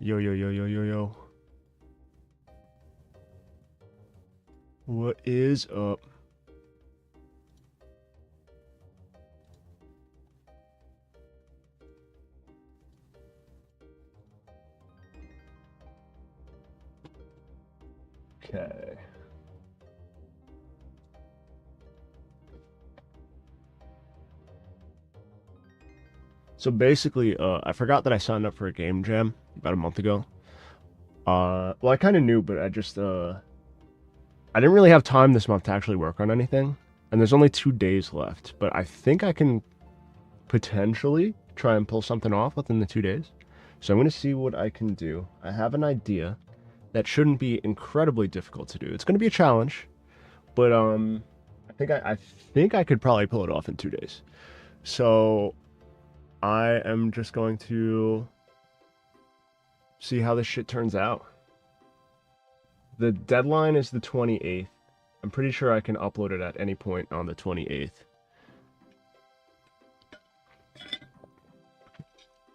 Yo, yo, yo, yo, yo, yo. What is up? Okay. So basically, I forgot that I signed up for a game jam about a month ago. Well, I kind of knew, but I didn't really have time this month to actually work on anything. And there's only 2 days left, but I think I can potentially try and pull something off within the 2 days. So I'm going to see what I can do. I have an idea that shouldn't be incredibly difficult to do. It's going to be a challenge, but I think I could probably pull it off in 2 days. So I am just going to see how this shit turns out. The deadline is the 28th. I'm pretty sure I can upload it at any point on the 28th.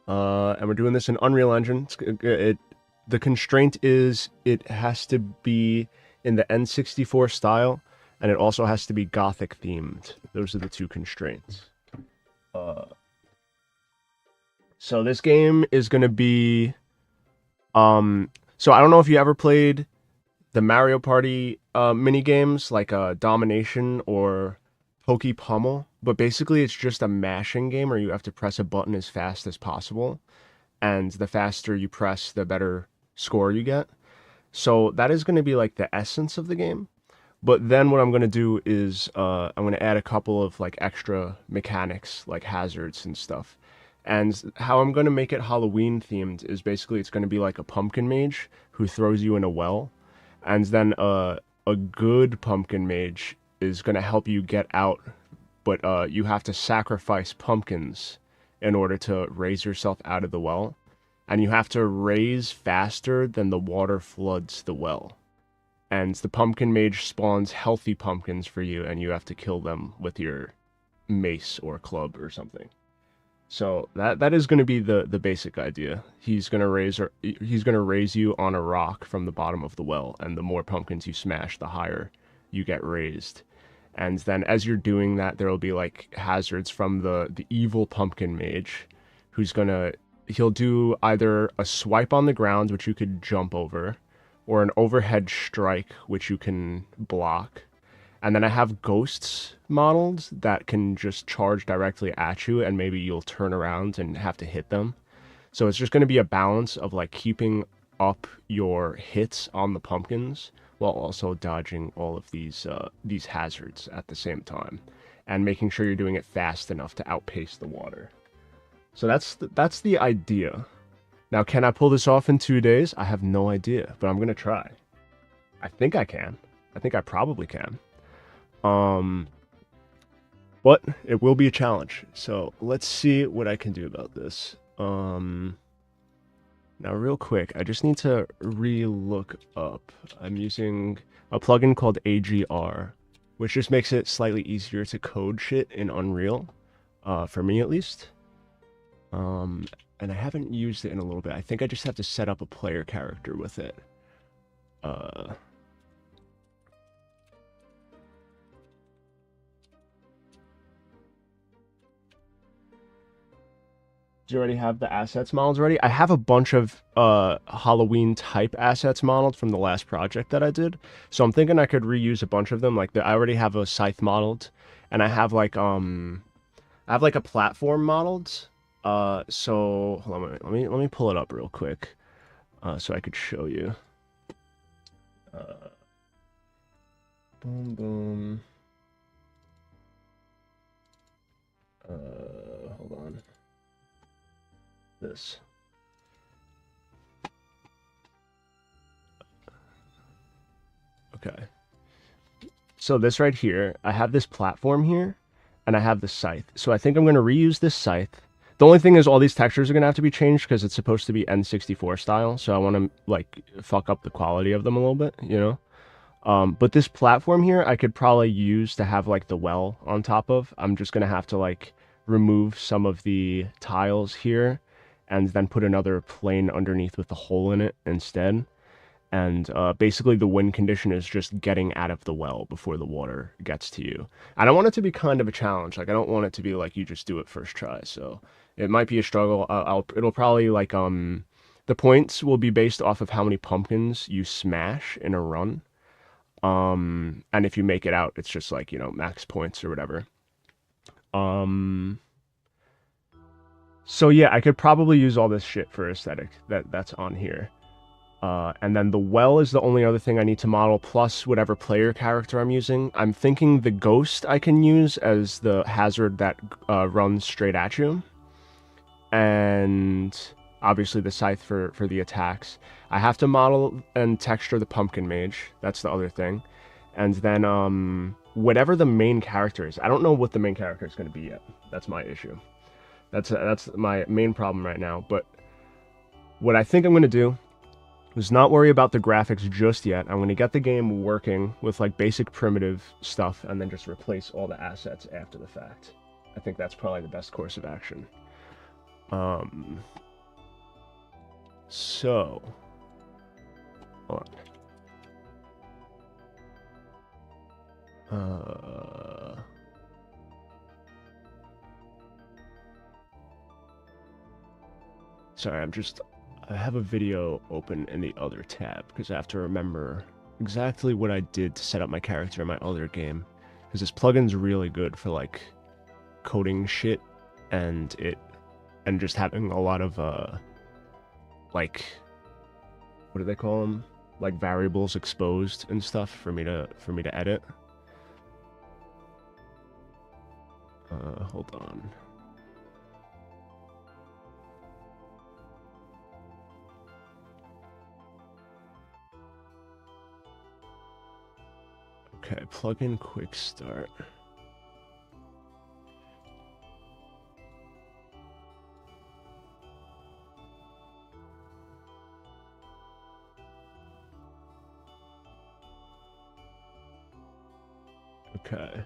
And we're doing this in Unreal Engine. The constraint is it has to be in the N64 style, and it also has to be Gothic themed. Those are the two constraints. So this game is going to be... So I don't know if you ever played the Mario Party mini games like Domination or Pokey Pummel, but basically it's just a mashing game where you have to press a button as fast as possible, and the faster you press, the better score you get. So that is going to be like the essence of the game. But then what I'm going to do is I'm going to add a couple of like extra mechanics like hazards and stuff. And how I'm going to make it Halloween themed is basically it's going to be like a pumpkin mage who throws you in a well. And then a good pumpkin mage is going to help you get out, but you have to sacrifice pumpkins in order to raise yourself out of the well. And you have to raise faster than the water floods the well. And the pumpkin mage spawns healthy pumpkins for you, and you have to kill them with your mace or club or something. So that is going to be the basic idea. He's going to raise you on a rock from the bottom of the well, and the more pumpkins you smash, the higher you get raised. And then as you're doing that, there will be like hazards from the evil pumpkin mage, he'll do either a swipe on the ground, which you could jump over, or an overhead strike, which you can block. And then I have ghosts modeled that can just charge directly at you, and maybe you'll turn around and have to hit them. So it's just going to be a balance of like keeping up your hits on the pumpkins while also dodging all of these hazards at the same time, and making sure you're doing it fast enough to outpace the water. So that's the idea. Now, can I pull this off in 2 days? I have no idea, but I'm going to try. I think I can. I think I probably can. But it will be a challenge. So let's see what I can do about this. Now real quick, I just need to re-look up. I'm using a plugin called AGR, which just makes it slightly easier to code shit in Unreal, for me at least. And I haven't used it in a little bit. I think I just have to set up a player character with it. Do you already have the assets modeled already? I have a bunch of Halloween type assets modeled from the last project that I did. So I'm thinking I could reuse a bunch of them. Like I already have a scythe modeled, and I have like a platform modeled. So hold on, let me pull it up real quick, so I could show you. Boom boom. Hold on. This. Okay. So this right here, I have this platform here, and I have the scythe. So I think I'm going to reuse this scythe. The only thing is all these textures are going to have to be changed because it's supposed to be N64 style. So I want to like fuck up the quality of them a little bit, you know? But this platform here, I could probably use to have like the well on top of. I'm just going to have to like remove some of the tiles here and then put another plane underneath with a hole in it instead. And basically the win condition is just getting out of the well before the water gets to you. And I want it to be kind of a challenge. Like I don't want it to be like you just do it first try. So it might be a struggle. It'll probably like the points will be based off of how many pumpkins you smash in a run. And if you make it out, it's just like, you know, max points or whatever. So yeah, I could probably use all this shit for aesthetic that's on here. And then the well is the only other thing I need to model, plus whatever player character I'm using. I'm thinking the ghost I can use as the hazard that runs straight at you. And obviously the scythe for the attacks. I have to model and texture the pumpkin mage. That's the other thing. And then whatever the main character is. I don't know what the main character is going to be yet. That's my issue. That's my main problem right now. But what I think I'm going to do is not worry about the graphics just yet. I'm going to get the game working with like basic primitive stuff and then just replace all the assets after the fact. I think that's probably the best course of action. So, hold on. Sorry, I have a video open in the other tab because I have to remember exactly what I did to set up my character in my other game. Because this plugin's really good for like coding shit and just having a lot of like, what do they call them? Like variables exposed and stuff for me to edit. Hold on. Okay, plugin quick start. Okay.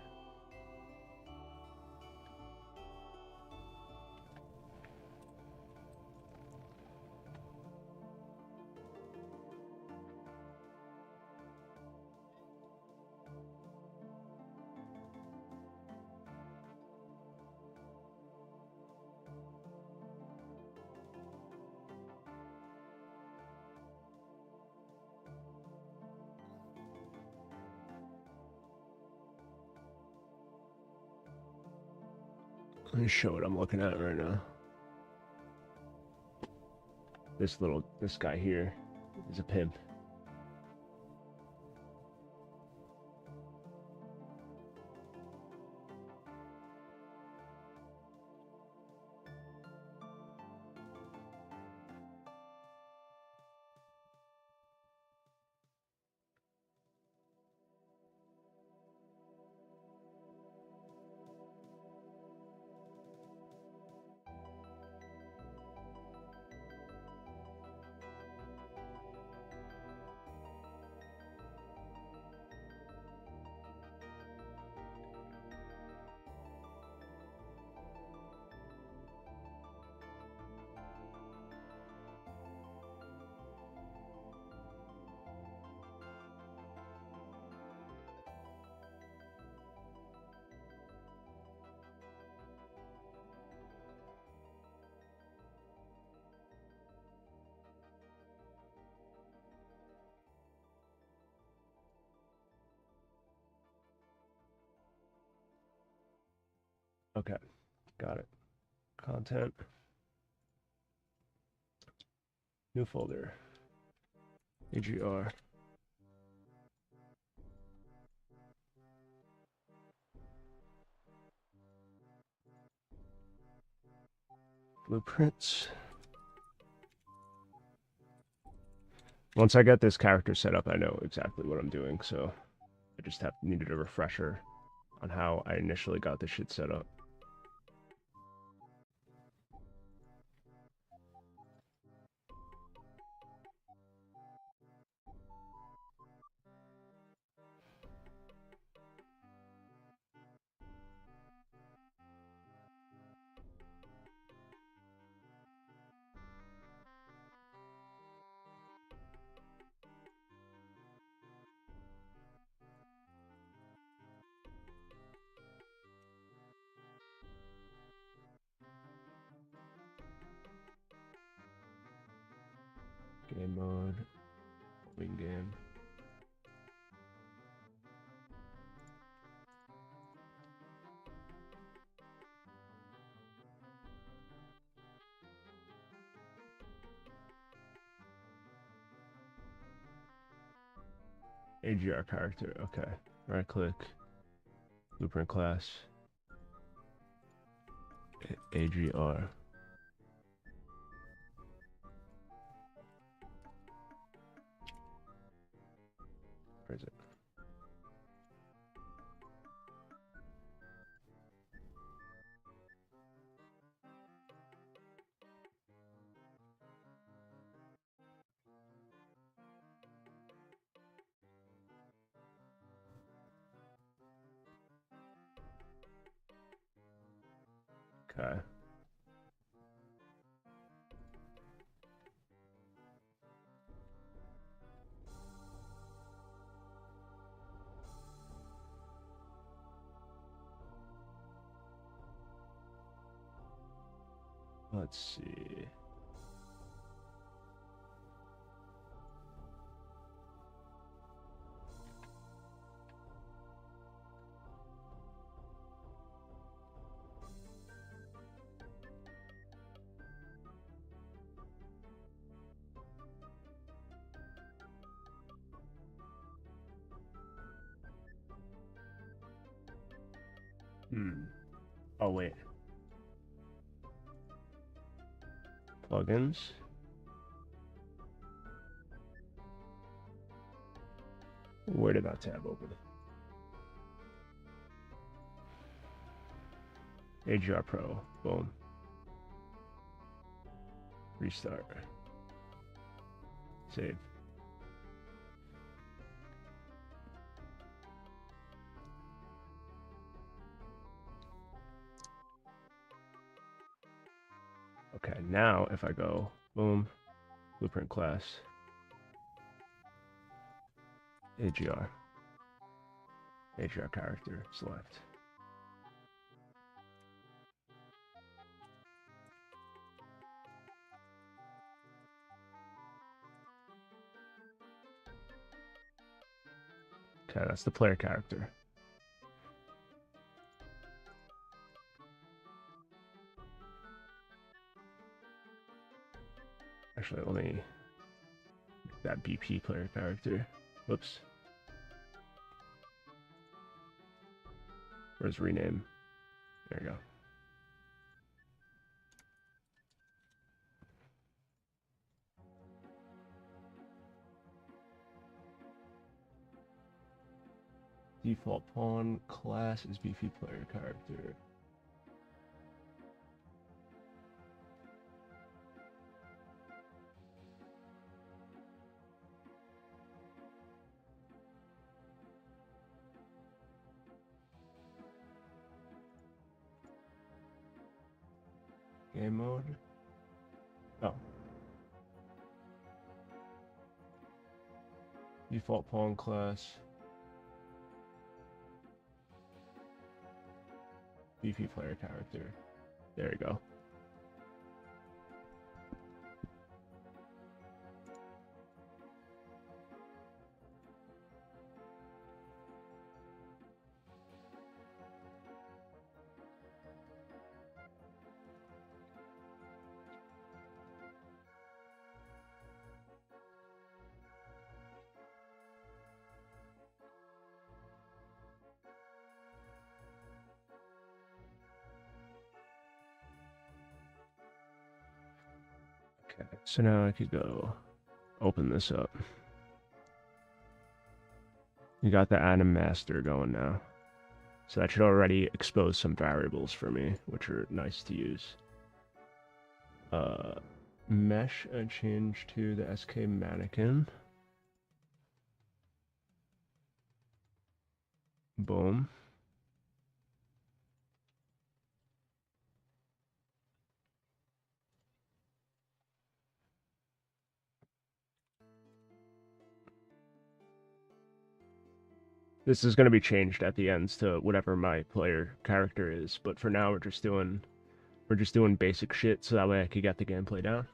Let me show what I'm looking at right now. This guy here is a pimp. Okay, got it. Content. New folder. AGR. Blueprints. Once I get this character set up, I know exactly what I'm doing, so I just needed a refresher on how I initially got this shit set up. Game mode. Wing game. AGR character. Okay. Right click. Blueprint class. AGR. Where is it? Okay. Let's see. Oh, wait. Plugins. Where did that tab open? AGR Pro. Boom. Restart. Save. Okay, now if I go, boom, blueprint class, AGR character, select. Okay, that's the player character. Actually, let me make that BP player character. Whoops. Where's rename? There you go. Default pawn class is BP player character. Game mode. Oh. Default pawn class. BP player character. There you go. Okay, so now I could go open this up. You got the atom master going now. So that should already expose some variables for me, which are nice to use. Mesh I changed to the SK mannequin. Boom. This is going to be changed at the ends to whatever my player character is, but for now we're just doing basic shit so that way I could get the gameplay down.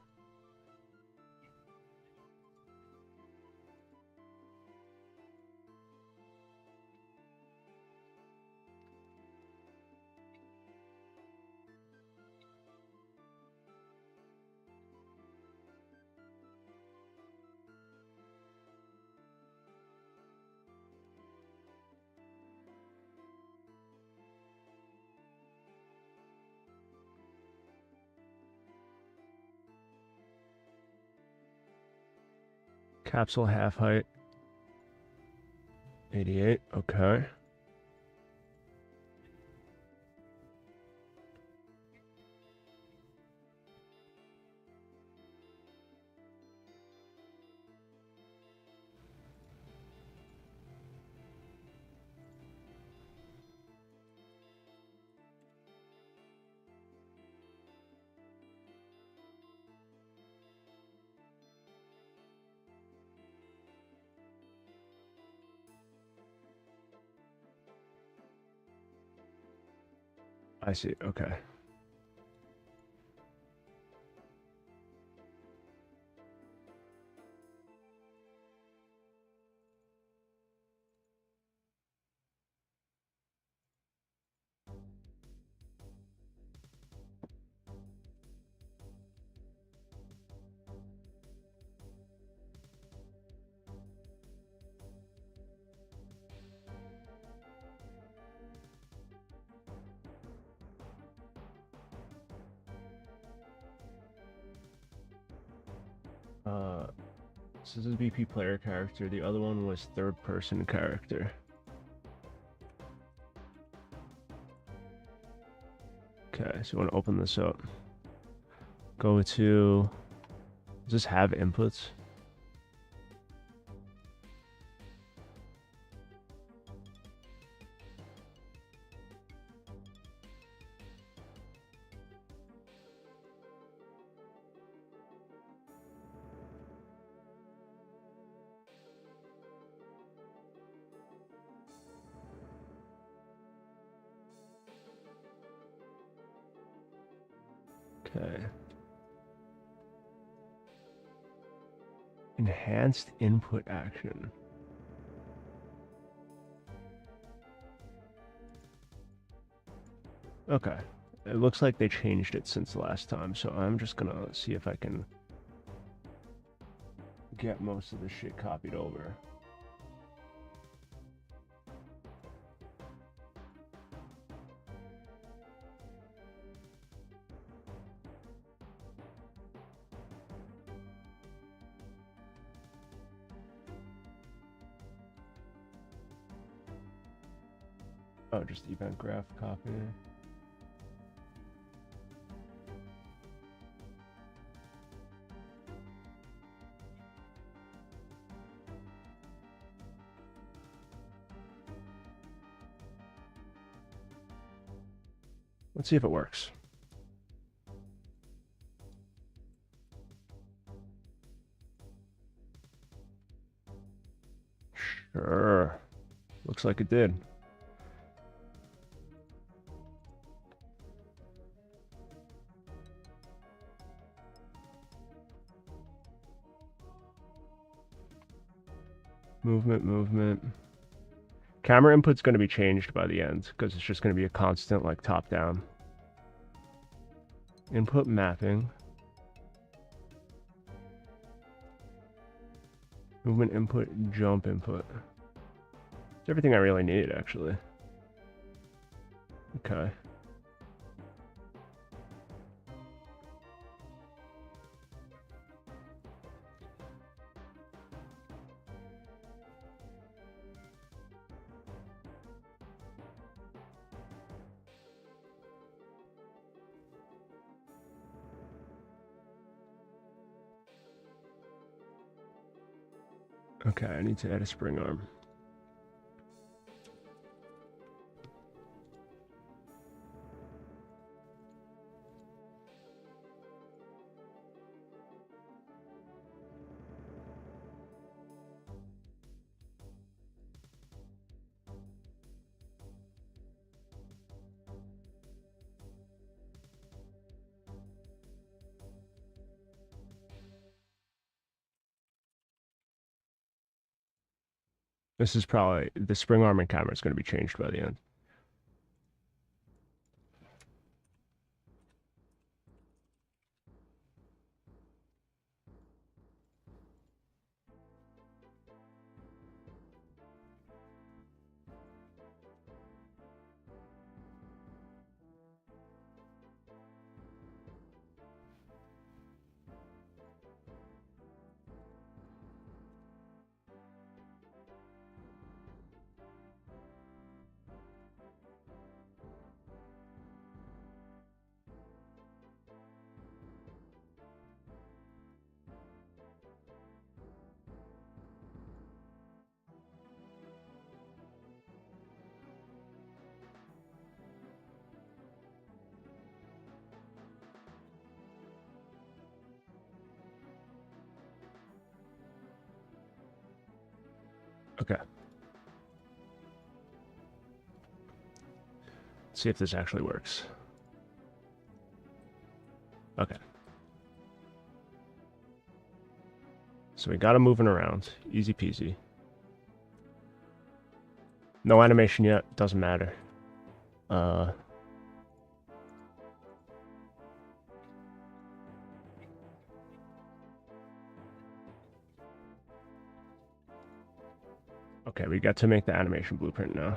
Capsule half height. 88, okay. I see, okay. This is a BP player character. The other one was third person character. Okay, so you want to open this up. Go to, does this have inputs? Okay. Enhanced input action. Okay. It looks like they changed it since last time, so I'm just gonna see if I can get most of the shit copied over. Oh, just event graph copy. Let's see if it works. Sure. Looks like it did. Movement. Camera input's going to be changed by the end because it's just going to be a constant like top down. Input mapping. Movement input, jump input. It's everything I really need actually. Okay. Okay, I need to add a spring arm. This is probably, the spring arm and camera is going to be changed by the end. Okay. Let's see if this actually works. Okay. So we got him moving around. Easy peasy. No animation yet. Doesn't matter. Okay, we got to make the animation blueprint now.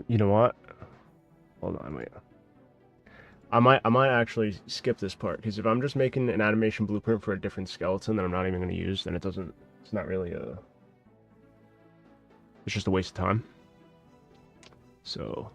You know what? Hold on, wait. I might actually skip this part, because if I'm just making an animation blueprint for a different skeleton that I'm not even going to use, then it's not really it's just a waste of time. So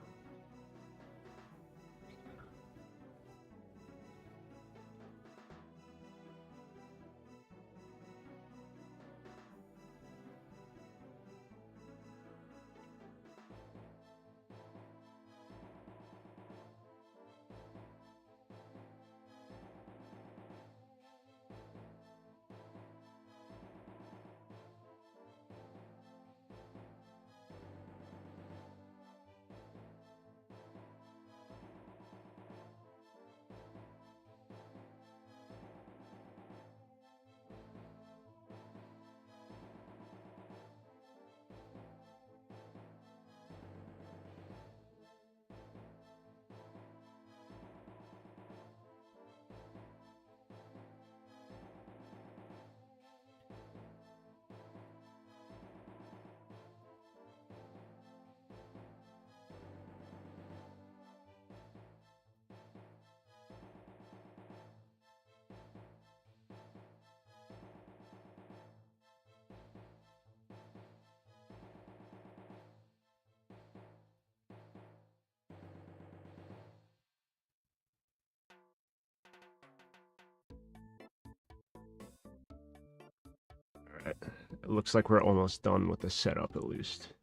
alright. It looks like we're almost done with the setup, at least.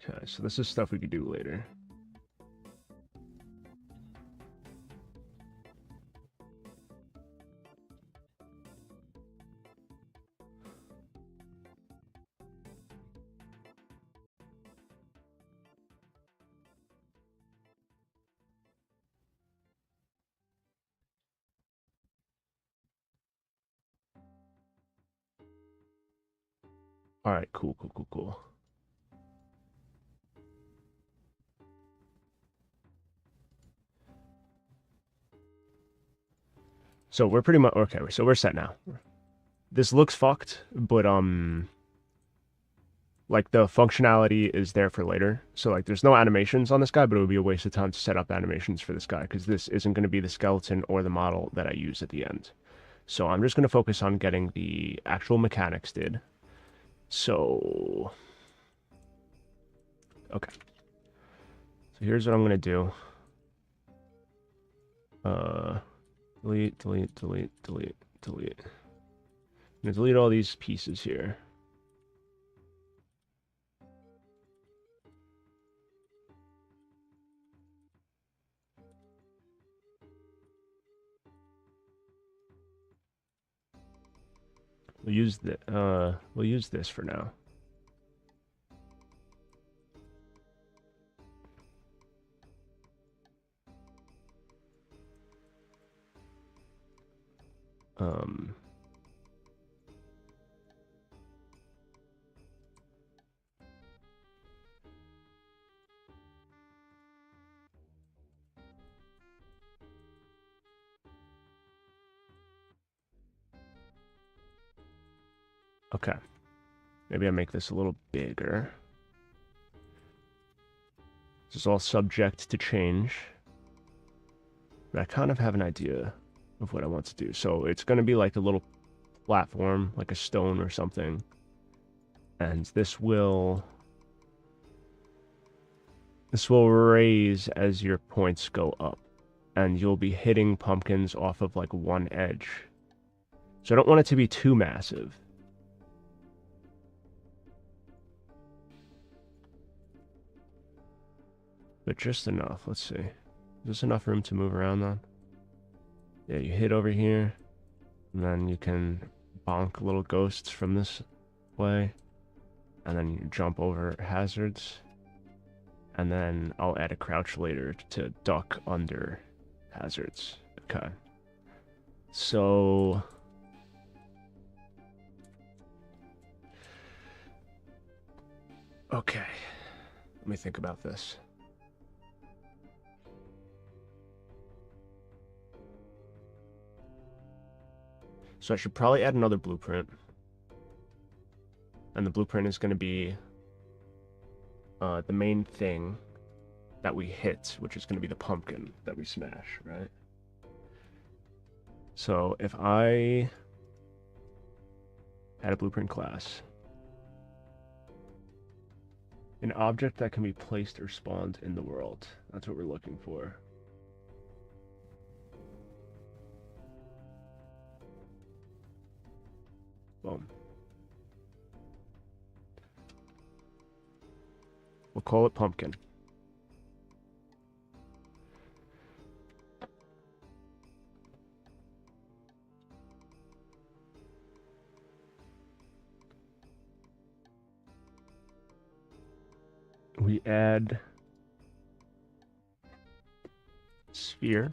Okay, so this is stuff we could do later. Alright, cool. So we're pretty much okay, so we're set now. This looks fucked, but like the functionality is there for later. So like there's no animations on this guy, but it would be a waste of time to set up animations for this guy, because this isn't going to be the skeleton or the model that I use at the end. So I'm just going to focus on getting the actual mechanics did. So okay. So here's what I'm gonna do. Delete, delete, delete, delete, delete. I'm gonna delete all these pieces here. We'll use this for now. Okay. Maybe I make this a little bigger. This is all subject to change. But I kind of have an idea of what I want to do. So it's going to be like a little platform, like a stone or something. And this will raise as your points go up. And you'll be hitting pumpkins off of like one edge. So I don't want it to be too massive. But just enough. Let's see. Is this enough room to move around on? Yeah, you hit over here. And then you can bonk little ghosts from this way. And then you jump over hazards. And then I'll add a crouch later to duck under hazards. Okay. So... okay. Let me think about this. So I should probably add another blueprint. And the blueprint is going to be the main thing that we hit, which is going to be the pumpkin that we smash, right? So if I add a blueprint class, an object that can be placed or spawned in the world. That's what we're looking for. Boom. We'll call it pumpkin. We add sphere.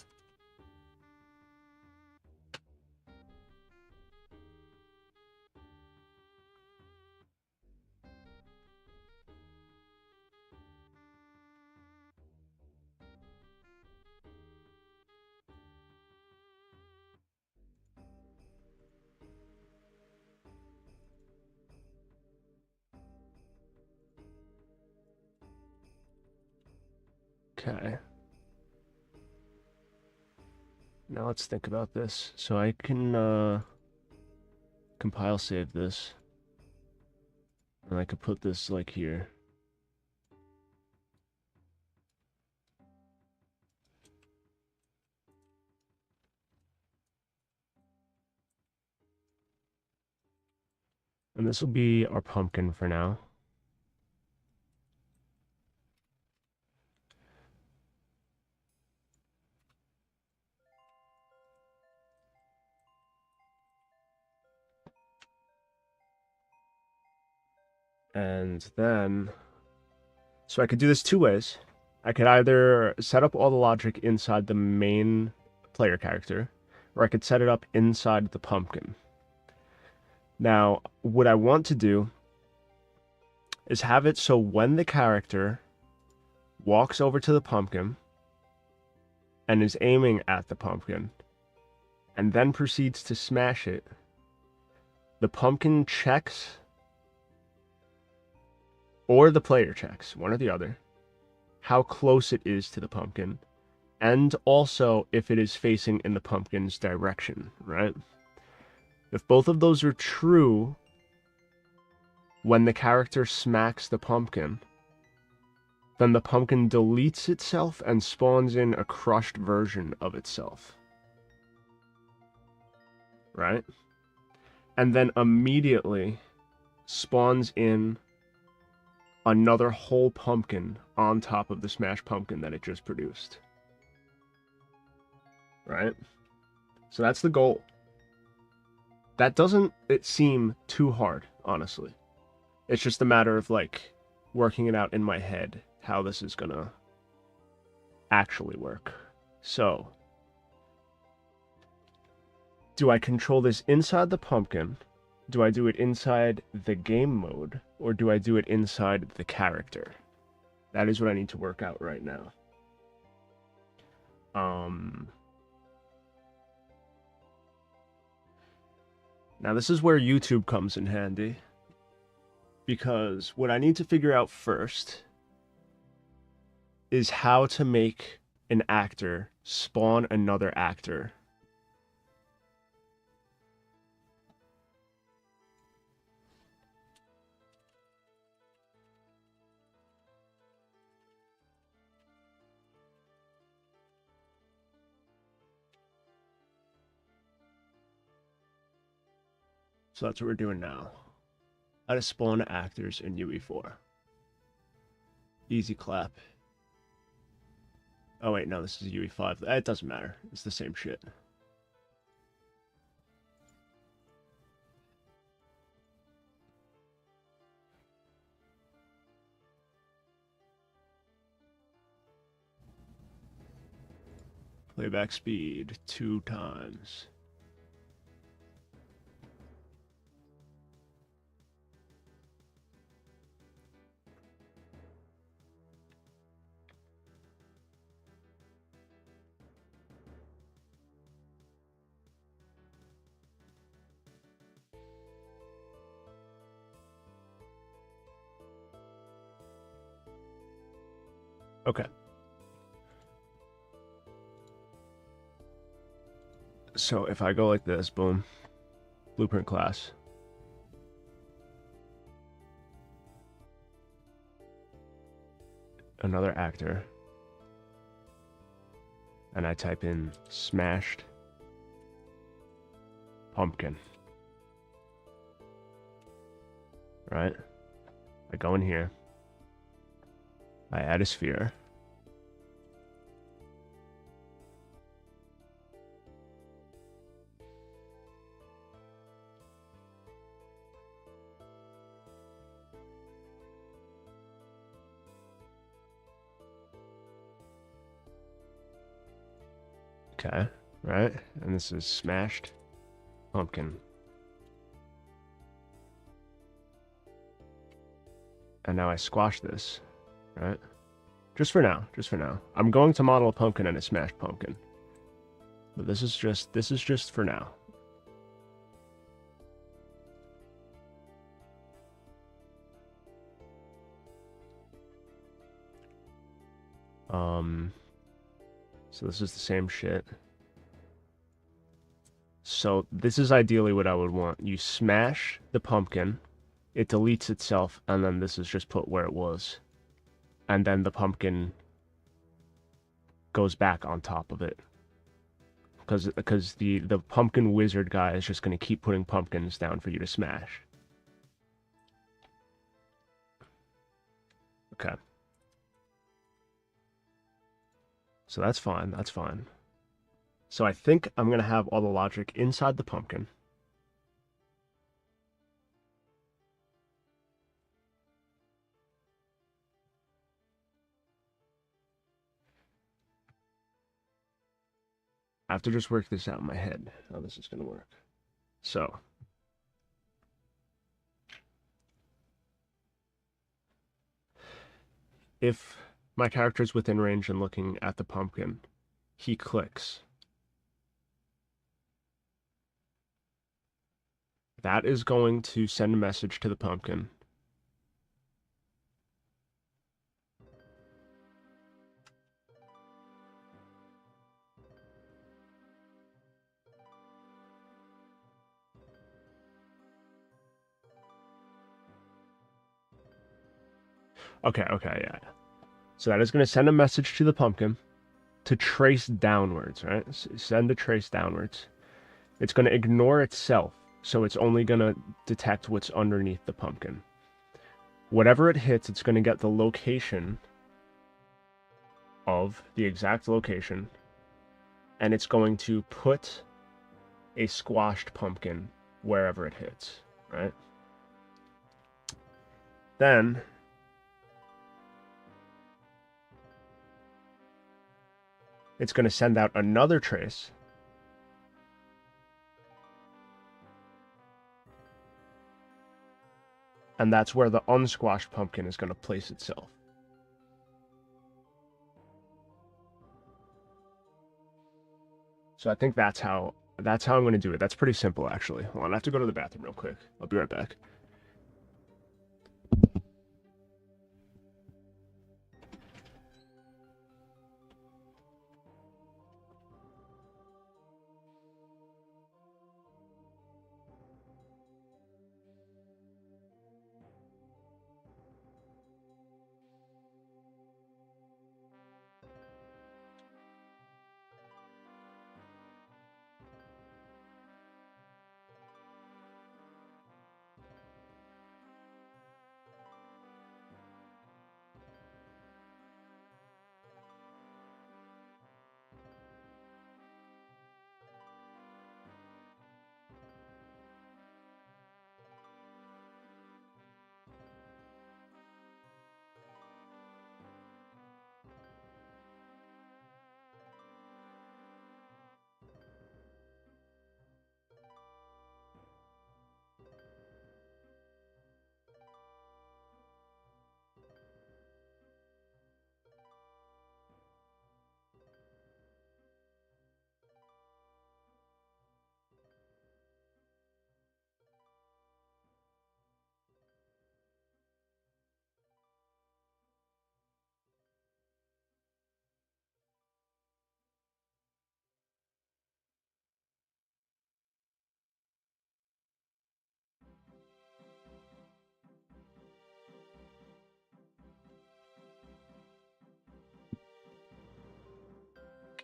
Okay. Now let's think about this. So I can compile save this. And I could put this like here. And this will be our pumpkin for now. And then, so I could do this two ways. I could either set up all the logic inside the main player character, or I could set it up inside the pumpkin. Now, what I want to do is have it so when the character walks over to the pumpkin and is aiming at the pumpkin, and then proceeds to smash it, the pumpkin checks, or the player checks, one or the other, how close it is to the pumpkin, and also if it is facing in the pumpkin's direction, right? If both of those are true, when the character smacks the pumpkin, then the pumpkin deletes itself and spawns in a crushed version of itself. Right? And then immediately spawns in another whole pumpkin on top of the smashed pumpkin that it just produced. Right? So that's the goal. That doesn't seem too hard, honestly. It's just a matter of, like, working it out in my head, how this is gonna actually work. So, do I control this inside the pumpkin? Do I do it inside the game mode? Or do I do it inside the character? That is what I need to work out right now. Now this is where YouTube comes in handy. Because what I need to figure out first is how to make an actor spawn another actor. So that's what we're doing now. How to spawn actors in UE4. Easy clap. Oh wait, no, this is UE5. It doesn't matter. It's the same shit. Playback speed 2 times. Okay. So if I go like this, boom, blueprint class. Another actor. And I type in smashed pumpkin. Right? I go in here. I add a sphere. Okay, right? And this is smashed pumpkin. And now I squash this, right? Just for now, just for now. I'm going to model a pumpkin and a smashed pumpkin. But this is just for now. So this is the same shit. So this is ideally what I would want. You smash the pumpkin, it deletes itself, and then this is just put where it was. And then the pumpkin goes back on top of it. Because the pumpkin wizard guy is just going to keep putting pumpkins down for you to smash. Okay. So that's fine, that's fine. So I think I'm going to have all the logic inside the pumpkin. I have to just work this out in my head, how this is going to work. So, if my character is within range and looking at the pumpkin, he clicks. That is going to send a message to the pumpkin. Okay, yeah. So that is going to send a message to the pumpkin to trace downwards, right? Send a trace downwards. It's going to ignore itself, so it's only going to detect what's underneath the pumpkin. Whatever it hits, it's going to get the location of the exact location, and it's going to put a squashed pumpkin wherever it hits, right? Then it's going to send out another trace, and that's where the unsquashed pumpkin is going to place itself. So I think that's how I'm going to do it. That's pretty simple, actually. Hold on, I have to go to the bathroom real quick. I'll be right back.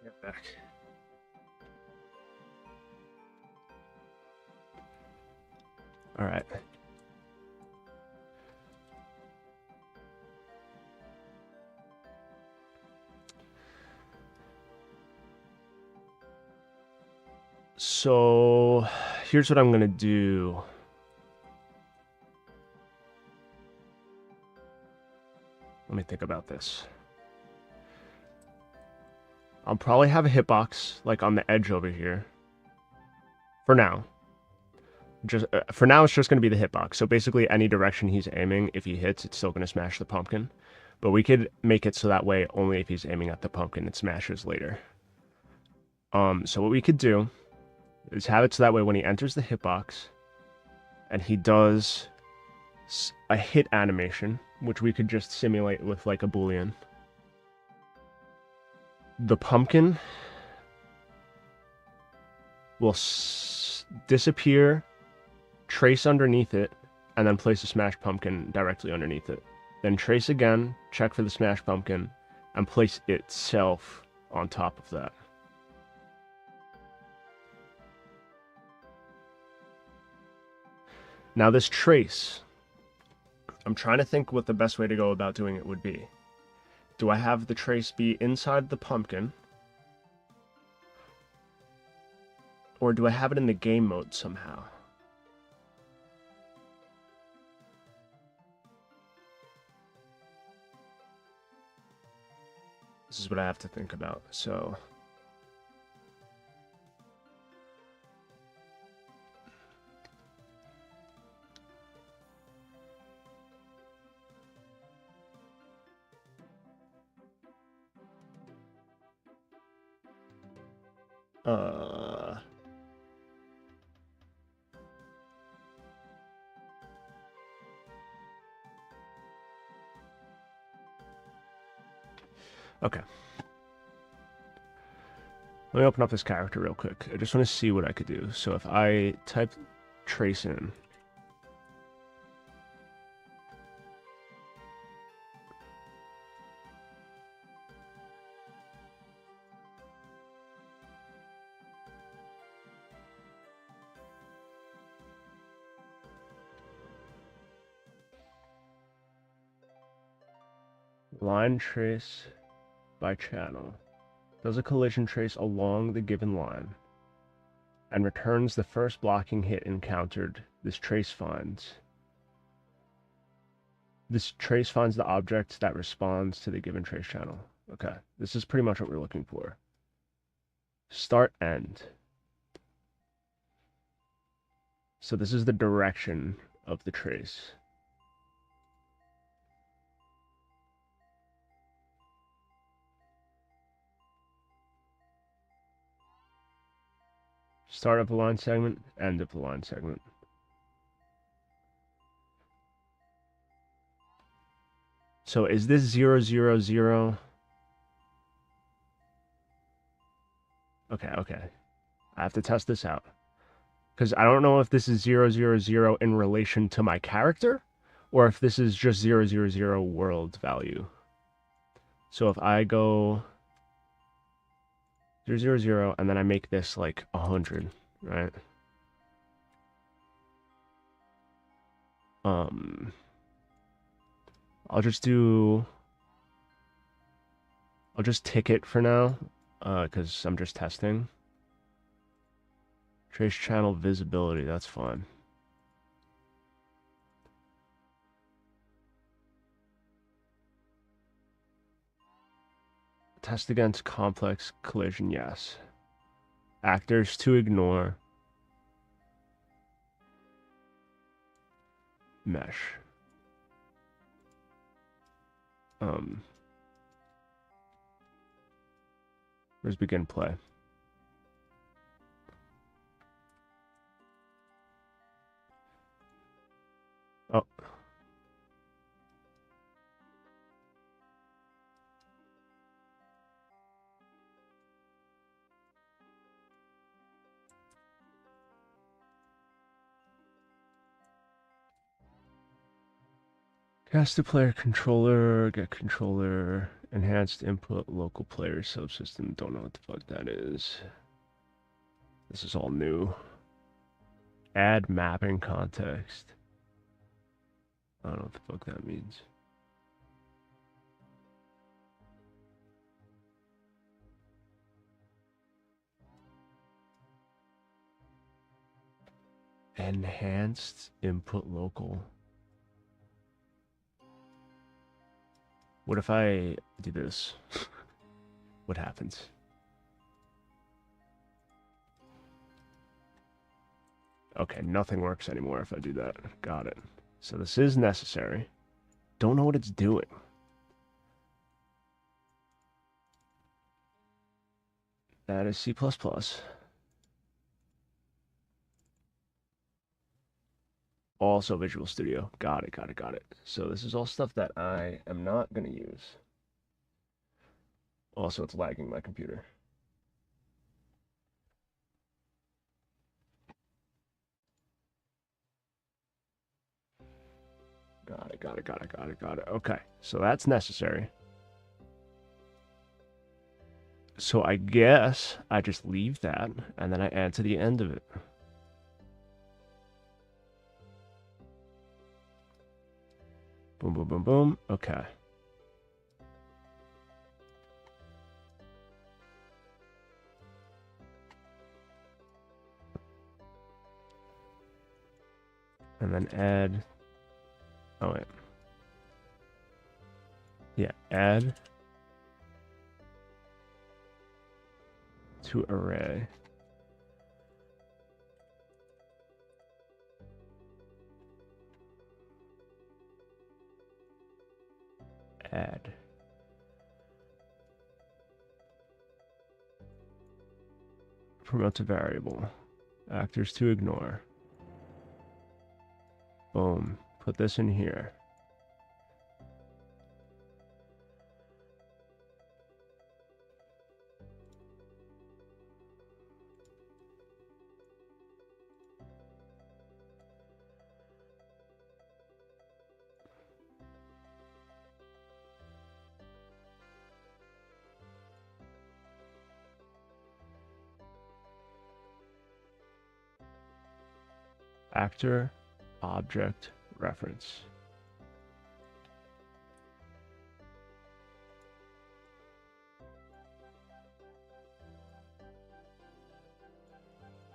Get back. All right. So here's what I'm going to do. Let me think about this. I'll probably have a hitbox like on the edge over here. For now. For now, it's just going to be the hitbox. So basically, any direction he's aiming, if he hits, it's still going to smash the pumpkin. But we could make it so that way only if he's aiming at the pumpkin, it smashes later. So what we could do is have it so that way when he enters the hitbox and he does a hit animation, which we could just simulate with like a Boolean. The pumpkin will disappear, trace underneath it, and then place a smashed pumpkin directly underneath it. Then trace again, check for the smashed pumpkin, and place itself on top of that. Now this trace, I'm trying to think what the best way to go about doing it would be. Do I have the trace be inside the pumpkin? Or do I have it in the game mode somehow? This is what I have to think about, so... Okay. Let me open up this character real quick. I just want to see what I could do. So if I type trace in... Line trace by channel. Does a collision trace along the given line and returns the first blocking hit encountered. This trace finds the object that responds to the given trace channel. Okay, this is pretty much what we're looking for. Start end. So this is the direction of the trace. Start of the line segment, end of the line segment. So is this 0, 0, 0? Okay. I have to test this out. Because I don't know if this is 0, 0, 0 in relation to my character, or if this is just 0, 0, 0 world value. So if I go 0, 0, 0, and then I make this like 100, right? I'll just tick it for now, because I'm just testing. Trace channel visibility, that's fine. Test against complex collision, yes. Actors to ignore. Mesh. Where's begin play? Oh. Cast to player controller, get controller, enhanced input, local player subsystem. Don't know what the fuck that is. This is all new. Add mapping context. I don't know what the fuck that means. Enhanced input local. What if I do this? What happens? Okay, nothing works anymore if I do that. Got it. So this is necessary. Don't know what it's doing. That is C++. Also Visual Studio. Got it. So this is all stuff that I am not going to use. Also, it's lagging my computer. Got it. Okay, so that's necessary. So I guess I just leave that, and then I add to the end of it. Boom, boom, boom, boom. Okay. And then add... Oh, wait. Yeah, add to array. Add. Promote to variable. Actors to ignore. Boom. Put this in here. Actor, object, reference.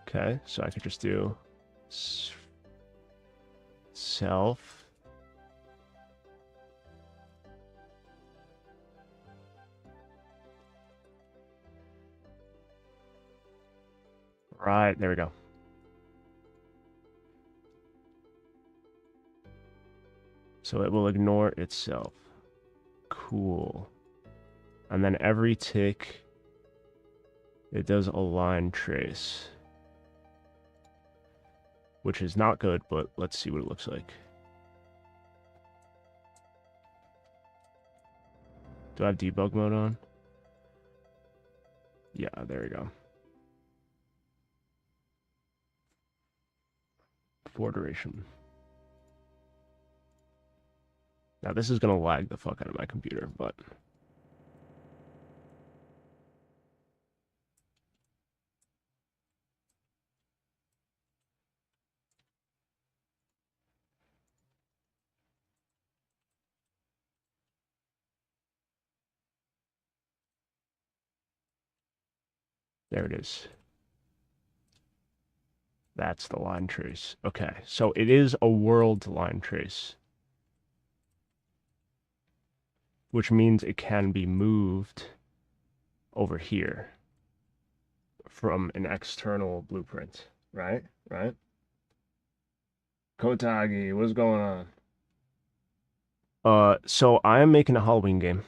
Okay, so I could just do self. Right, there we go. So it will ignore itself. Cool. And then every tick, it does a line trace. Which is not good, but let's see what it looks like. Do I have debug mode on? Yeah, there we go. For duration. Now this is gonna lag the fuck out of my computer, but there it is. That's the line trace. Okay, so it is a world line trace, which means it can be moved over here from an external blueprint, right? Right? Kotagi, what's going on? So I am making a Halloween game.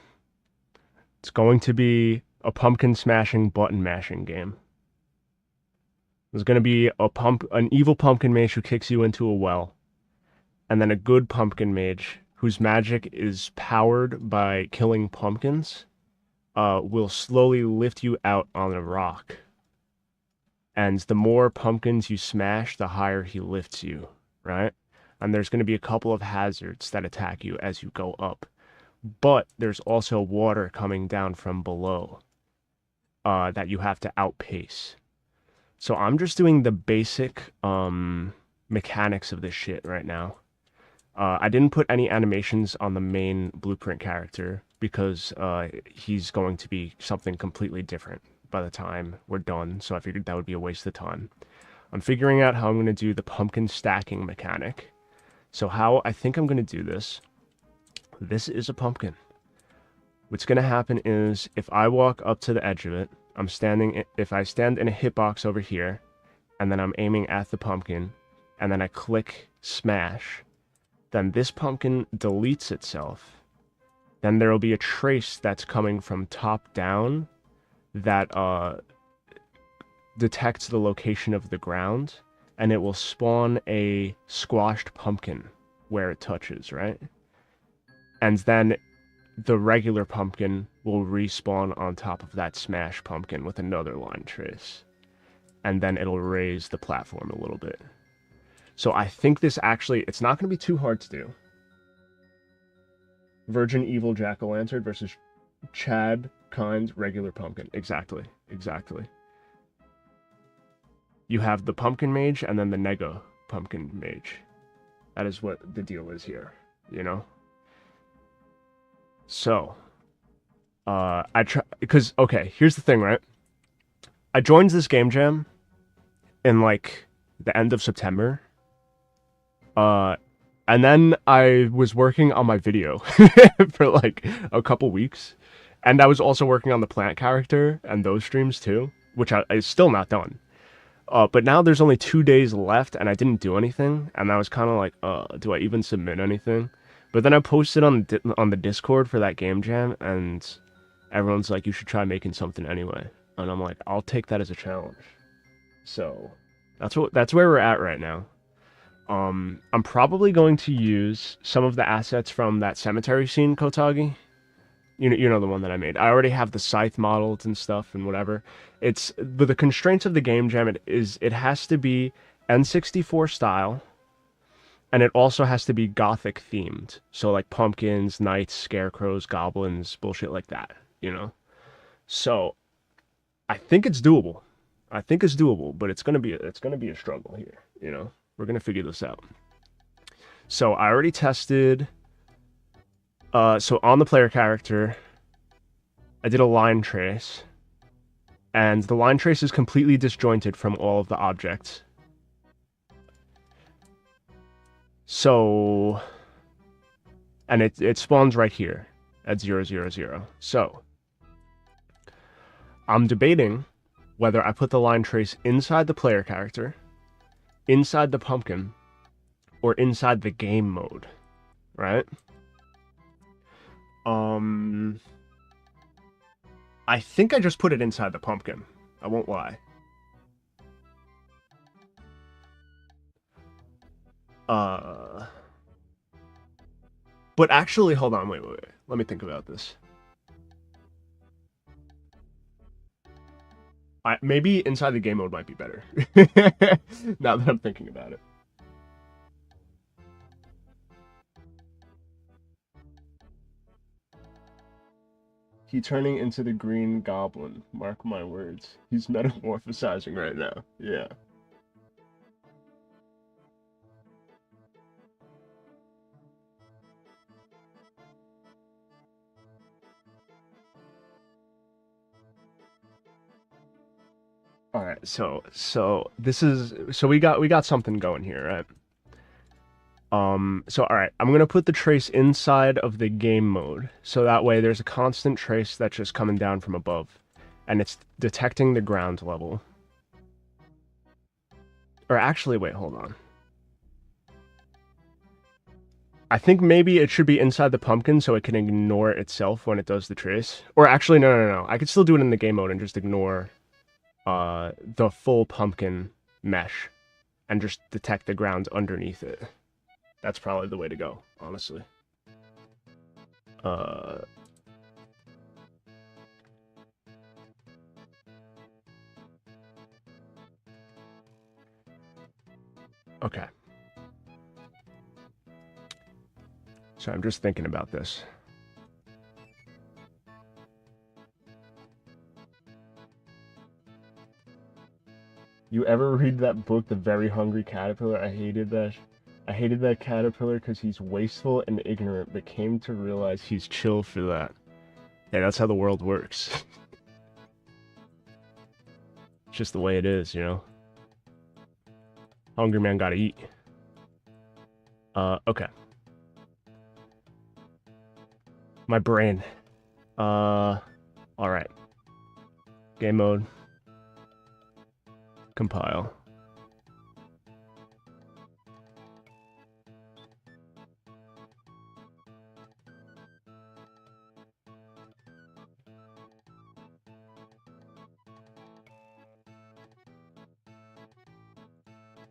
It's going to be a pumpkin smashing, button mashing game. There's going to be an evil pumpkin mage who kicks you into a well, and then a good pumpkin mage whose magic is powered by killing pumpkins, will slowly lift you out on a rock. And the more pumpkins you smash, the higher he lifts you, right? And there's going to be a couple of hazards that attack you as you go up. But there's also water coming down from below that you have to outpace. So I'm just doing the basic mechanics of this shit right now. I didn't put any animations on the main blueprint character because he's going to be something completely different by the time we're done, so I figured that would be a waste of time. I'm figuring out how I'm going to do the pumpkin stacking mechanic. So how I think I'm going to do this is a pumpkin. What's going to happen is if I walk up to the edge of it, if I stand in a hitbox over here, and then I'm aiming at the pumpkin, and then I click smash, then this pumpkin deletes itself. Then there will be a trace that's coming from top down that detects the location of the ground, and it will spawn a squashed pumpkin where it touches, right? And then the regular pumpkin will respawn on top of that smash pumpkin with another line trace. And then it'll raise the platform a little bit. So I think this actually, it's not going to be too hard to do. Virgin Evil Jack-o'-lantern versus Chad Kind regular pumpkin. Exactly. You have the pumpkin mage and then the nega pumpkin mage. That is what the deal is here, you know? So, okay, here's the thing, right? I joined this game jam in, like, the end of September. And then I was working on my video for, like, a couple weeks. And I was also working on the plant character and those streams, too, which is still not done. But now there's only 2 days left, and I didn't do anything. And I was kind of like, do I even submit anything? But then I posted on the Discord for that game jam, and everyone's like, you should try making something anyway. And I'm like, I'll take that as a challenge. So that's where we're at right now. I'm probably going to use some of the assets from that cemetery scene, Kotagi. You know the one that I made. I already have the scythe modeled and stuff and whatever. But the constraints of the game jam it has to be N64 style. And it also has to be gothic themed. So like pumpkins, knights, scarecrows, goblins, bullshit like that, you know? So I think it's doable. But it's gonna be a struggle here, you know? We're gonna figure this out. So I already tested so on the player character, I did a line trace. And the line trace is completely disjointed from all of the objects. So, and it spawns right here at 0, 0, 0. So, I'm debating whether I put the line trace inside the player character, inside the pumpkin, or inside the game mode, right? I think I just put it inside the pumpkin. I won't lie. But actually, hold on, wait. Let me think about this. Maybe inside the game mode might be better. Now that I'm thinking about it. He turning into the green goblin. Mark my words. He's metamorphosizing right now. Yeah. All right, so we got something going here, right? So all right, I'm gonna put the trace inside of the game mode, so that way there's a constant trace that's just coming down from above, and it's detecting the ground level. Or actually, wait, hold on. I think maybe it should be inside the pumpkin so it can ignore itself when it does the trace. Or actually, no. I could still do it in the game mode and just ignore the full pumpkin mesh and just detect the ground underneath it. That's probably the way to go, honestly. Okay. So I'm just thinking about this. You ever read that book, The Very Hungry Caterpillar? I hated that caterpillar because he's wasteful and ignorant, but came to realize he's chill for that. Yeah, that's how the world works. It's just the way it is, you know? Hungry man gotta eat. Okay. My brain. Alright. Game mode. Compile.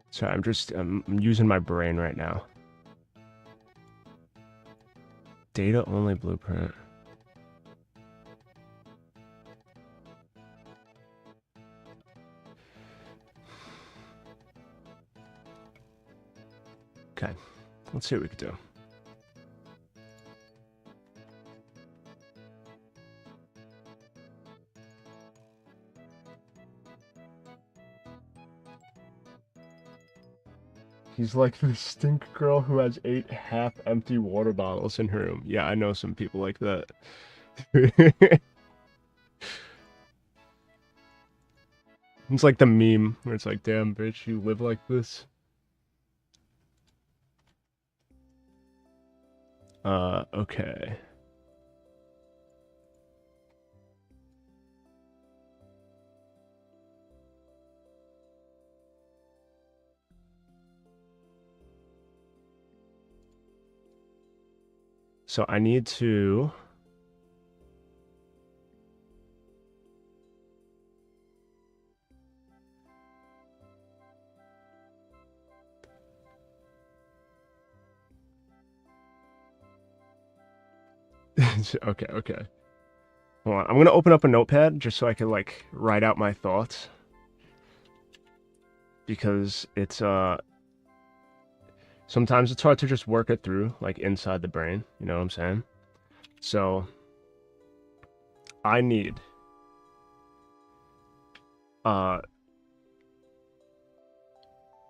Sorry, I'm using my brain right now. Data only blueprint. Okay, let's see what we can do. He's like the stink girl who has 8 half-empty water bottles in her room. Yeah, I know some people like that. It's like the meme where it's like, damn, bitch, you live like this? Okay. So I need to... Okay. Hold on. I'm gonna open up a notepad just so I can like write out my thoughts. Because it's sometimes it's hard to just work it through like inside the brain, you know what I'm saying? So I need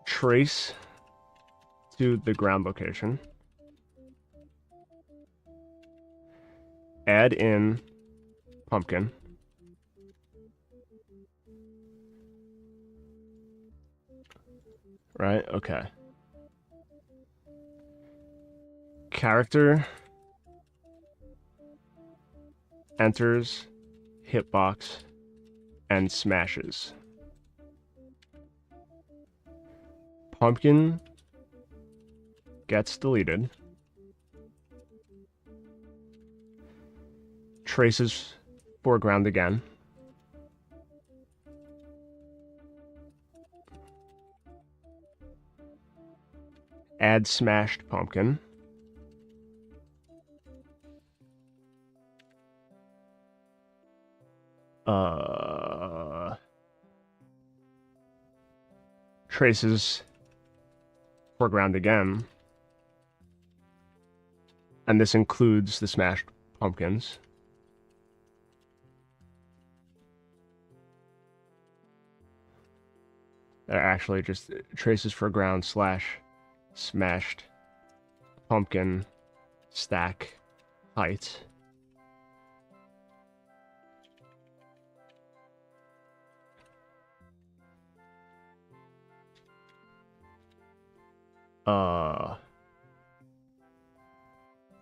trace to the ground location. Add in pumpkin. right? Okay. Character enters hitbox and smashes. Pumpkin gets deleted. Traces foreground again. Add smashed pumpkin. Traces foreground again. And this includes the smashed pumpkins. They're actually just traces foreground / smashed pumpkin stack height.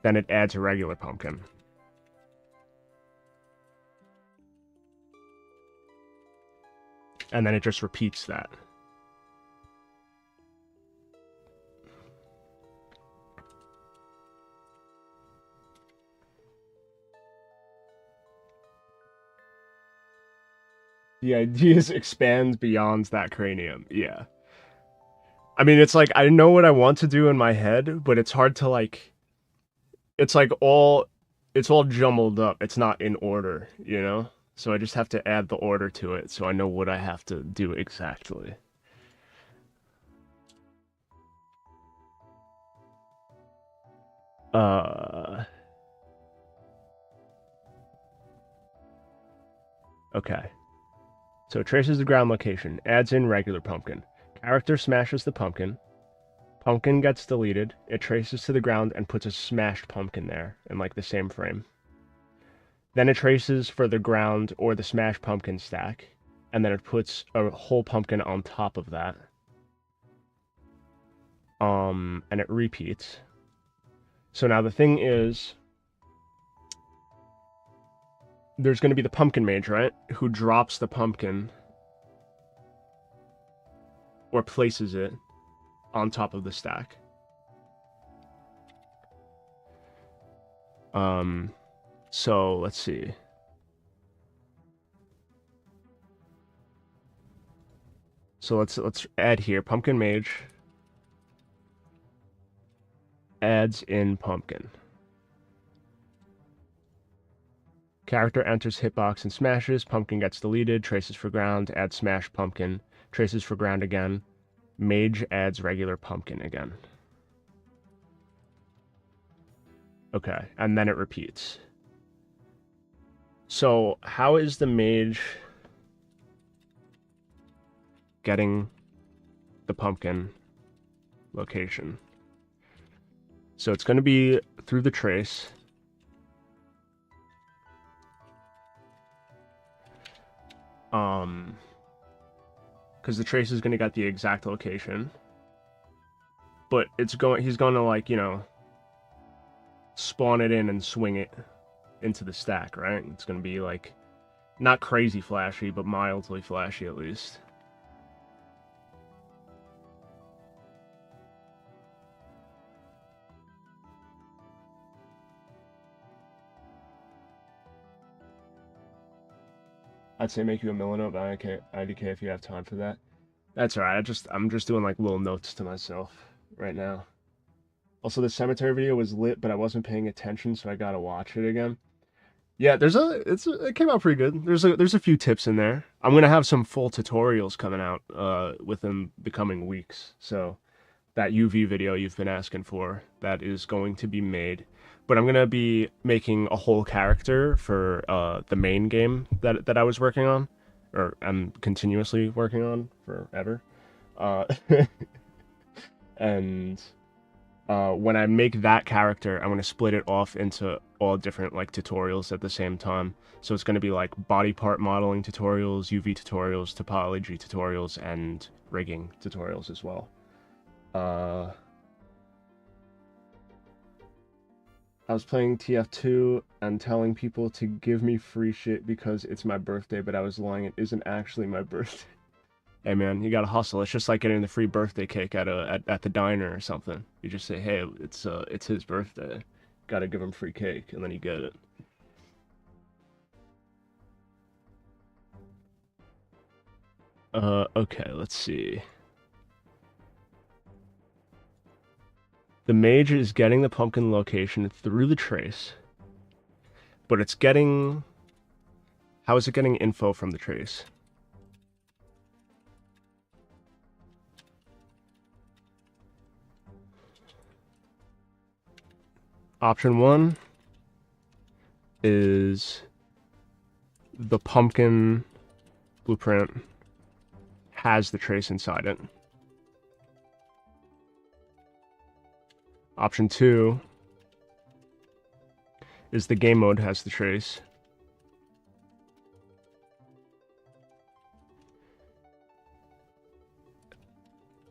Then it adds a regular pumpkin. And then it just repeats that. The ideas expand beyond that cranium. Yeah. I mean, it's like, I know what I want to do in my head, but it's hard to like, it's like it's all jumbled up. It's not in order, you know? So I just have to add the order to it so I know what I have to do exactly. Okay. So it traces the ground location, adds in regular pumpkin. Character smashes the pumpkin. Pumpkin gets deleted. It traces to the ground and puts a smashed pumpkin there in like the same frame. Then it traces for the ground or the smashed pumpkin stack, and then it puts a whole pumpkin on top of that. And it repeats. So now the thing is, there's going to be the pumpkin mage, right? Who drops the pumpkin or places it on top of the stack. So let's see. So let's add here pumpkin mage adds in pumpkin. Character enters hitbox and smashes. Pumpkin gets deleted. Traces for ground. Adds smash pumpkin. Traces for ground again. Mage adds regular pumpkin again. Okay, and then it repeats. So how is the mage getting the pumpkin location? So it's going to be through the trace. Because the trace is going to get the exact location. But he's going to like, you know, spawn it in and swing it into the stack, right? It's going to be like, not crazy flashy, but mildly flashy at least. I'd say make you a Milano, but IDK if you have time for that. That's alright. I'm just doing like little notes to myself right now. Also, the cemetery video was lit, but I wasn't paying attention, so I gotta watch it again. Yeah, it came out pretty good. There's a few tips in there. I'm gonna have some full tutorials coming out within the coming weeks. So that UV video you've been asking for, that is going to be made. But I'm going to be making a whole character for the main game that I was working on, or I'm continuously working on forever. And when I make that character, I'm going to split it off into all different like tutorials at the same time. So it's going to be like body part modeling tutorials, UV tutorials, topology tutorials, and rigging tutorials as well. I was playing TF2 and telling people to give me free shit because it's my birthday, but I was lying. It isn't actually my birthday. Hey man, you gotta hustle. It's just like getting the free birthday cake at the diner or something. You just say, hey, it's his birthday. Gotta give him free cake, and then you get it. Okay, let's see. The mage is getting the pumpkin location through the trace, but it's getting... How is it getting info from the trace? Option 1 is the pumpkin blueprint has the trace inside it. Option 2 is the game mode has the trace.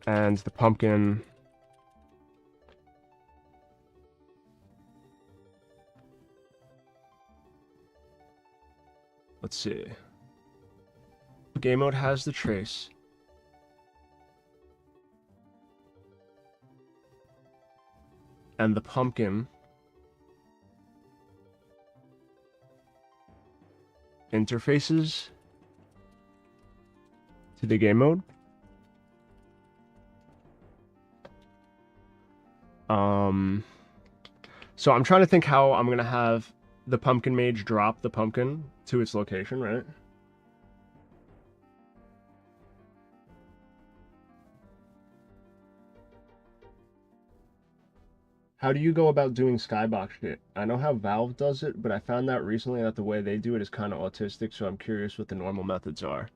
And the pumpkin let's see. Game mode has the trace. And the pumpkin interfaces to the game mode. So I'm trying to think how I'm gonna have the pumpkin mage drop the pumpkin to its location, right? How do you go about doing skybox shit? I know how Valve does it, but I found out recently that the way they do it is kind of autistic, so I'm curious what the normal methods are.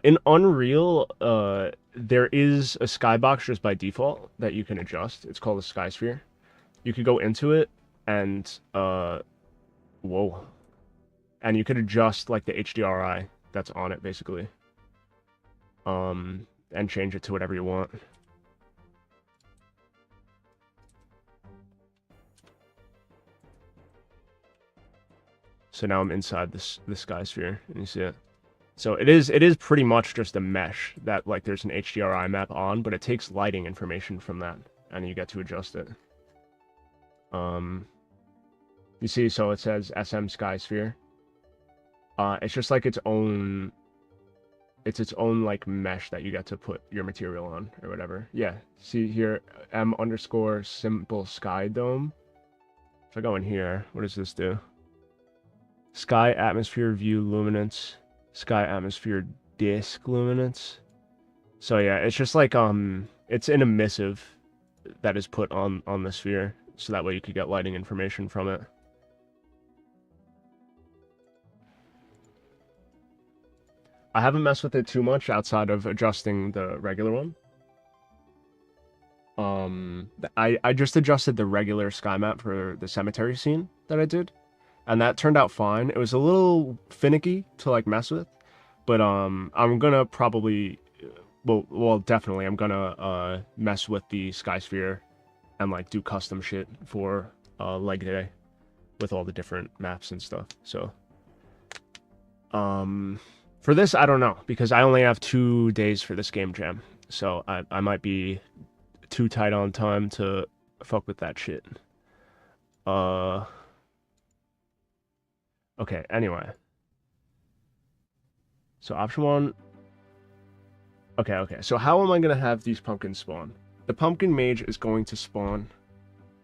In Unreal, there is a skybox just by default that you can adjust. It's called a sky sphere. You could go into it and, whoa. And you could adjust, like, the HDRI that's on it, basically. And change it to whatever you want. So now I'm inside this sky sphere, and you see it. So it is pretty much just a mesh that, like, there's an HDRI map on, but it takes lighting information from that, and you get to adjust it. You see, so it says SM Sky Sphere. It's just like its own like mesh that you get to put your material on or whatever. Yeah, see here, M_ simple sky dome. If I go in here, what does this do? Sky atmosphere view luminance, sky atmosphere disk luminance. So yeah, it's just like it's an emissive that is put on the sphere, so that way you could get lighting information from it. I haven't messed with it too much outside of adjusting the regular one. I just adjusted the regular sky map for the cemetery scene that I did, and that turned out fine. It was a little finicky to like mess with, but I'm gonna probably, well definitely I'm gonna mess with the sky sphere and like do custom shit for leg day with all the different maps and stuff. So for this, I don't know, because I only have 2 days for this game jam, so I might be too tight on time to fuck with that shit. Okay, anyway. So option 1. Okay, so how am I gonna have these pumpkins spawn? The pumpkin mage is going to spawn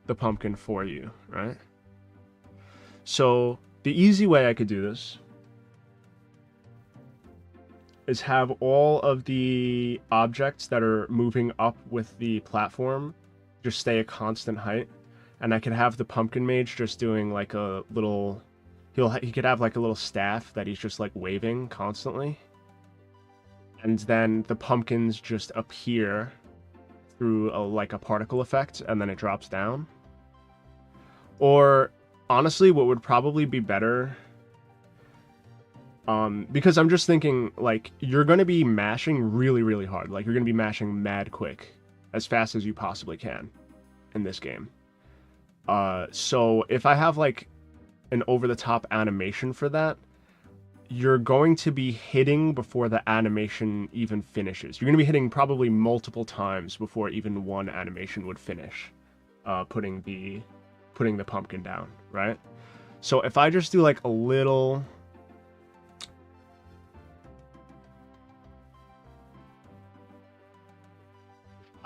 the pumpkin for you, right? So the easy way I could do this is have all of the objects that are moving up with the platform just stay a constant height, and I could have the pumpkin mage just doing like a little, he could have like a little staff that he's just like waving constantly, and then the pumpkins just appear through like a particle effect, and then it drops down. Or honestly, what would probably be better, because I'm just thinking, like, you're going to be mashing really, really hard. Like, you're going to be mashing mad quick. as fast as you possibly can in this game. So if I have like an over-the-top animation for that, you're going to be hitting before the animation even finishes. You're going to be hitting probably multiple times before even one animation would finish, putting the pumpkin down, right? So if I just do like a little...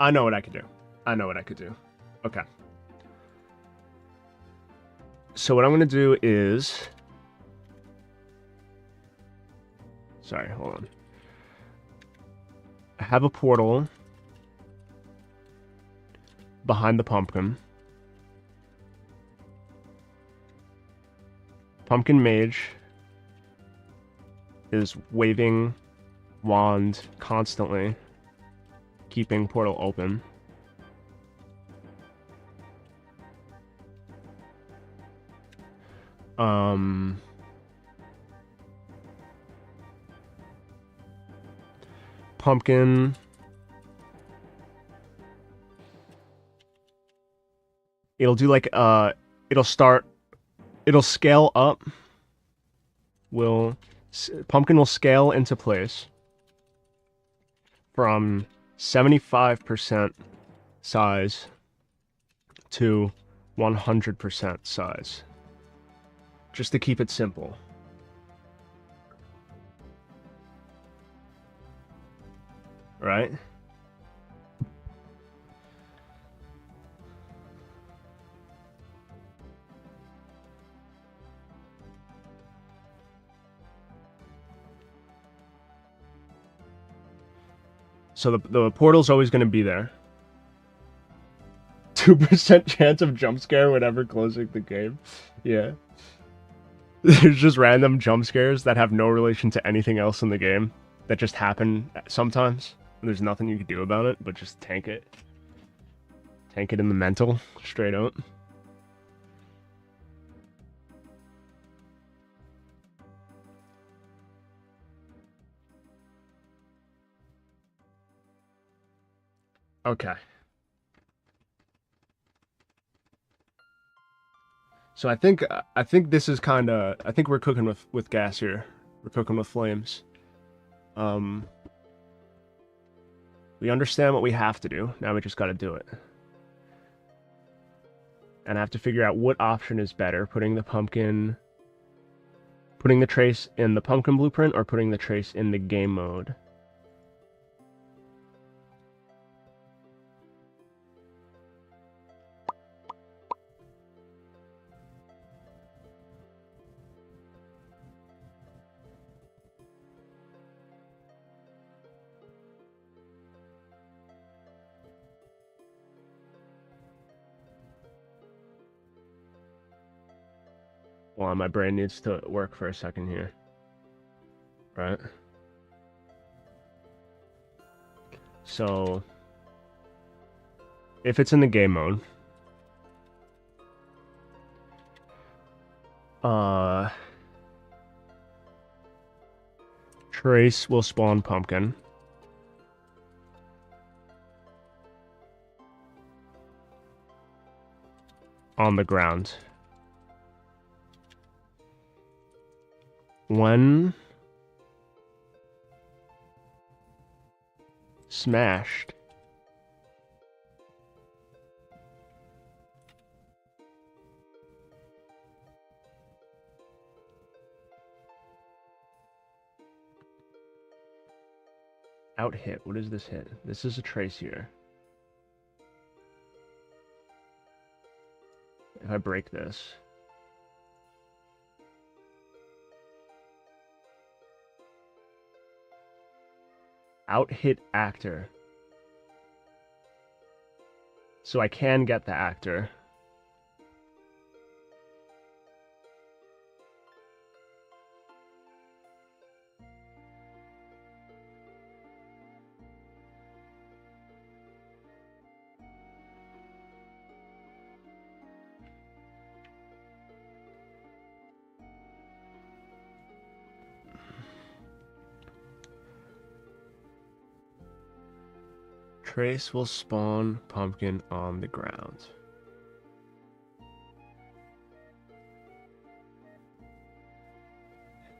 I know what I could do. I know what I could do. Okay. So what I'm going to do is... Sorry, hold on. I have a portal behind the pumpkin. Pumpkin Mage is waving wand constantly, keeping portal open. Pumpkin it'll do like it'll scale up. Pumpkin will scale into place from 75% size to 100% size, just to keep it simple. Right? So the portal's always going to be there. 2% chance of jump scare whenever closing the game. Yeah. There's just random jump scares that have no relation to anything else in the game that just happen sometimes. There's nothing you can do about it, but just tank it. Tank it in the mental, straight out. Okay. So I think this is kind of... I think we're cooking with gas here. We're cooking with flames. We understand what we have to do. Now we just got to do it. And I have to figure out what option is better. Putting the trace in the pumpkin blueprint or putting the trace in the game mode. Well, my brain needs to work for a second here. Right? So, if it's in the game mode, trace will spawn pumpkin. On the ground. When smashed, out hit. What is this hit? This is a trace here. If I break this, out hit actor. So I can get the actor. Trace will spawn pumpkin on the ground.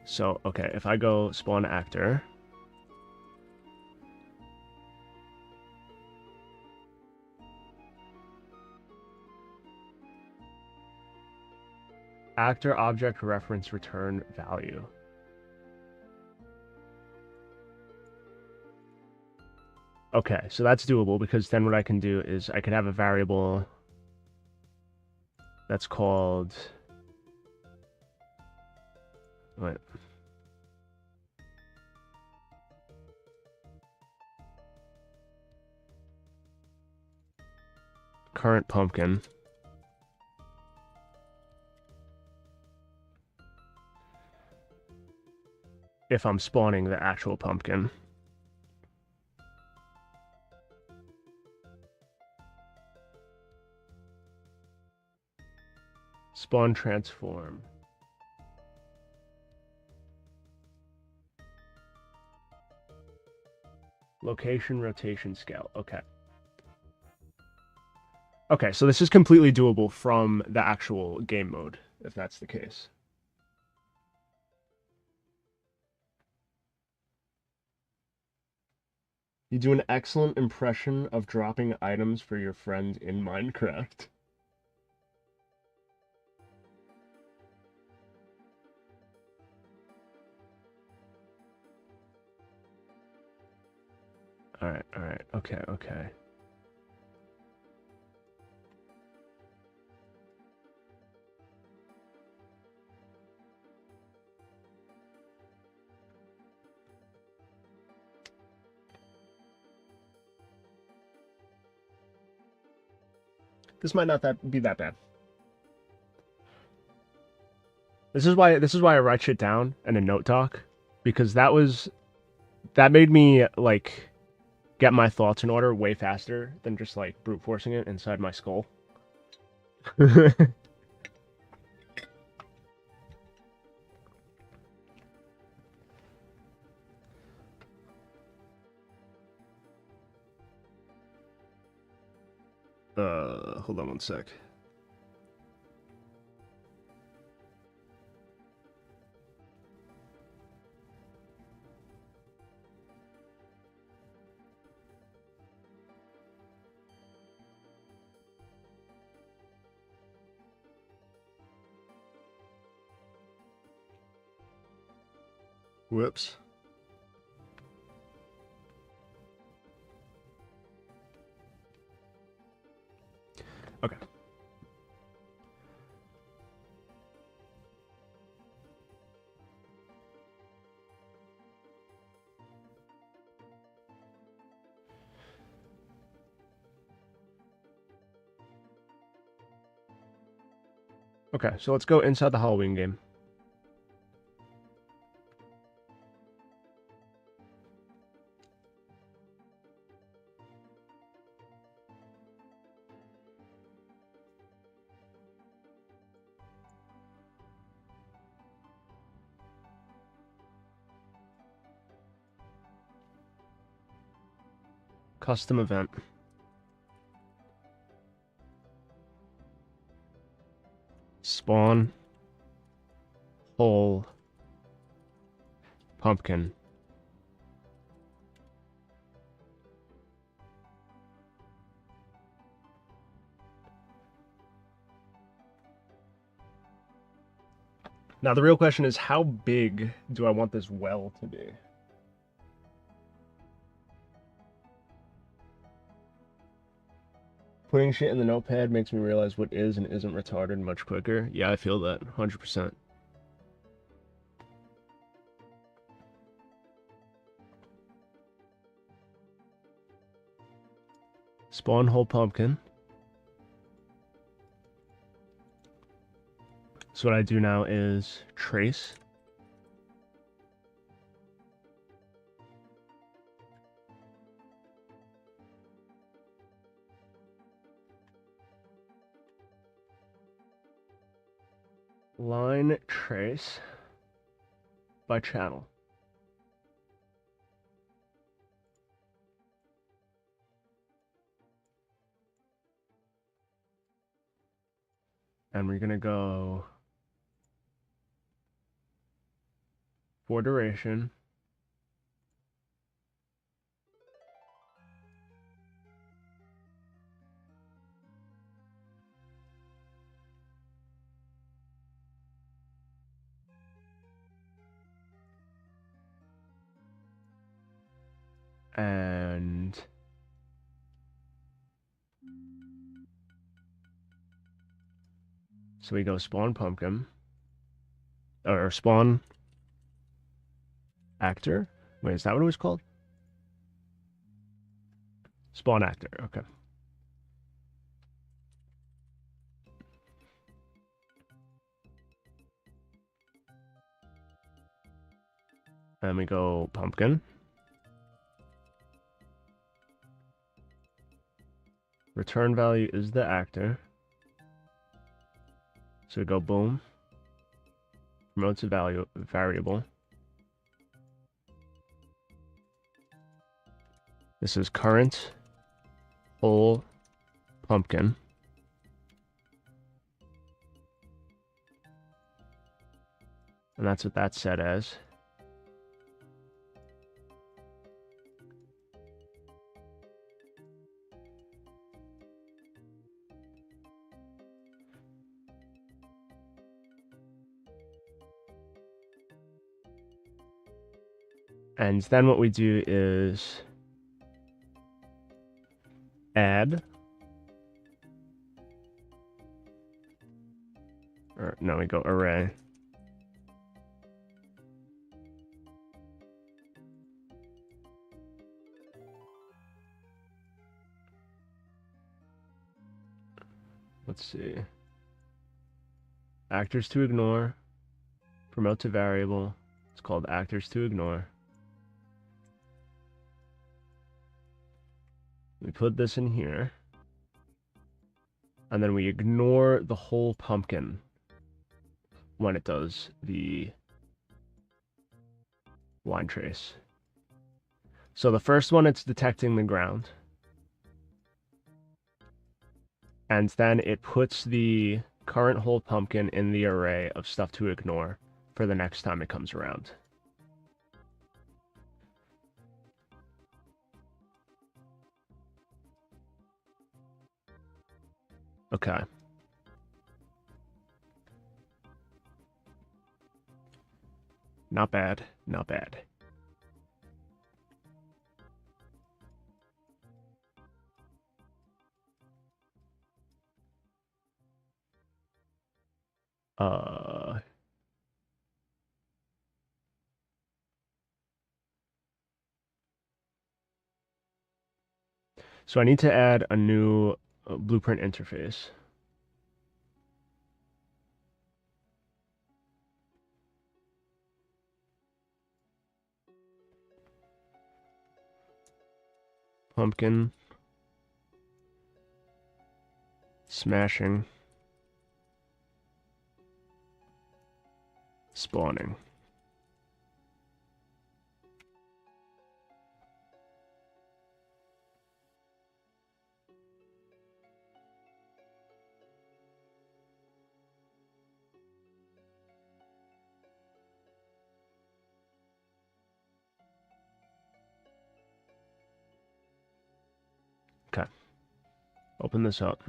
So, okay, if I go spawn actor, actor object reference return value. Okay, so that's doable because then what I can do is I could have a variable that's called, wait. Current pumpkin. If I'm spawning the actual pumpkin. Spawn transform. Location rotation scale. Okay. Okay, so this is completely doable from the actual game mode, if that's the case. You do an excellent impression of dropping items for your friend in Minecraft. Alright, okay. This might not be that bad. This is why I write shit down in a note doc, because that made me like get my thoughts in order way faster than just like brute forcing it inside my skull. Hold on one sec. Whoops. Okay. Okay, so let's go inside the Halloween game. Custom event. Spawn. Whole. Pumpkin. Now the real question is, how big do I want this well to be? Putting shit in the notepad makes me realize what is and isn't retarded much quicker. Yeah, I feel that 100%. Spawn whole pumpkin. So what I do now is trace. Line trace by channel. And we're gonna go for duration. And so we go spawn pumpkin, or spawn actor. Wait, is that what it was called? Spawn actor, okay. And we go pumpkin. Return value is the actor. So we go boom. Promote to value variable. This is current whole pumpkin. And that's what that's set as. And then what we do is add, or no, we go array. Let's see. Actors to ignore. Promote to variable. It's called actors to ignore. We put this in here. And then we ignore the whole pumpkin when it does the line trace. So the first one, it's detecting the ground. And then it puts the current whole pumpkin in the array of stuff to ignore for the next time it comes around. Okay. Not bad, not bad. So I need to add a new blueprint interface. Pumpkin. Smashing. Spawning. Okay. Open this up.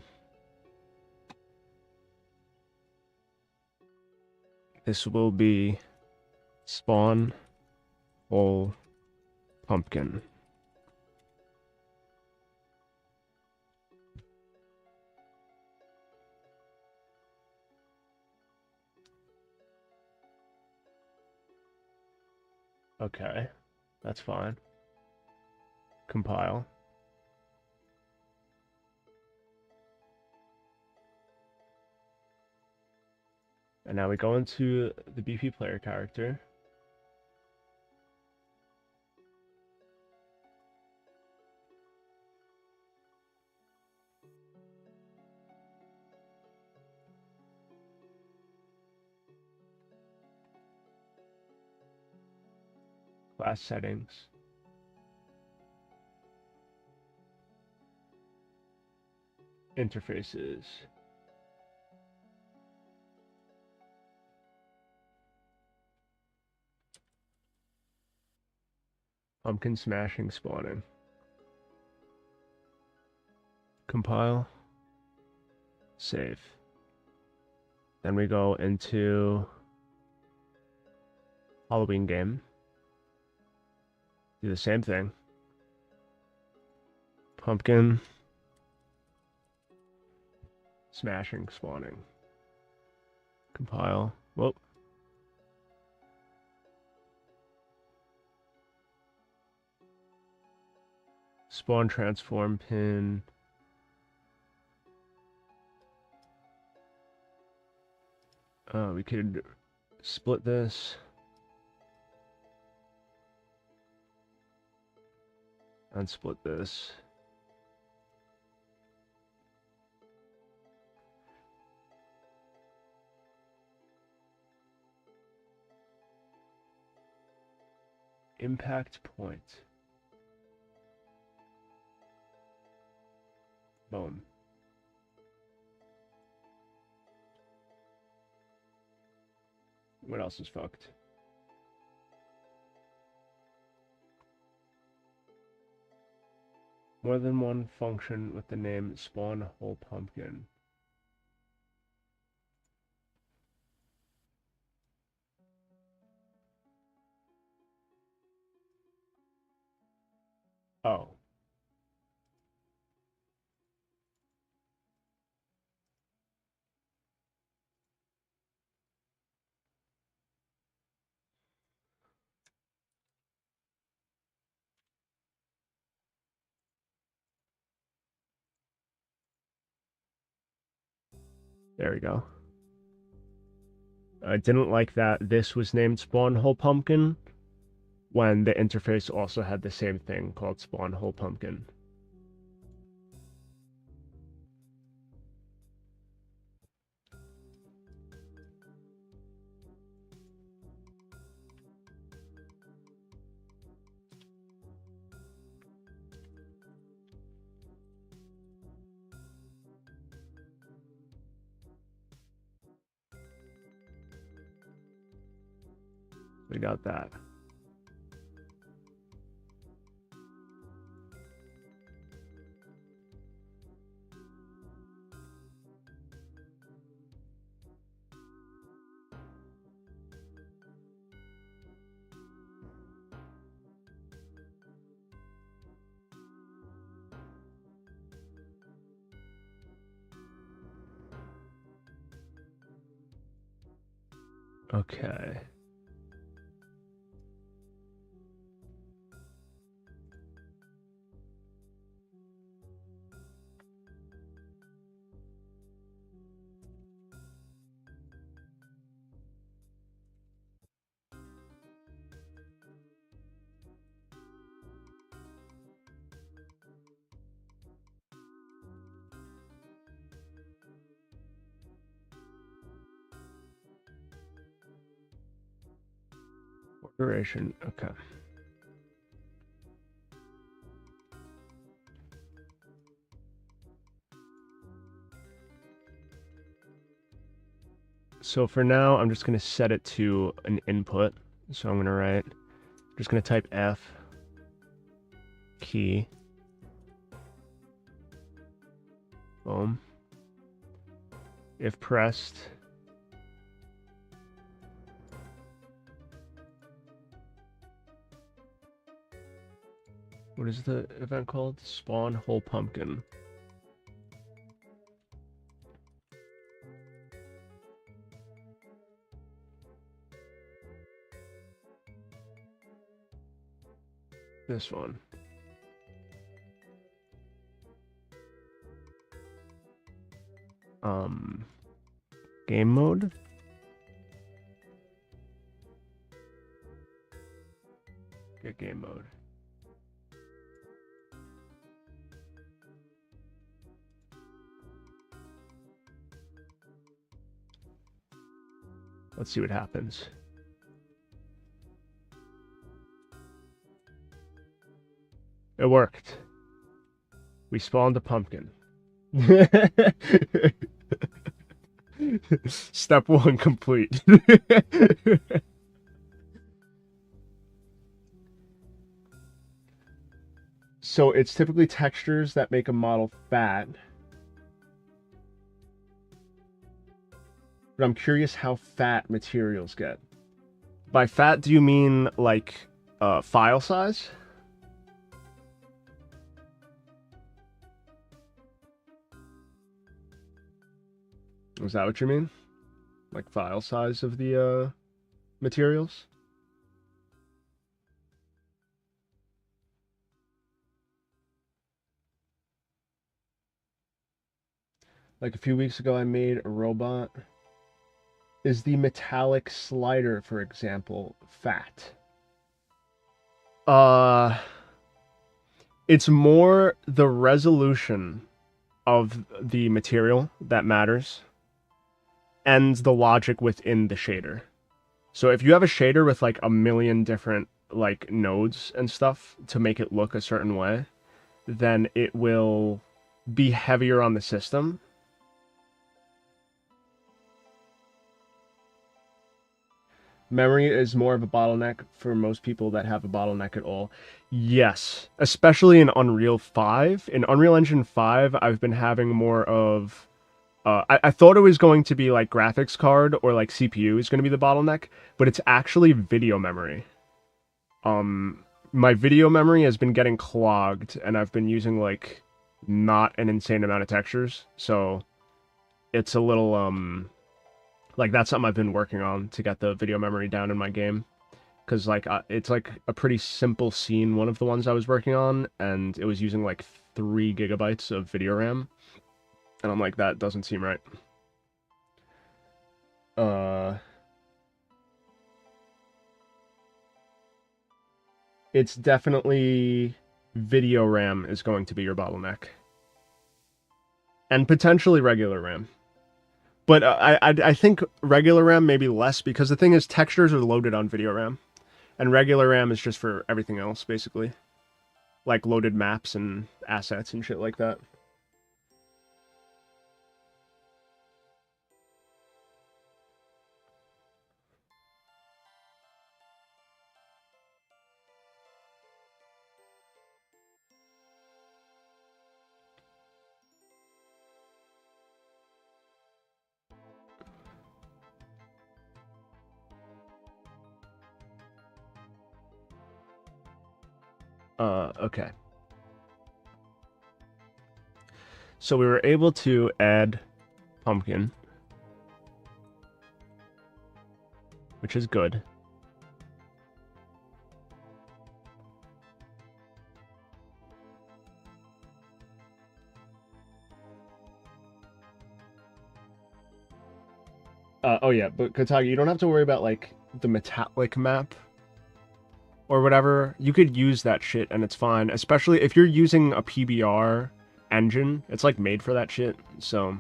This will be spawn whole pumpkin. Okay, that's fine. Compile. And now we go into the BP player character. Class settings. Interfaces. Pumpkin smashing spawning. Compile. Save. Then we go into Halloween game. Do the same thing. Pumpkin. Smashing spawning. Compile. Whoop. Spawn transform pin. We could split this. And split this. Impact point. Boom. What else is fucked? More than one function with the name spawn whole pumpkin. Oh. There we go. I didn't like that this was named spawn whole pumpkin when the interface also had the same thing called spawn whole pumpkin. We got that. Okay. Duration, okay. So for now, I'm just going to set it to an input. So I'm going to write, just going to type F key. Boom. If pressed, what is the event called? Spawn whole pumpkin. This one. Game mode. Get game mode. Let's see what happens. It worked. We spawned a pumpkin. Step 1 complete. So it's typically textures that make a model fat. But I'm curious how fat materials get. By fat, do you mean like file size? Is that what you mean? Like file size of the materials? Like a few weeks ago, I made a robot. Is the metallic slider, for example, fat? It's more the resolution of the material that matters and the logic within the shader. So if you have a shader with like a million different like nodes and stuff to make it look a certain way, then it will be heavier on the system. Memory is more of a bottleneck for most people that have a bottleneck at all. Yes, especially in Unreal 5. In Unreal Engine 5, I've been having more of... I thought it was going to be like graphics card or like CPU is going to be the bottleneck, but it's actually video memory. My video memory has been getting clogged, and I've been using like not an insane amount of textures, so it's a little like that's something I've been working on to get the video memory down in my game, because like it's like a pretty simple scene, one of the ones I was working on, and it was using like 3 gigabytes of video RAM, and I'm like, that doesn't seem right. It's definitely video RAM is going to be your bottleneck, and potentially regular RAM. But I think regular RAM maybe less, because the thing is textures are loaded on video RAM, and regular RAM is just for everything else, basically. Like loaded maps and assets and shit like that. Okay. So we were able to add pumpkin, which is good. Oh yeah, but Katagi, you don't have to worry about like the metallic map or whatever. You could use that shit and it's fine, especially if you're using a PBR engine. It's like made for that shit, so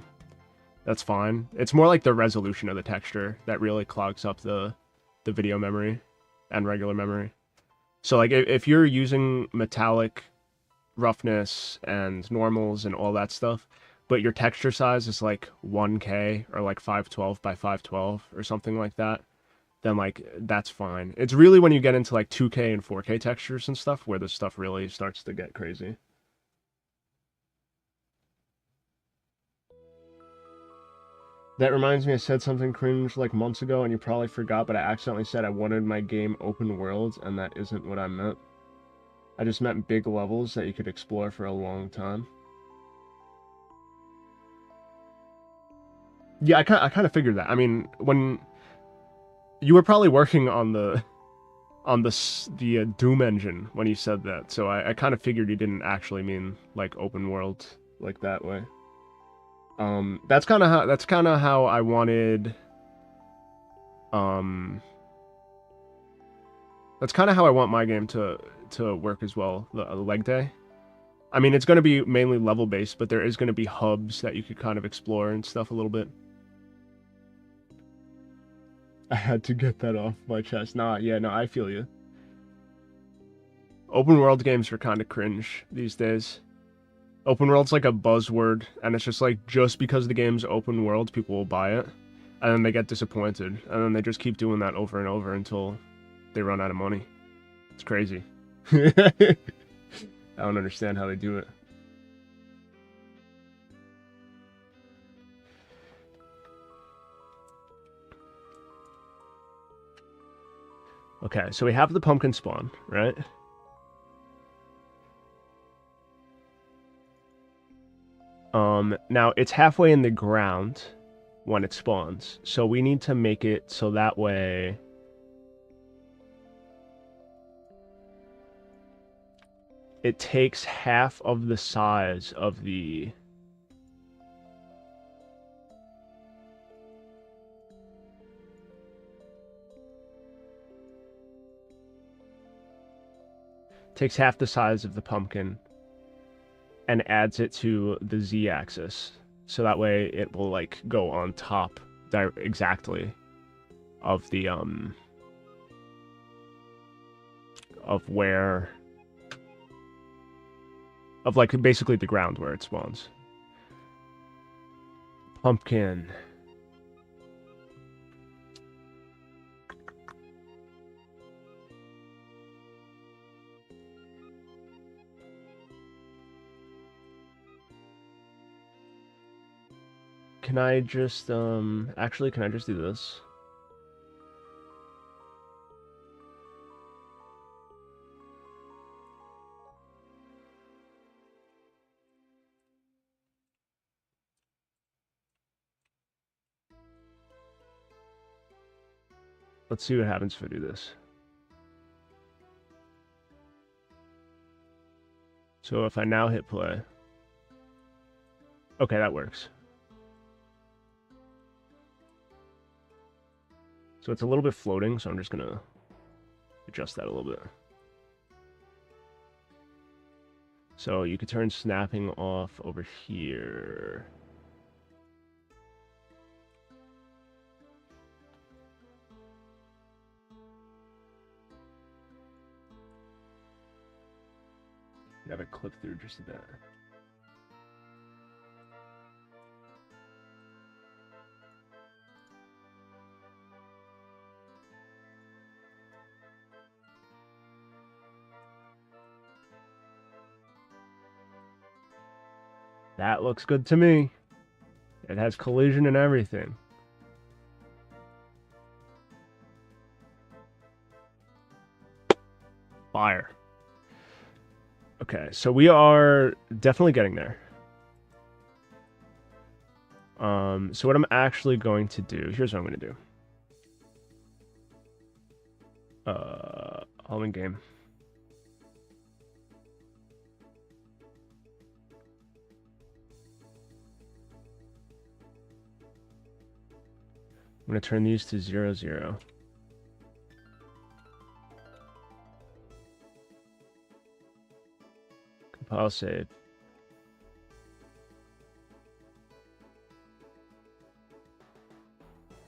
that's fine. It's more like the resolution of the texture that really clogs up the video memory and regular memory. So like if you're using metallic roughness and normals and all that stuff, but your texture size is like 1K or like 512 by 512 or something like that, then like that's fine. It's really when you get into like 2K and 4K textures and stuff where the stuff really starts to get crazy. That reminds me, I said something cringe like months ago and you probably forgot, but I accidentally said I wanted my game open world, and that isn't what I meant. I just meant big levels that you could explore for a long time. Yeah, I kind of figured that. I mean, when you were probably working on the Doom engine when you said that, so I kind of figured you didn't actually mean like open world like that way. That's kind of how I wanted. That's kind of how I want my game to work as well. The leg day. I mean, it's going to be mainly level based, but there is going to be hubs that you could kind of explore and stuff a little bit. I had to get that off my chest. Nah, yeah, no, I feel you. Open world games are kind of cringe these days. Open world's like a buzzword, and it's just like, just because the game's open world, people will buy it, and then they get disappointed, and then they just keep doing that over and over until they run out of money. It's crazy. I don't understand how they do it. Okay, so we have the pumpkin spawn, right? Now it's halfway in the ground when it spawns, so we need to make it so that way it takes half of the size of the pumpkin and adds it to the z-axis, so that way it will like go on top exactly of the of like basically the ground where it spawns. Pumpkin. Can I just actually can I just do this? Let's see what happens if I do this. So if I now hit play. Okay, that works. So it's a little bit floating, so I'm just gonna adjust that a little bit. So you could turn snapping off over here. Have it clip through just a bit. That looks good to me. It has collision and everything. Fire. Okay, so we are definitely getting there. So what I'm actually going to do, here's what I'm going to do. All in game. I'm going to turn these to 0, 0. Compile save.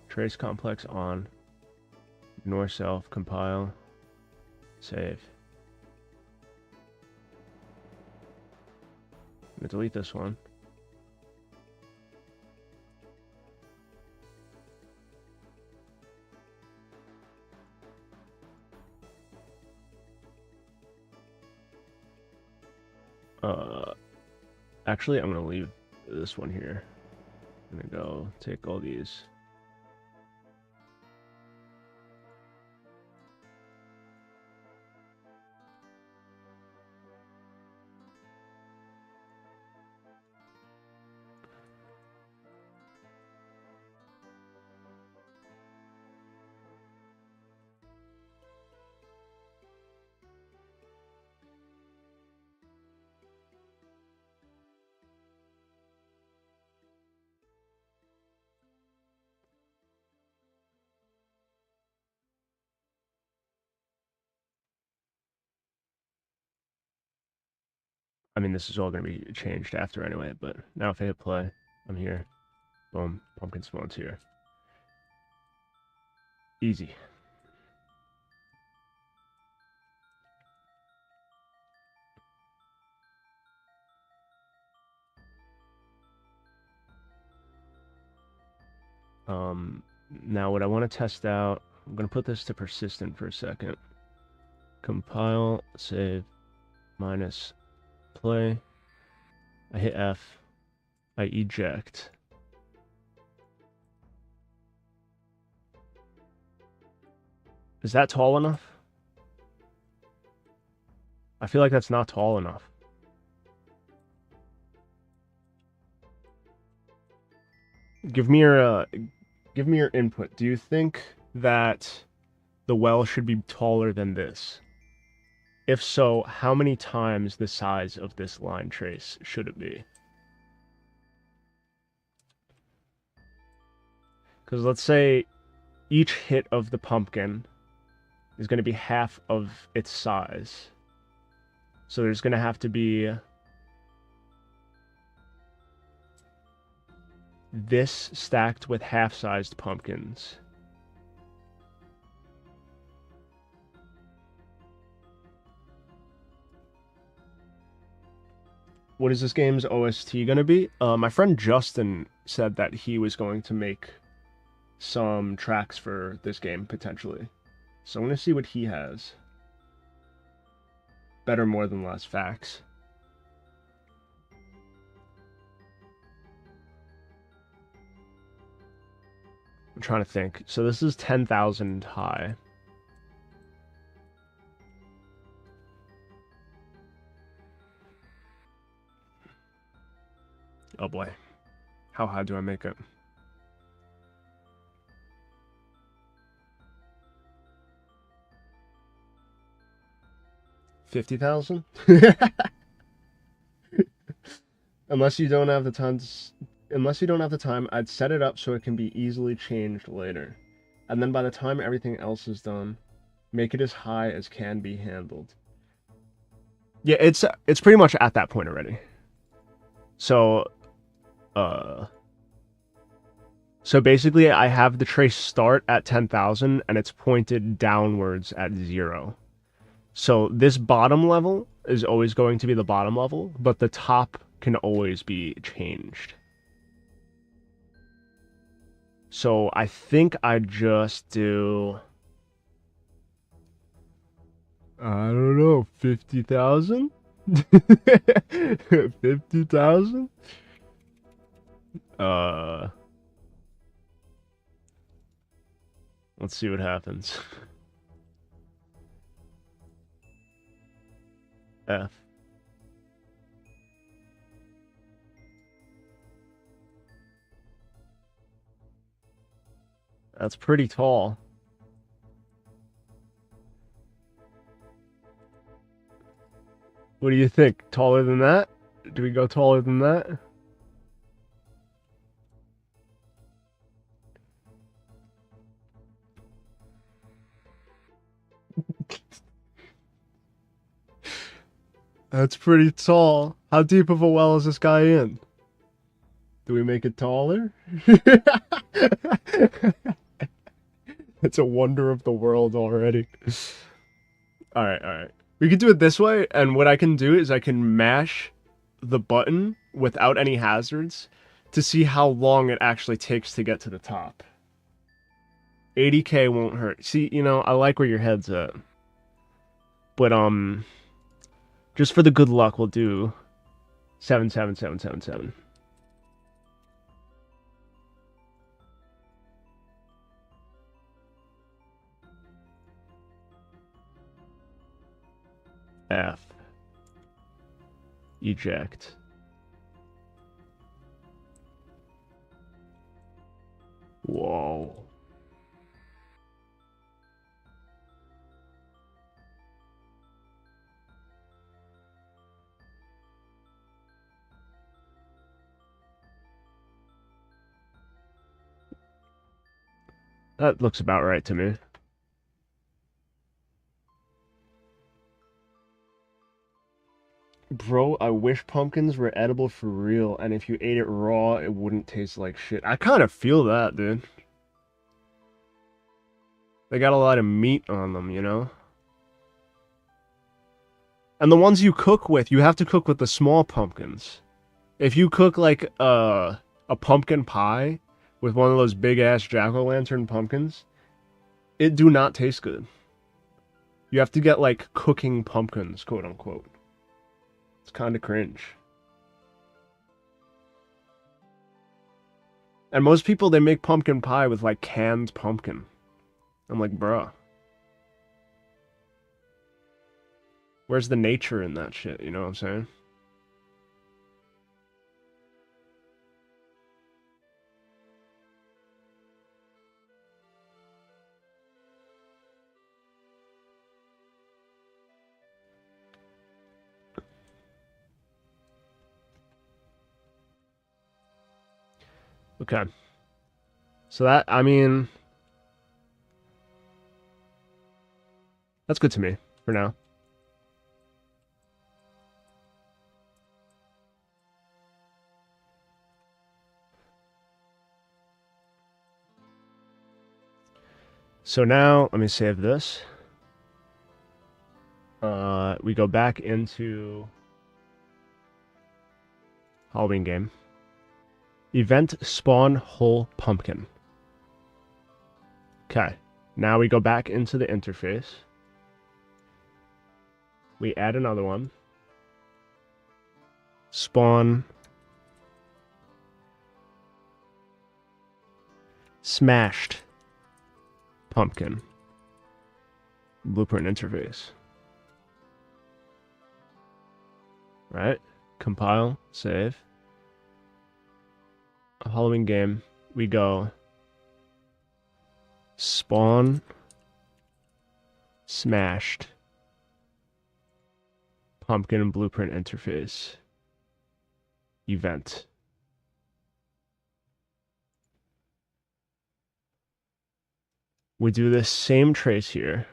Trace complex on. Ignore self. Compile. Save. I'm going to delete this one. Actually, I'm going to leave this one here. I'm going to go take all these. I mean, this is all going to be changed after anyway, but now if I hit play, I'm here. Boom, pumpkin spawns here. Easy. Now what I want to test out, I'm going to put this to persistent for a second. Compile, save, minus play. I hit F. I eject. Is that tall enough? I feel like that's not tall enough. Give me your input. Do you think that the well should be taller than this? If so, how many times the size of this line trace should it be? Because let's say each hit of the pumpkin is going to be half of its size. So there's going to have to be this stacked with half-sized pumpkins. What is this game's OST going to be? My friend Justin said that he was going to make some tracks for this game, potentially. So I'm going to see what he has. Better, more than less facts. I'm trying to think. So this is 10,000 high. Oh boy. How high do I make it? $50,000? Unless you don't have the time, I'd set it up so it can be easily changed later. And then by the time everything else is done, make it as high as can be handled. Yeah, it's pretty much at that point already. So basically I have the trace start at 10,000 and it's pointed downwards at 0. So this bottom level is always going to be the bottom level, but the top can always be changed. So I think I just do, I don't know, 50,000? 50,000? Let's see what happens. F. That's pretty tall. What do you think? Taller than that? Do we go taller than that? That's pretty tall. How deep of a well is this guy in? Do we make it taller? It's a wonder of the world already. Alright. We could do it this way, and what I can do is I can mash the button without any hazards to see how long it actually takes to get to the top. 80k won't hurt. See, you know, I like where your head's at. But, just for the good luck, we'll do 77777. F. Eject. Whoa. That looks about right to me. Bro, I wish pumpkins were edible for real, and if you ate it raw, it wouldn't taste like shit. I kind of feel that, dude. They got a lot of meat on them, you know? And the ones you cook with, you have to cook with the small pumpkins. If you cook, like, a pumpkin pie with one of those big-ass jack-o'-lantern pumpkins, it do not taste good. You have to get, like, cooking pumpkins, quote-unquote. It's kind of cringe. And most people, they make pumpkin pie with like canned pumpkin. I'm like, bruh. Where's the nature in that shit? You know what I'm saying? Okay. So that, I mean, that's good to me for now. So now, let me save this. We go back into Halloween game. Event spawn whole pumpkin. Okay. Now we go back into the interface. We add another one. Spawn smashed pumpkin. Blueprint interface. Right? Compile, save. A Halloween game. We go spawn smashed pumpkin blueprint interface event. We do this same trace here.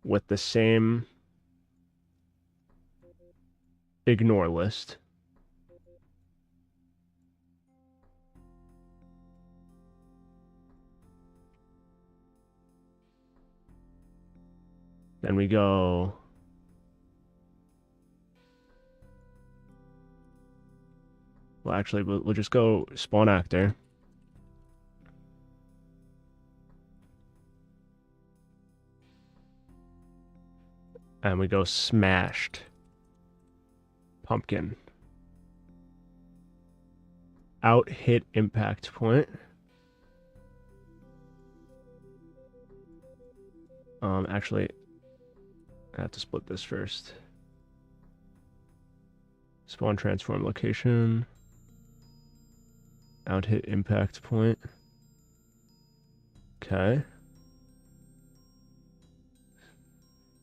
With the same ignore list. Then we go well, actually, we'll just go spawn actor. And we go smashed pumpkin. Out hit impact point. Actually, I have to split this first. Spawn transform location. Out hit impact point. Okay.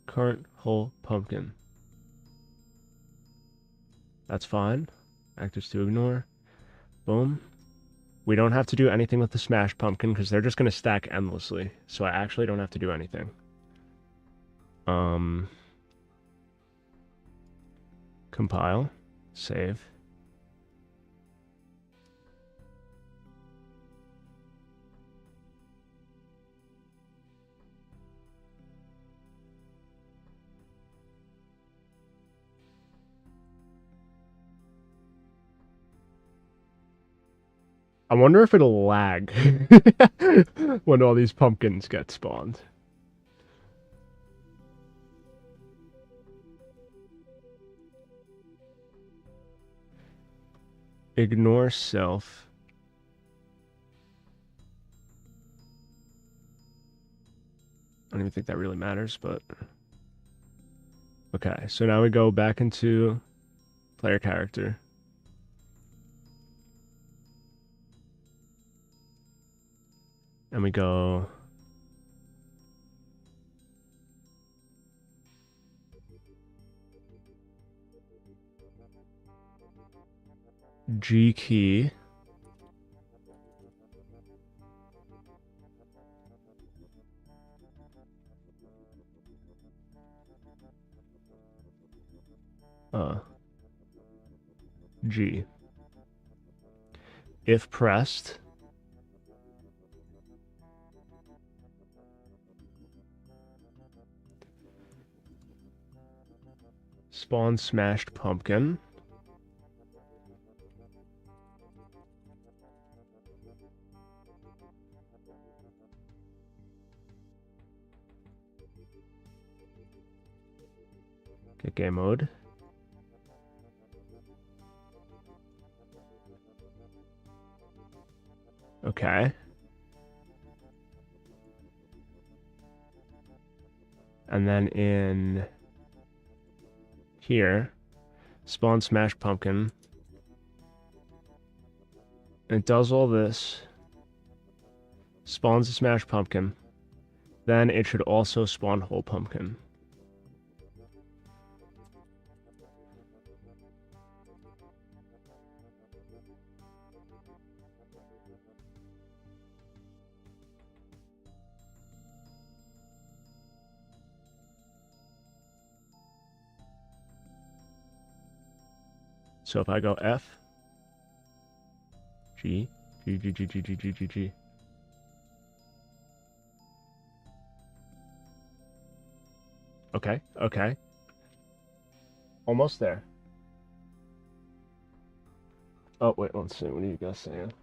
Current whole pumpkin. That's fine. Actors to ignore. Boom. We don't have to do anything with the smash pumpkin because they're just going to stack endlessly. So I actually don't have to do anything. Compile. Save. I wonder if it'll lag when all these pumpkins get spawned. Ignore self. I don't even think that really matters, but... Okay, so now we go back into player character. And we go... G key. G. If pressed, spawn smashed pumpkin. Get game mode. Okay. And then in here, spawn smash pumpkin. And it does all this. Spawns a smash pumpkin. Then it should also spawn whole pumpkin. So if I go F, G, G, G, G, G, G, G, G, G. Okay, okay. Almost there. Oh, wait, let's see. What are you guys saying?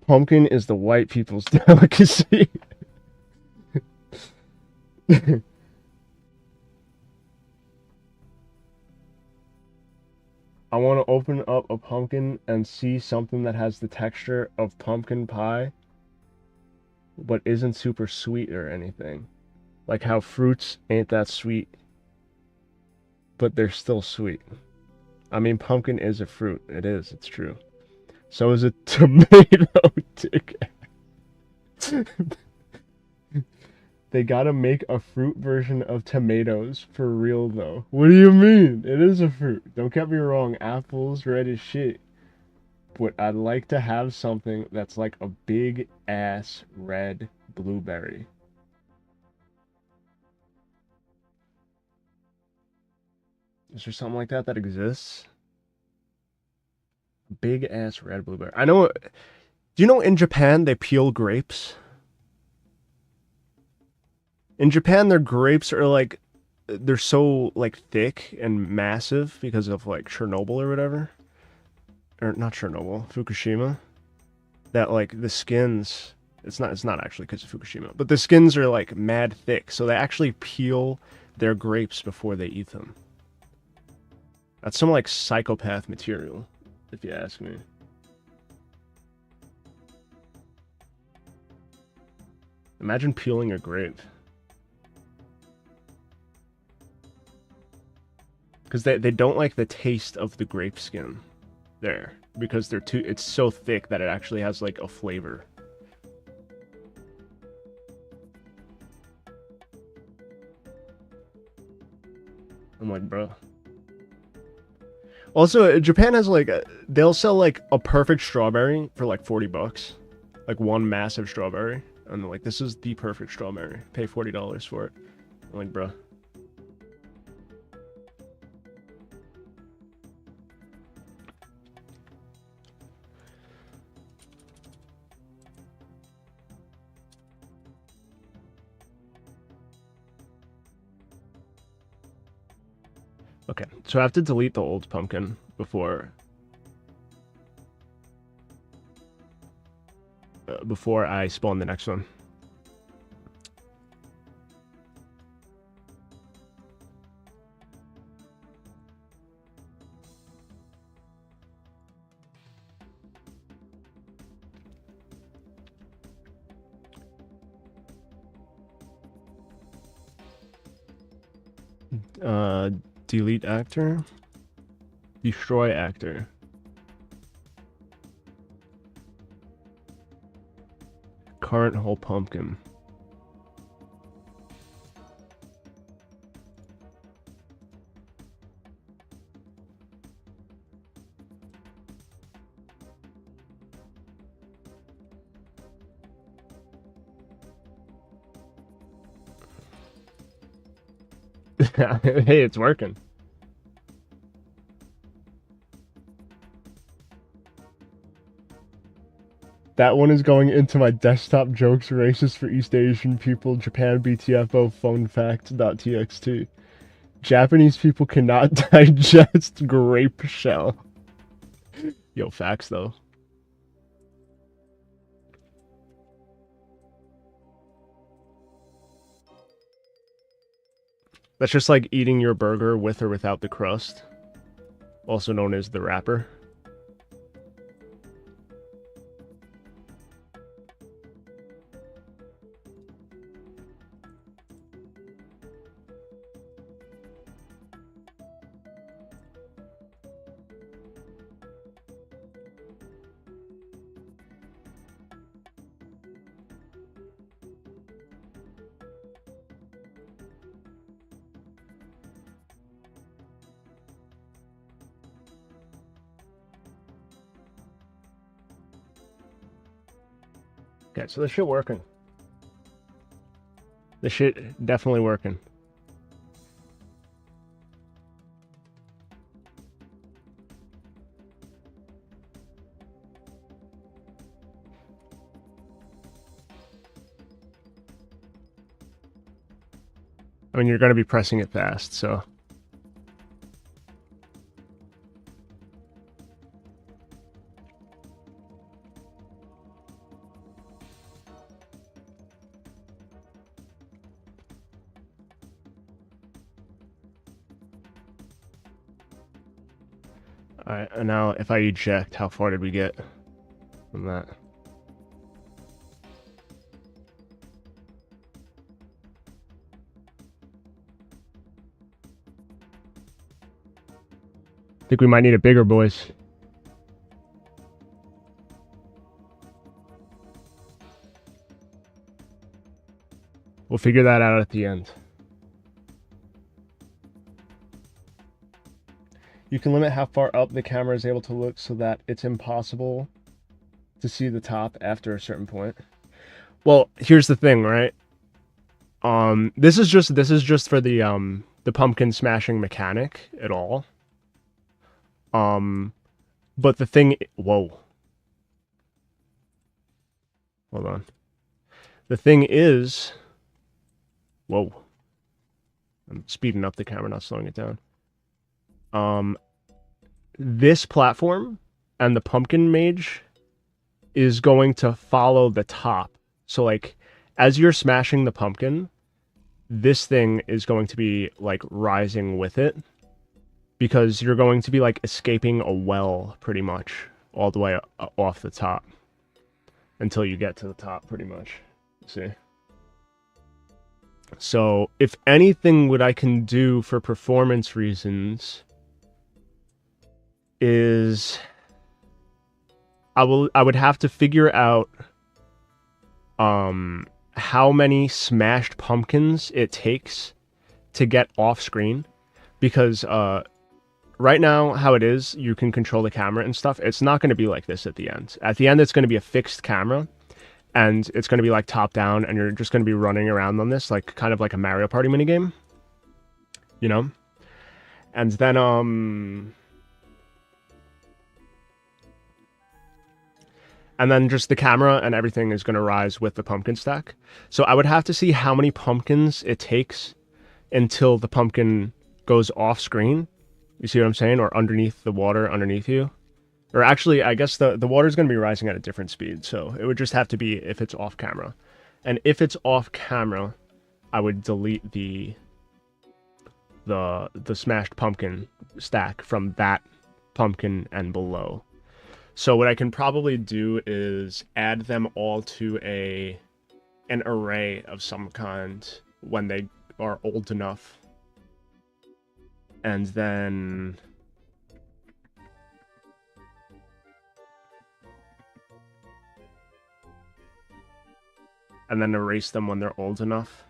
Pumpkin is the white people's delicacy. I want to open up a pumpkin and see something that has the texture of pumpkin pie, but isn't super sweet or anything. Like how fruits ain't that sweet, but they're still sweet. I mean, pumpkin is a fruit. It is. It's true. So is a tomato. They gotta make a fruit version of tomatoes for real, though. What do you mean? It is a fruit. Don't get me wrong. Apples red as shit. But I'd like to have something that's like a big ass red blueberry. Is there something like that that exists? Big ass red blueberry. I know. Do you know in Japan they peel grapes? In Japan, their grapes are like, they're so like thick and massive because of like Chernobyl or whatever. Or not Chernobyl, Fukushima. That like the skins, it's not actually because of Fukushima, but the skins are like mad thick. So they actually peel their grapes before they eat them. That's some like psychopath material, if you ask me. Imagine peeling a grape. Because they don't like the taste of the grape skin there. Because it's so thick that it actually has like a flavor. I'm like, bro. Also, Japan has like, they'll sell like a perfect strawberry for like $40. Like one massive strawberry. And they're like, this is the perfect strawberry. Pay $40 for it. I'm like, bro. Okay, so I have to delete the old pumpkin before I spawn the next one. Delete actor. Destroy actor. Current whole pumpkin. Hey, it's working. That one is going into my desktop jokes racist for East Asian people, Japan BTFO phone fact.txt. Japanese people cannot digest grape shell. Yo, facts though. That's just like eating your burger with or without the crust, also known as the wrapper. Okay, so this shit working. This shit definitely working. I mean, you're going to be pressing it fast, so... Alright, and now if I eject, how far did we get from that? I think we might need a bigger, boys. We'll figure that out at the end. You can limit how far up the camera is able to look so that it's impossible to see the top after a certain point. Well, here's the thing, right? This is just for the pumpkin smashing mechanic at all. But the thing, whoa. Hold on. The thing is, whoa. I'm speeding up the camera, not slowing it down. This platform and the pumpkin mage is going to follow the top. So like, as you're smashing the pumpkin, this thing is going to be like rising with it, because you're going to be like escaping a well pretty much all the way off the top until you get to the top pretty much. See? So if anything, what I can do for performance reasons is I would have to figure out how many smashed pumpkins it takes to get off screen, because right now how it is, you can control the camera and stuff. It's not going to be like this at the end. At the end, it's going to be a fixed camera, and it's going to be like top down, and you're just going to be running around on this, like kind of like a Mario Party minigame, you know? And then just the camera and everything is going to rise with the pumpkin stack. So I would have to see how many pumpkins it takes until the pumpkin goes off screen. You see what I'm saying? Or underneath the water, underneath you. Or actually, I guess the water is going to be rising at a different speed. So it would just have to be if it's off camera. And if it's off camera, I would delete the smashed pumpkin stack from that pumpkin and below. So what I can probably do is add them all to an array of some kind when they are old enough. And then erase them when they're old enough.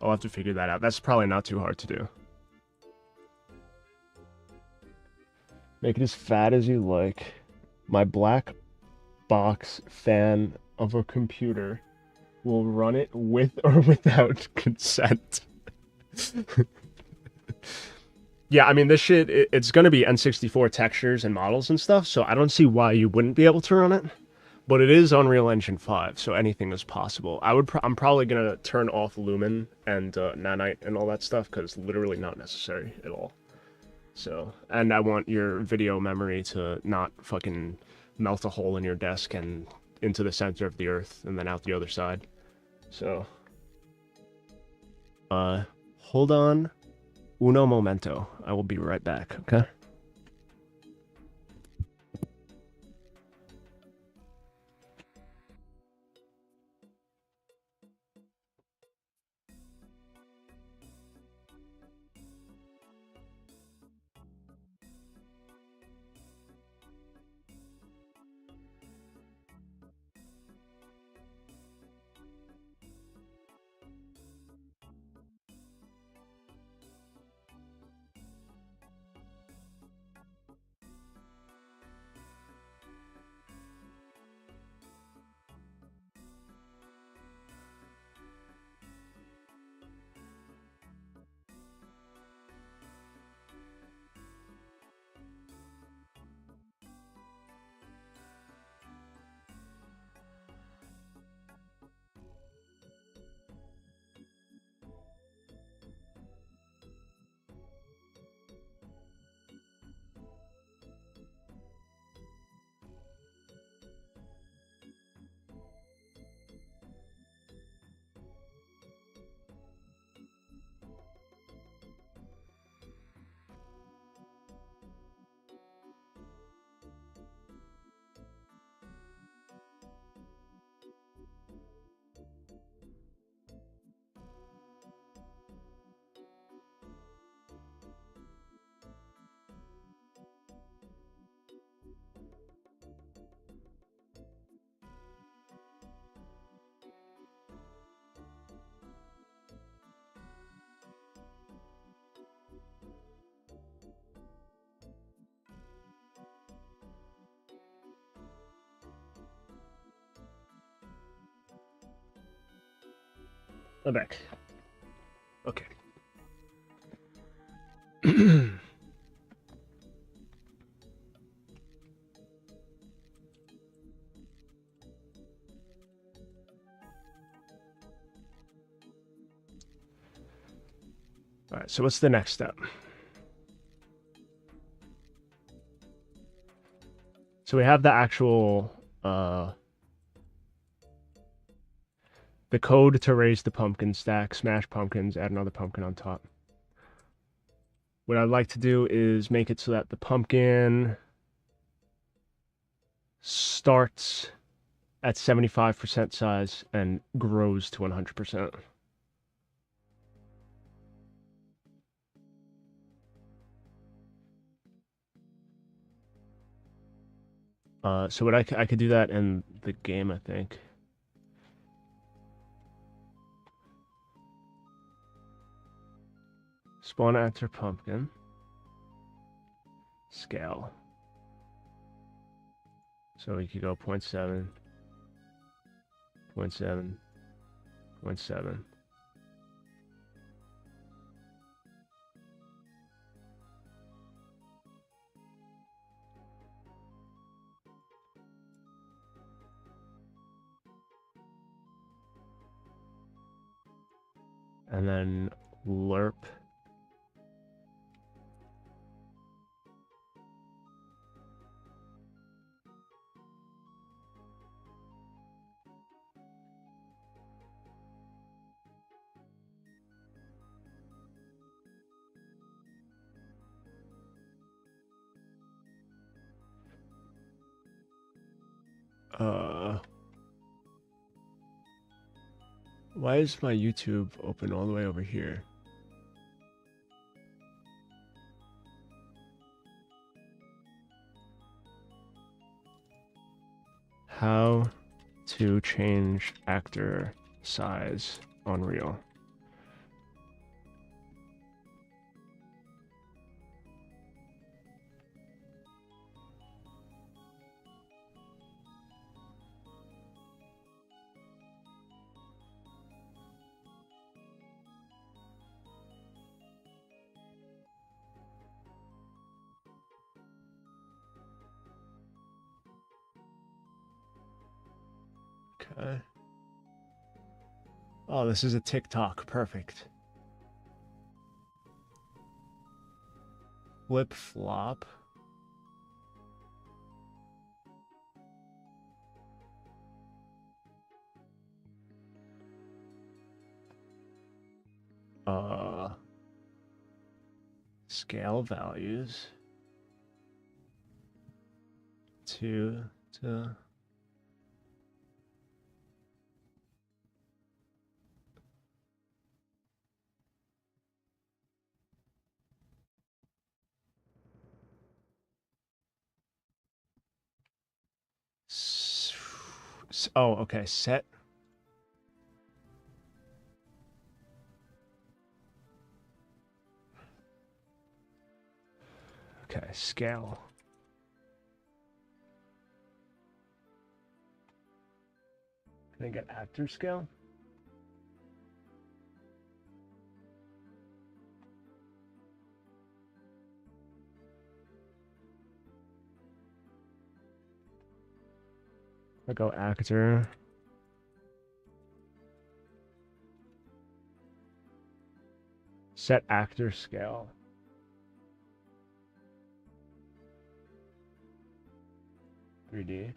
I'll have to figure that out. That's probably not too hard to do. Make it as fat as you like. My black box fan of a computer will run it with or without consent. Yeah, I mean, this shit, it's going to be N64 textures and models and stuff, so I don't see why you wouldn't be able to run it. But it is Unreal Engine 5, so anything is possible. I'm probably going to turn off Lumen and Nanite and all that stuff, because literally not necessary at all. So, and I want your video memory to not fucking melt a hole in your desk and into the center of the earth and then out the other side. So, hold on. Uno momento. I will be right back, okay? I'm back. Okay. All right, so what's the next step? So we have the actual the code to raise the pumpkin stack, smash pumpkins, add another pumpkin on top. What I'd like to do is make it so that the pumpkin starts at 75% size and grows to 100%. So what I could do that in the game, I think. Spawn enter pumpkin. Scale. So we could go 0.7, 0.7, 0.7. And then lerp. Why is my YouTube open all the way over here? How to change actor size on Unreal. Okay. Oh, this is a TikTok. Perfect. Flip flop. scale values to oh, okay, set. Okay, scale. Can I get actor scale? I'll go actor. Set actor scale. $3D.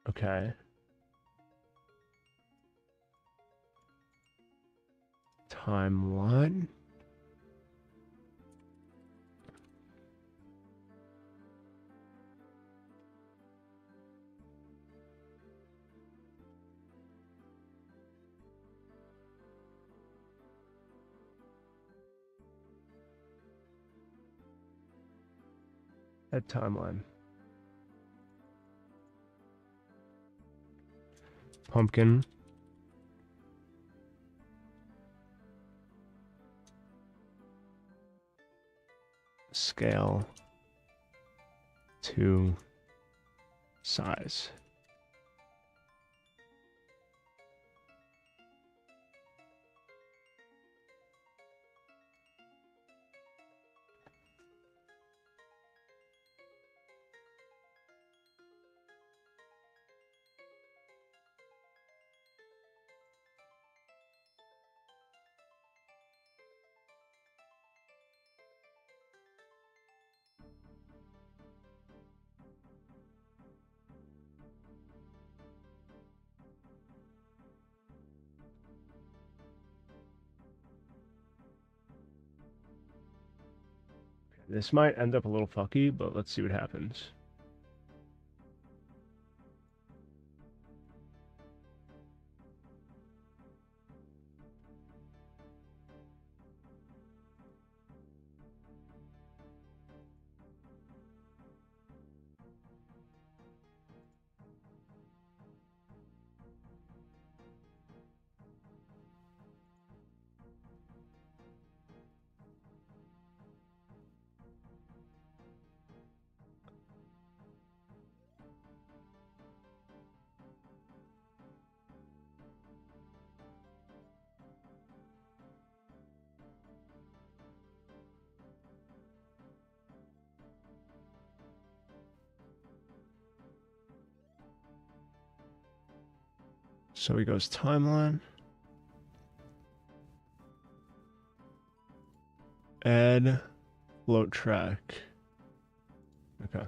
Okay. Timeline. At timeline. Pumpkin. Scale to size. This might end up a little fucky, but let's see what happens. So he goes timeline. Add float track. Okay.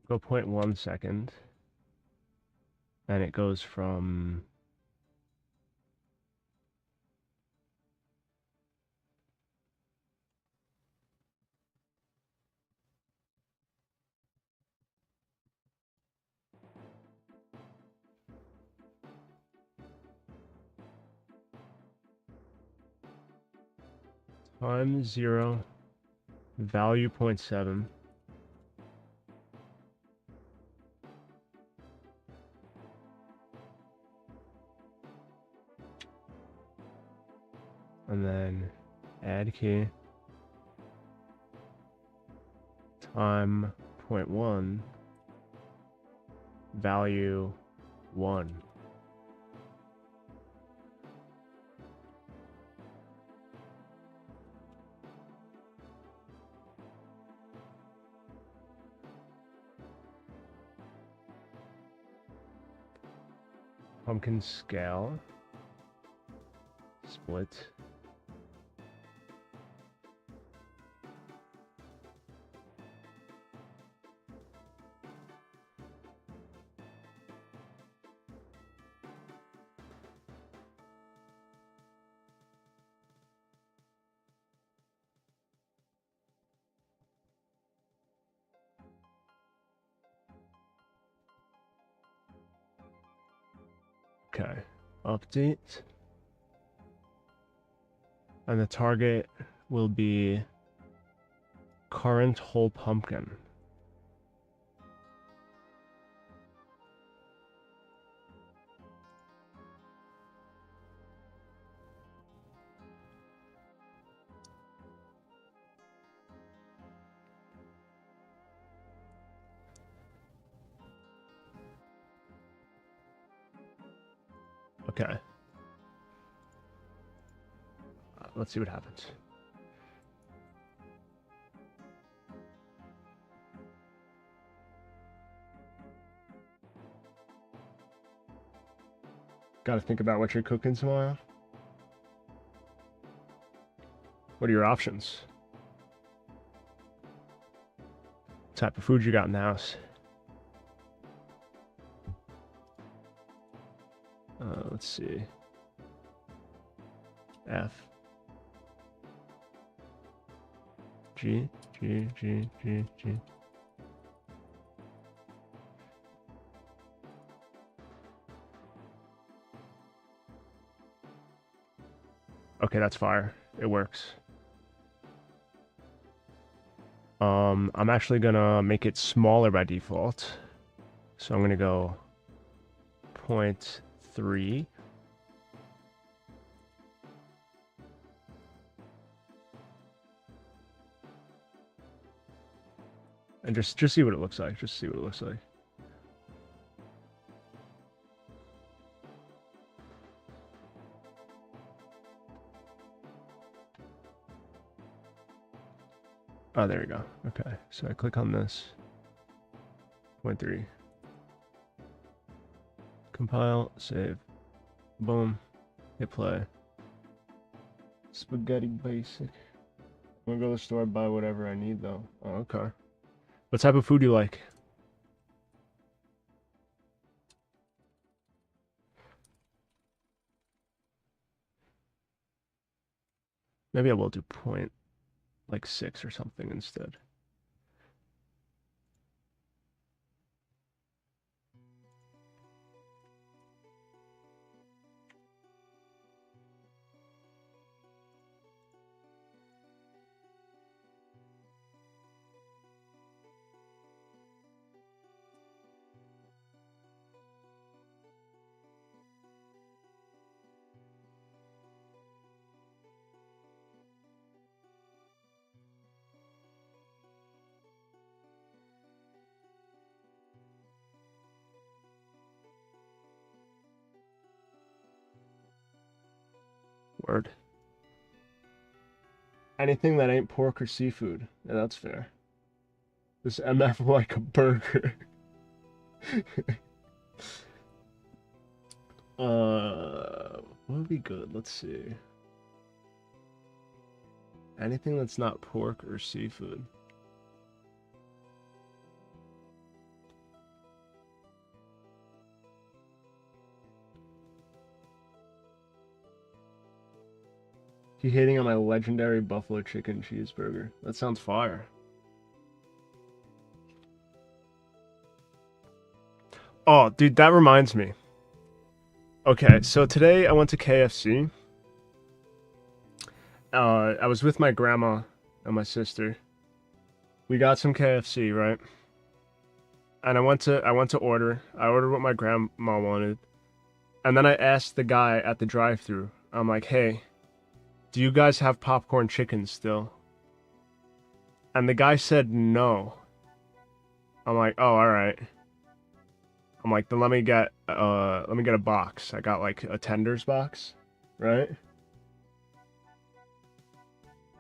Go 0.1 second. And it goes from time 0, value 0.7. And then add key. Time 0.1, value 1. Pumpkin scale. Split. Okay, update. And the target will be current whole pumpkin. Okay. Let's see what happens. Got to think about what you're cooking tomorrow. What are your options? What type of food you got in the house? Let's see. F. G. Okay, that's fire. It works. I'm actually gonna make it smaller by default. So I'm gonna go 0.3. And just see what it looks like. Just see what it looks like. Oh, there we go. Okay, so I click on this. 0.3. Compile, save. Boom. Hit play. Spaghetti basic. I'm gonna go to the store, buy whatever I need though. Oh, okay. What type of food do you like? Maybe I will do point like 6 or something instead. Word. Anything that ain't pork or seafood. Yeah, that's fair. This MF like a burger. What would be good? Let's see. Anything that's not pork or seafood. You hating on my legendary buffalo chicken cheeseburger? That sounds fire. Oh, dude, that reminds me. Okay, so today I went to KFC. I was with my grandma and my sister. We got some KFC, right? And I went to order. I ordered what my grandma wanted. And then I asked the guy at the drive-thru. I'm like, "Hey, do you guys have popcorn chicken still?" And the guy said no. I'm like, "Oh, all right." I'm like, "Then let me get a box." I got like a tenders box, right?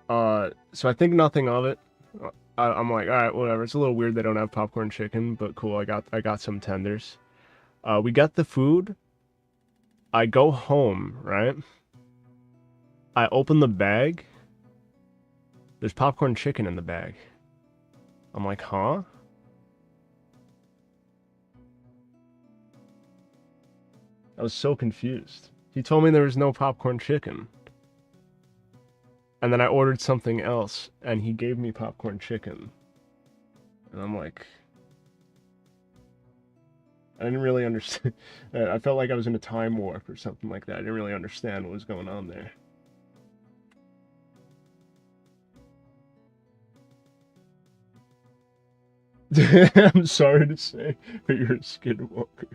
So I think nothing of it. I'm like, all right, whatever. It's a little weird they don't have popcorn chicken, but cool. I got some tenders. We got the food, I go home, right? I open the bag. There's popcorn chicken in the bag. I'm like, huh? I was so confused. He told me there was no popcorn chicken. And then I ordered something else, and he gave me popcorn chicken. And I'm like, I didn't really understand. I felt like I was in a time warp or something like that. I didn't really understand what was going on there. I'm sorry to say, but you're a skinwalker.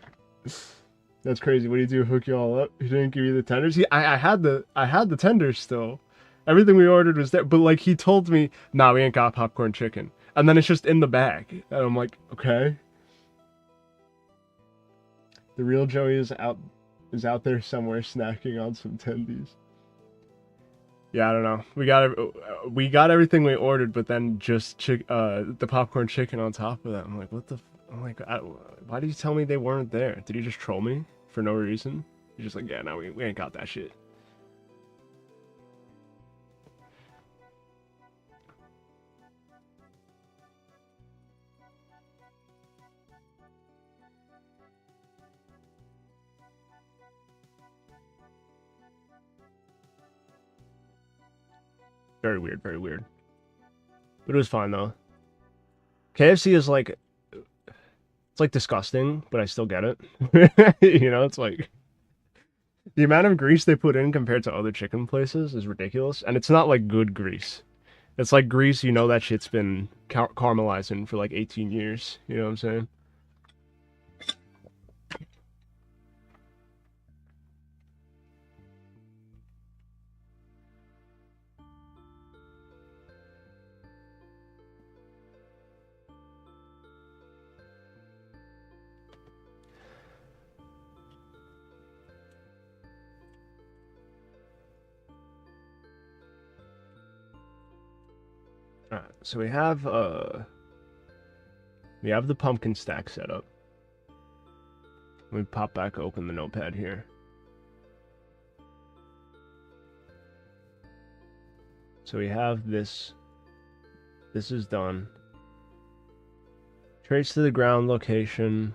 That's crazy. What do you do? Hook you all up? He didn't give you the tenders. I had the tenders still. Everything we ordered was there, but like he told me, nah, we ain't got popcorn chicken, and then it's just in the bag, and I'm like, okay. The real Joey is out there somewhere snacking on some tendies. Yeah, I don't know. We got everything we ordered, but then just the popcorn chicken on top of that. I'm like, what the? I'm like, why did you tell me they weren't there? Did you just troll me for no reason? You're just like, yeah, no, we ain't got that shit. Very weird, very weird. But it was fine though. KFC is like, it's like disgusting, but I still get it. You know, it's like the amount of grease they put in compared to other chicken places is ridiculous, and it's not like good grease. It's like grease, you know, that shit's been caramelizing for like 18 years. You know what I'm saying? Alright, so we have the pumpkin stack set up. Let me pop back open the notepad here. So we have this. This is done. Trace to the ground location.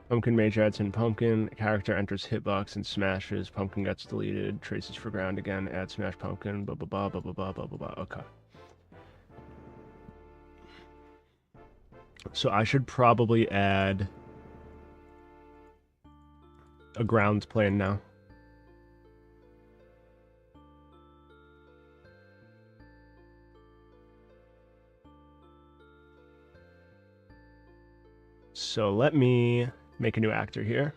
Pumpkin mage adds in pumpkin. Character enters hitbox and smashes. Pumpkin gets deleted. Traces for ground again. Add smash pumpkin. Blah blah blah blah blah blah blah blah blah. Okay. So I should probably add a ground plane now. So let me make a new actor here.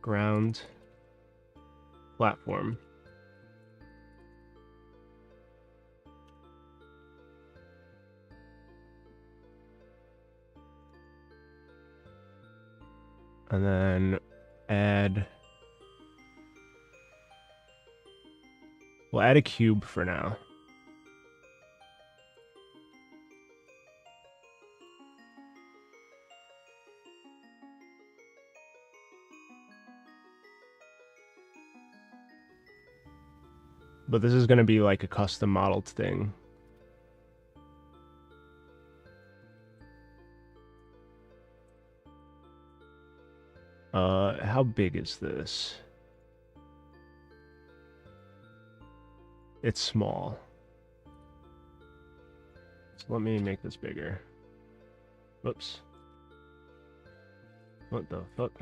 Ground platform. And then we'll add a cube for now. But this is going to be like a custom modeled thing. How big is this? It's small. So let me make this bigger. Whoops. What the fuck?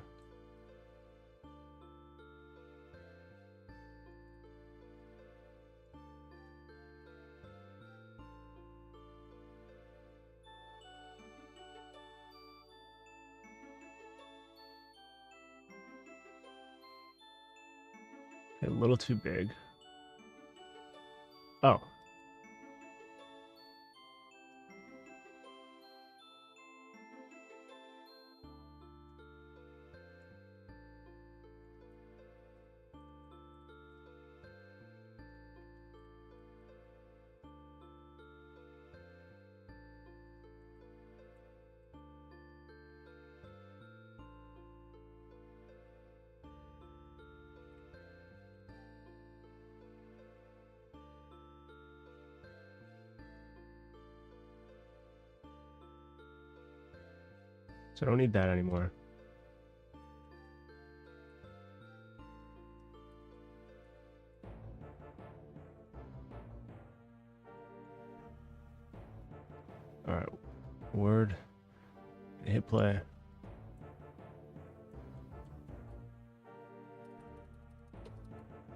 A little too big. Oh. So I don't need that anymore. All right, word, hit play.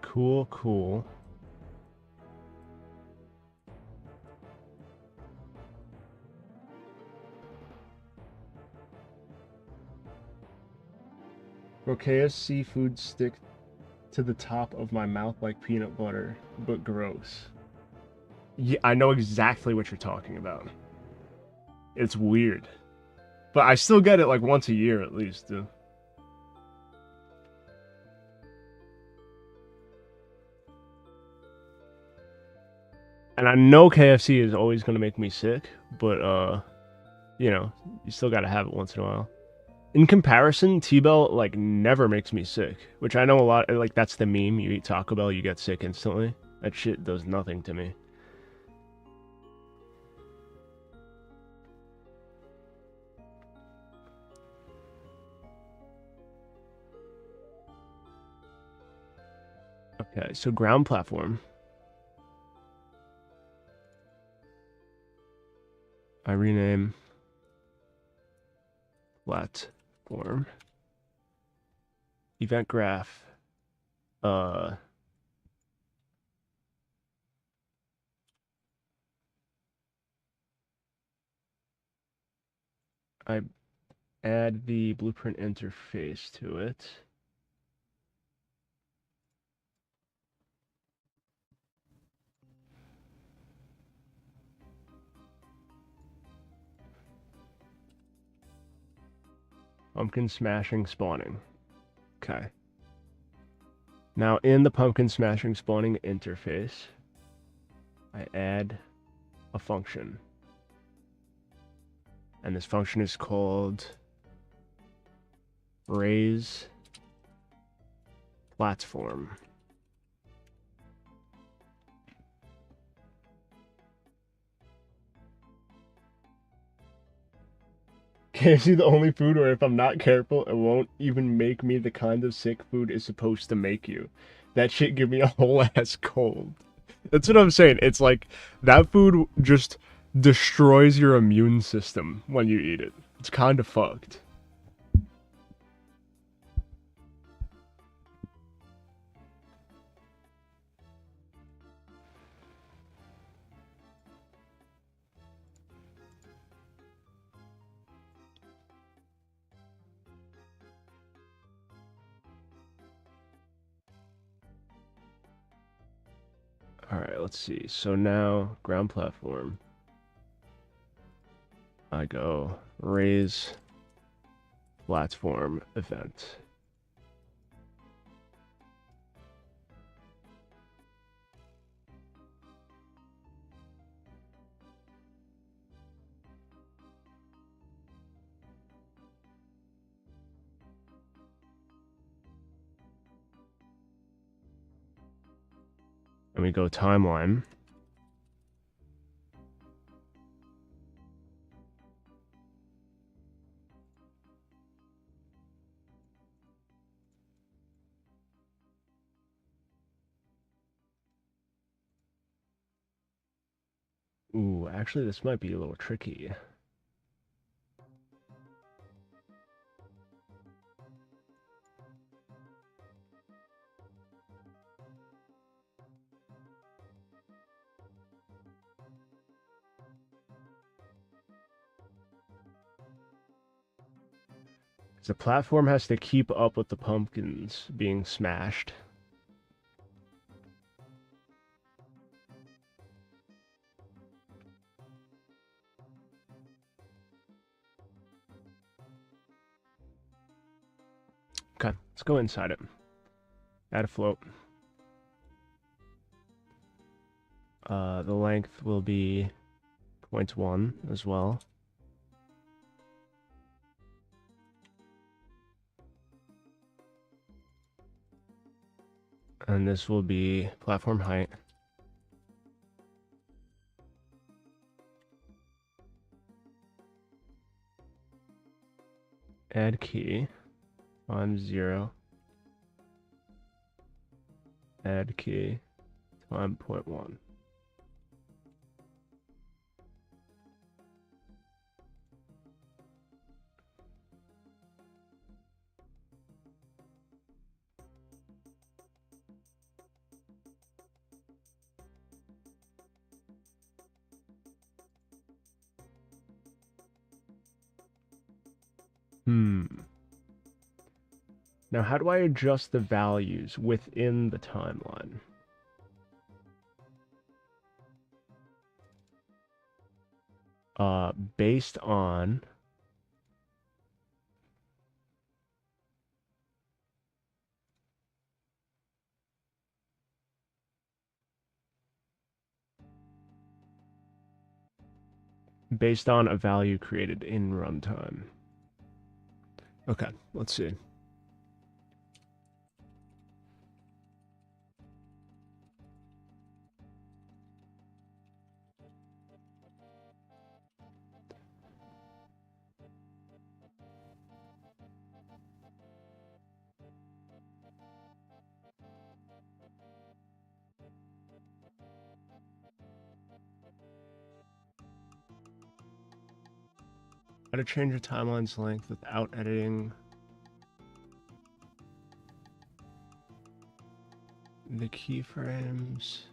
Cool, cool. Rokea's seafood stick to the top of my mouth like peanut butter, but gross. Yeah, I know exactly what you're talking about. It's weird. But I still get it like once a year at least, dude. And I know KFC is always going to make me sick, but you know, you still got to have it once in a while. In comparison, T-Bell like never makes me sick, which I know a lot like that's the meme, you eat Taco Bell, you get sick instantly. That shit does nothing to me. Okay, so ground platform. I rename platform. Event graph. I add the blueprint interface to it. Pumpkin smashing spawning. Okay. Now in the pumpkin smashing spawning interface, I add a function. And this function is called raise platform. KFC the only food where if I'm not careful, it won't even make me the kind of sick food is supposed to make you. That shit give me a whole ass cold. That's what I'm saying. It's like that food just destroys your immune system when you eat it. It's kind of fucked. All right, let's see. So now ground platform. I go raise platform event. And we go timeline. Ooh, actually, this might be a little tricky. The platform has to keep up with the pumpkins being smashed. Okay, let's go inside it. Add a float. The length will be 0.1 as well. And this will be platform height. Add key. Time 0. Add key. Time 0.1. Now, how do I adjust the values within the timeline? Based on a value created in runtime. Okay, let's see. How to change a timeline's length without editing the keyframes.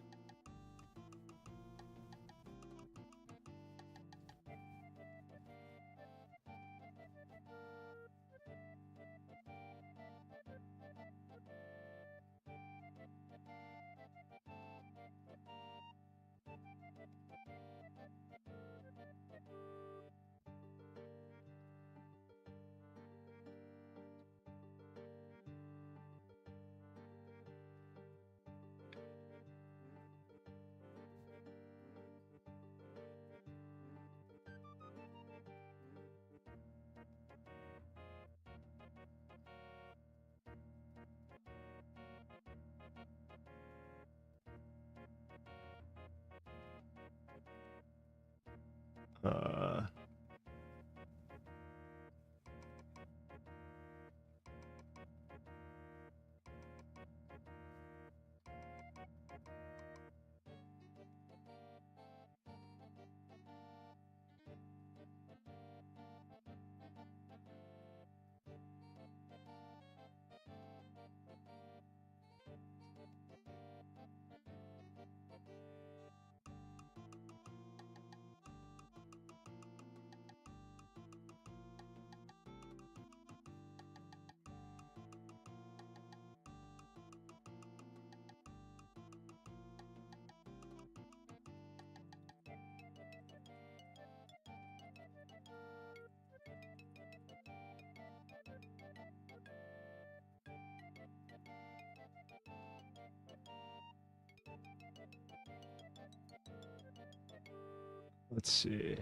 Let's see.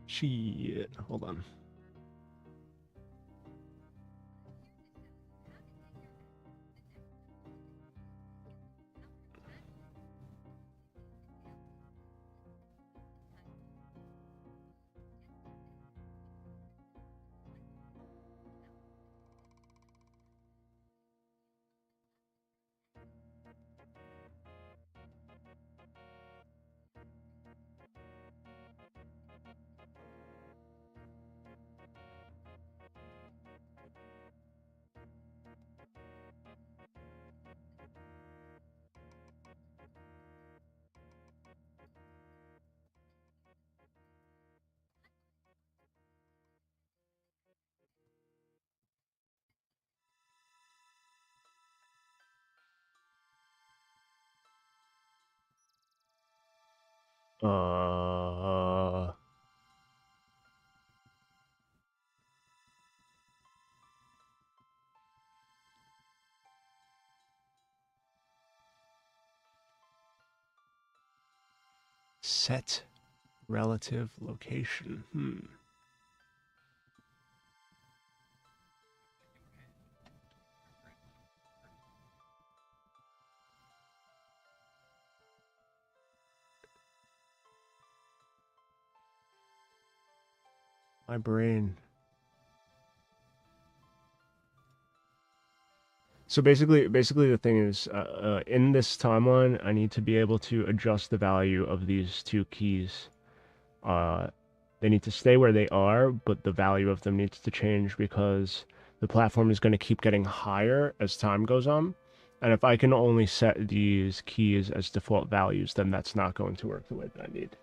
Shit. Hold on. Set relative location. My brain. So basically the thing is, in this timeline, I need to be able to adjust the value of these two keys. Uh, they need to stay where they are, but the value of them needs to change because the platform is going to keep getting higher as time goes on. And if I can only set these keys as default values, then that's not going to work the way that I need.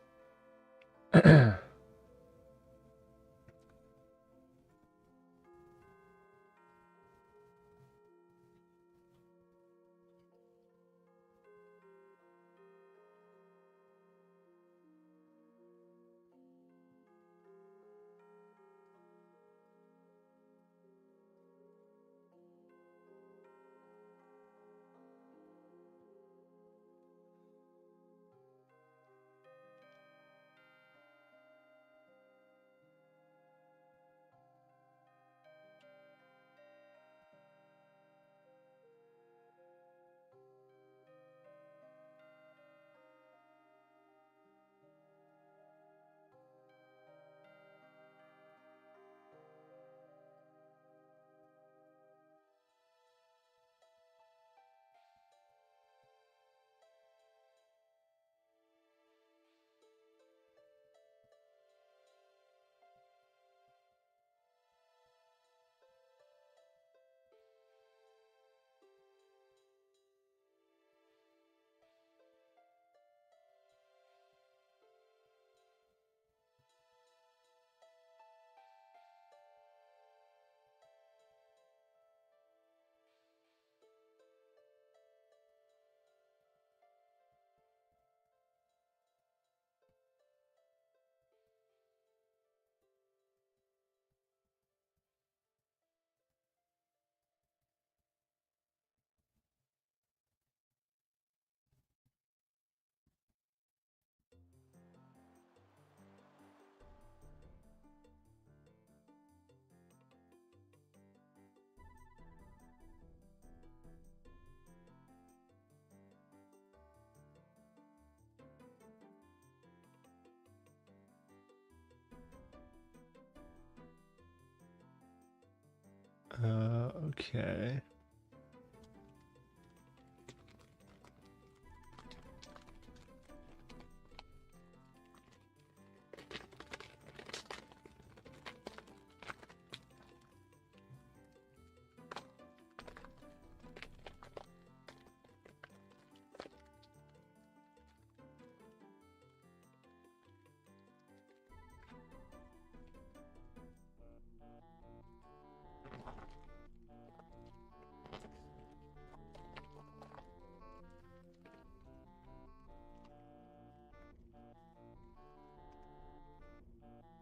Okay.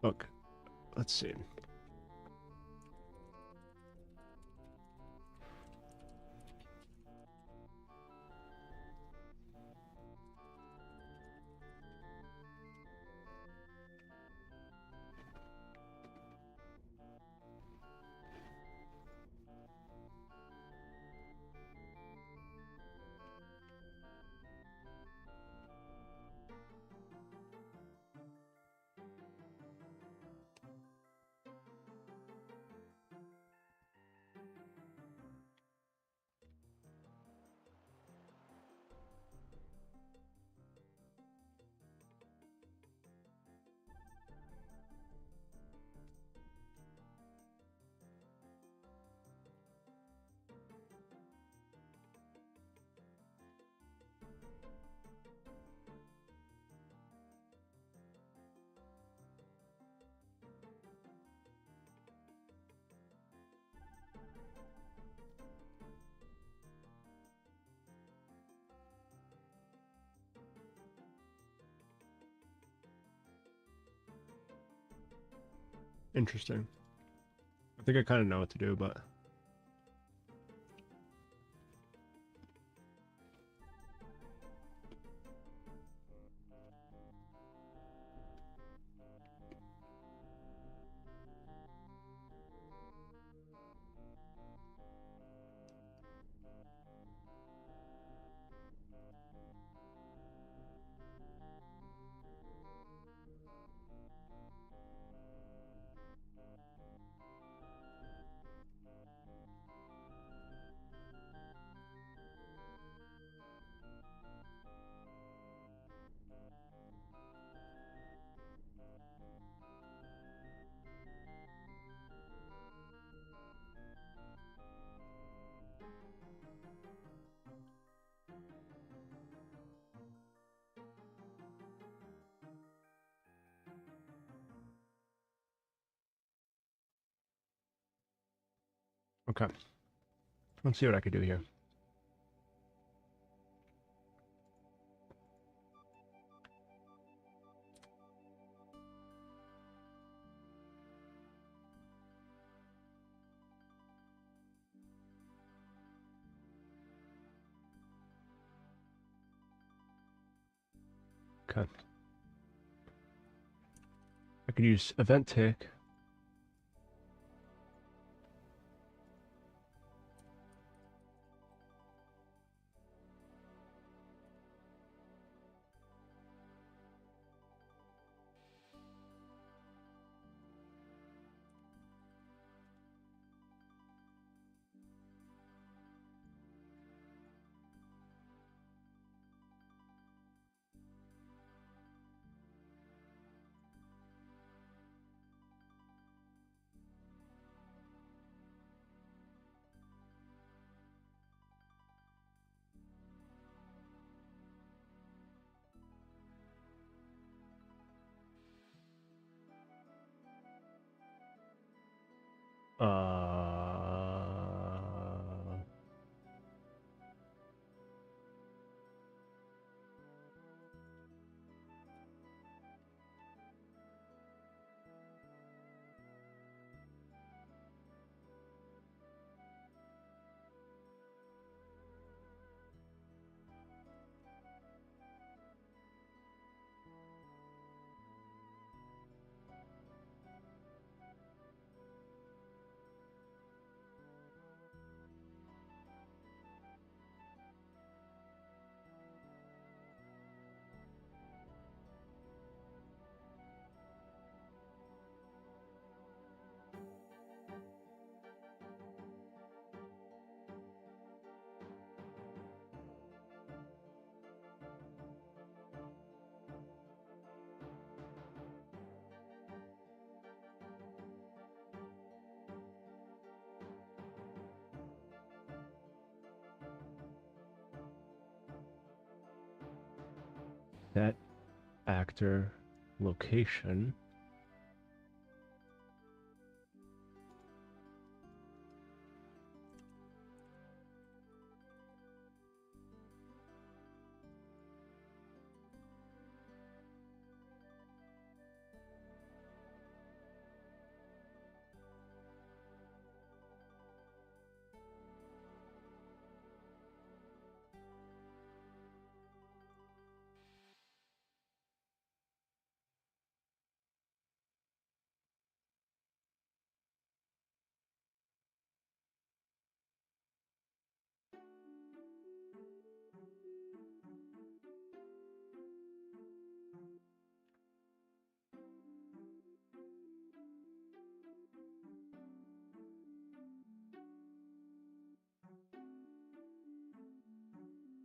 Look, let's see. Interesting. I think I kind of know what to do, but Okay. Let's see what I could do here. Okay. I could use event tick. Uh, Set actor location.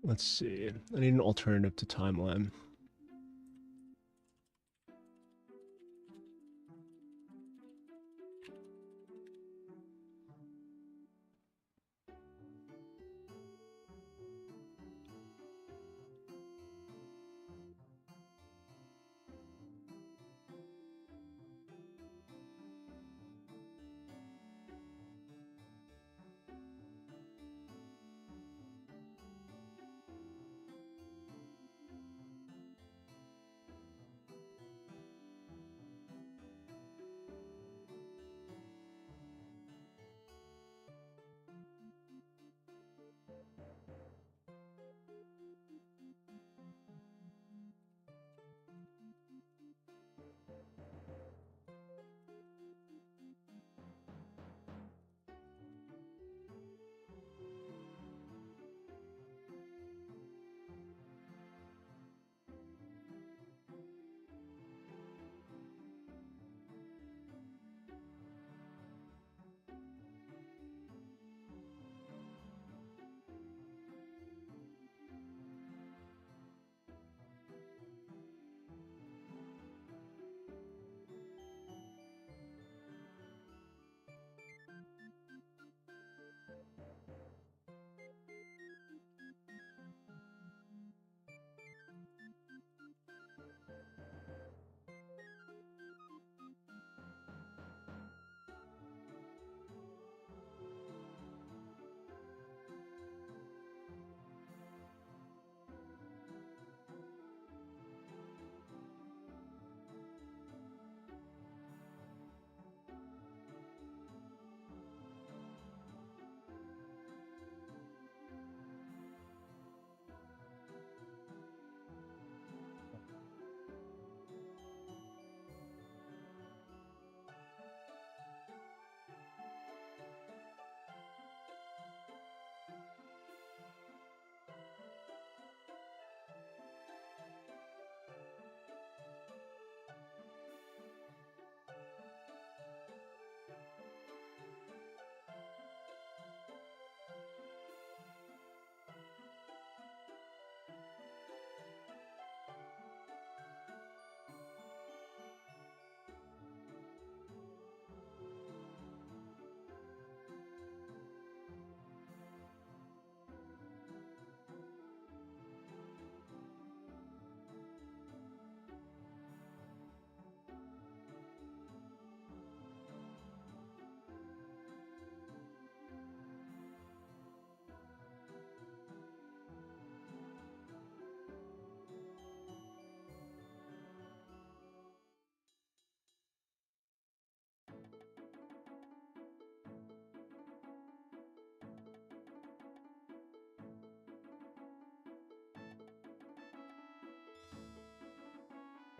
Let's see. I need an alternative to timeline.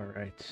All right.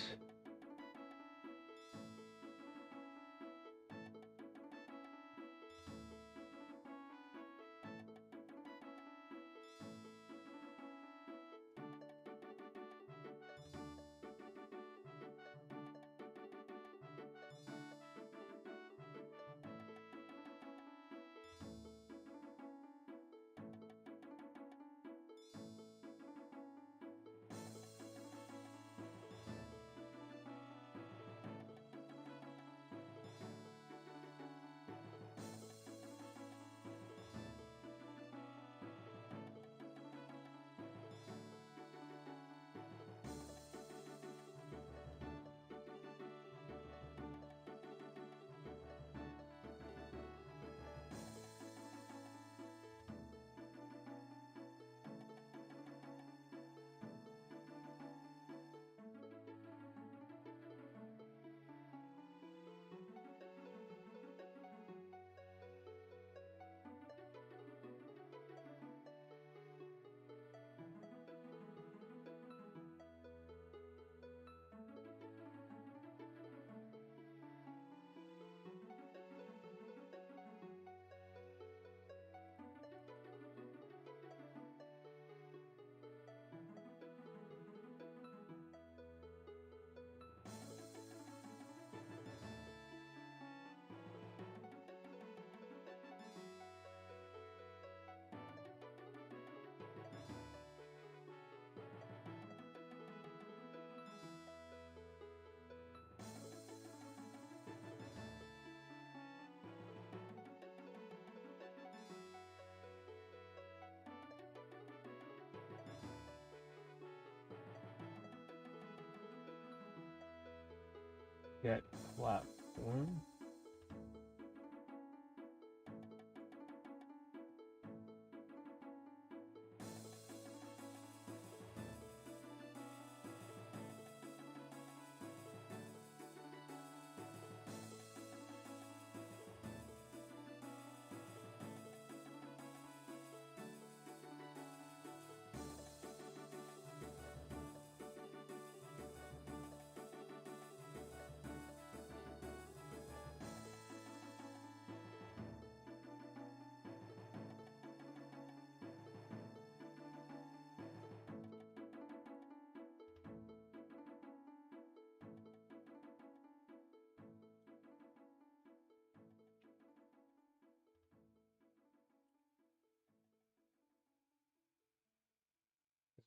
Get platform.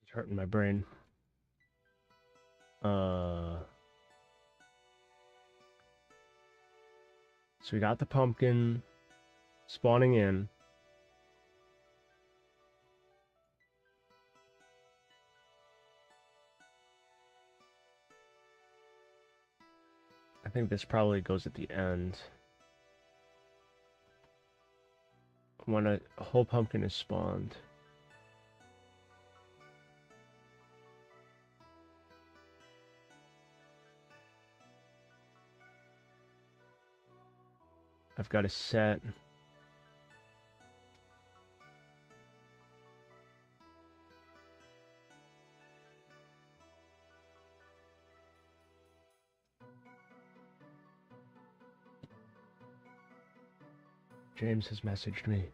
It's hurting my brain. So we got the pumpkin spawning in. I think this probably goes at the end. When a whole pumpkin is spawned. I've got a set. James has messaged me.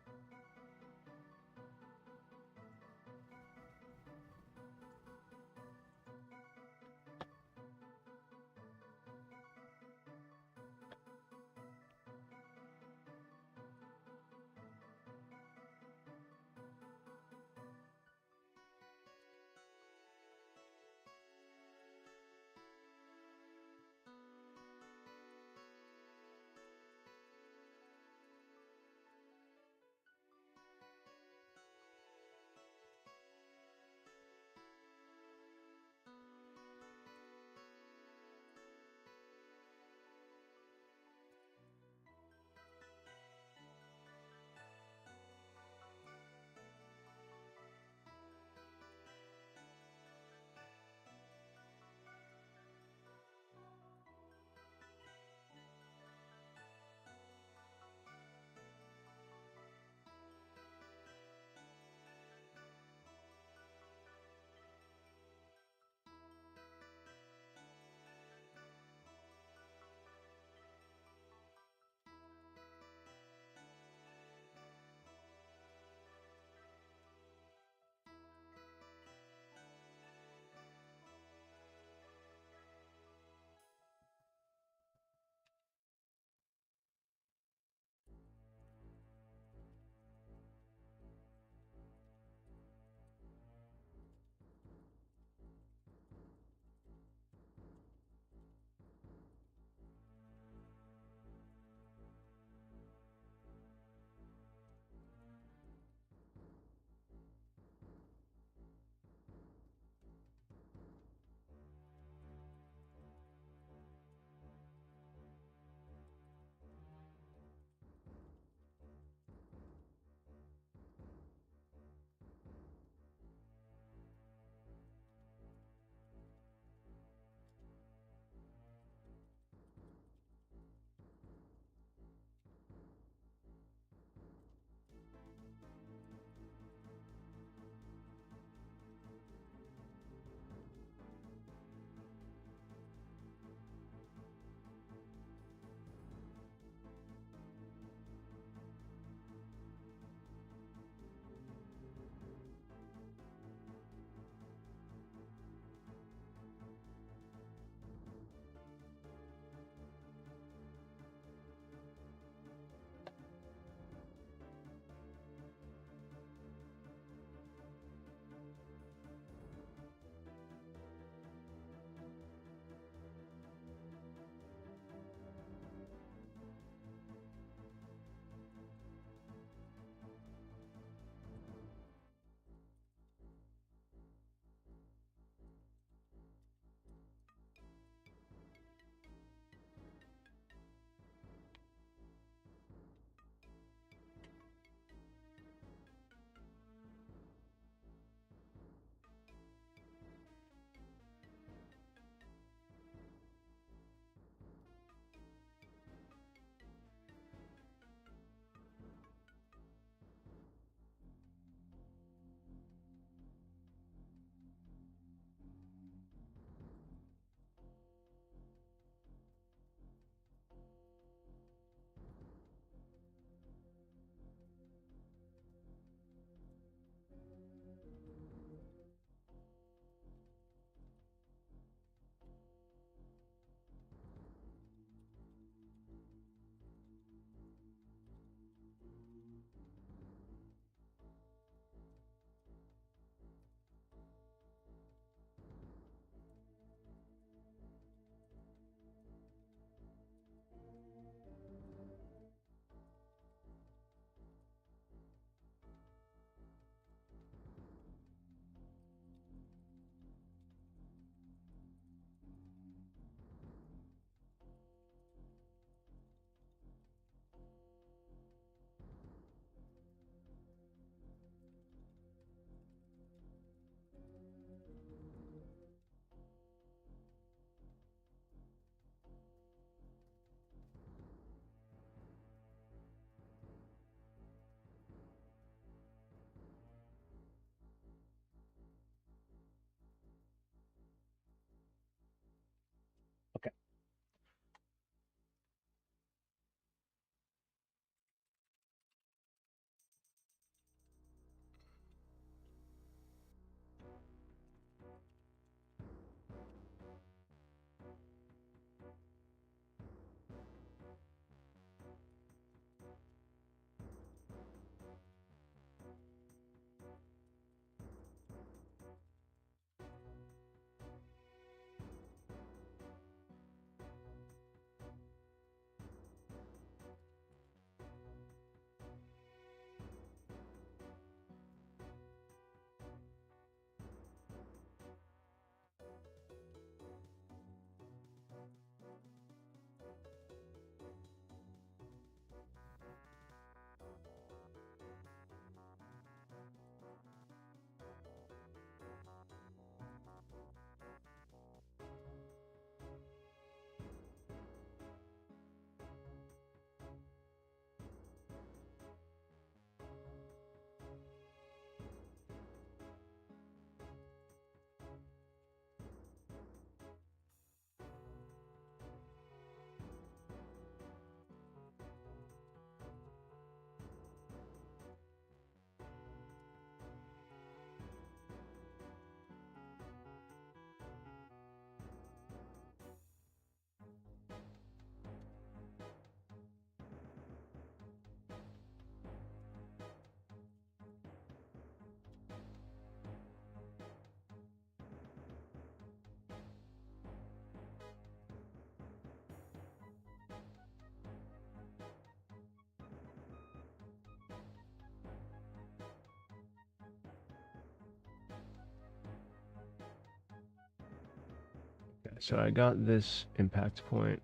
So I got this impact point.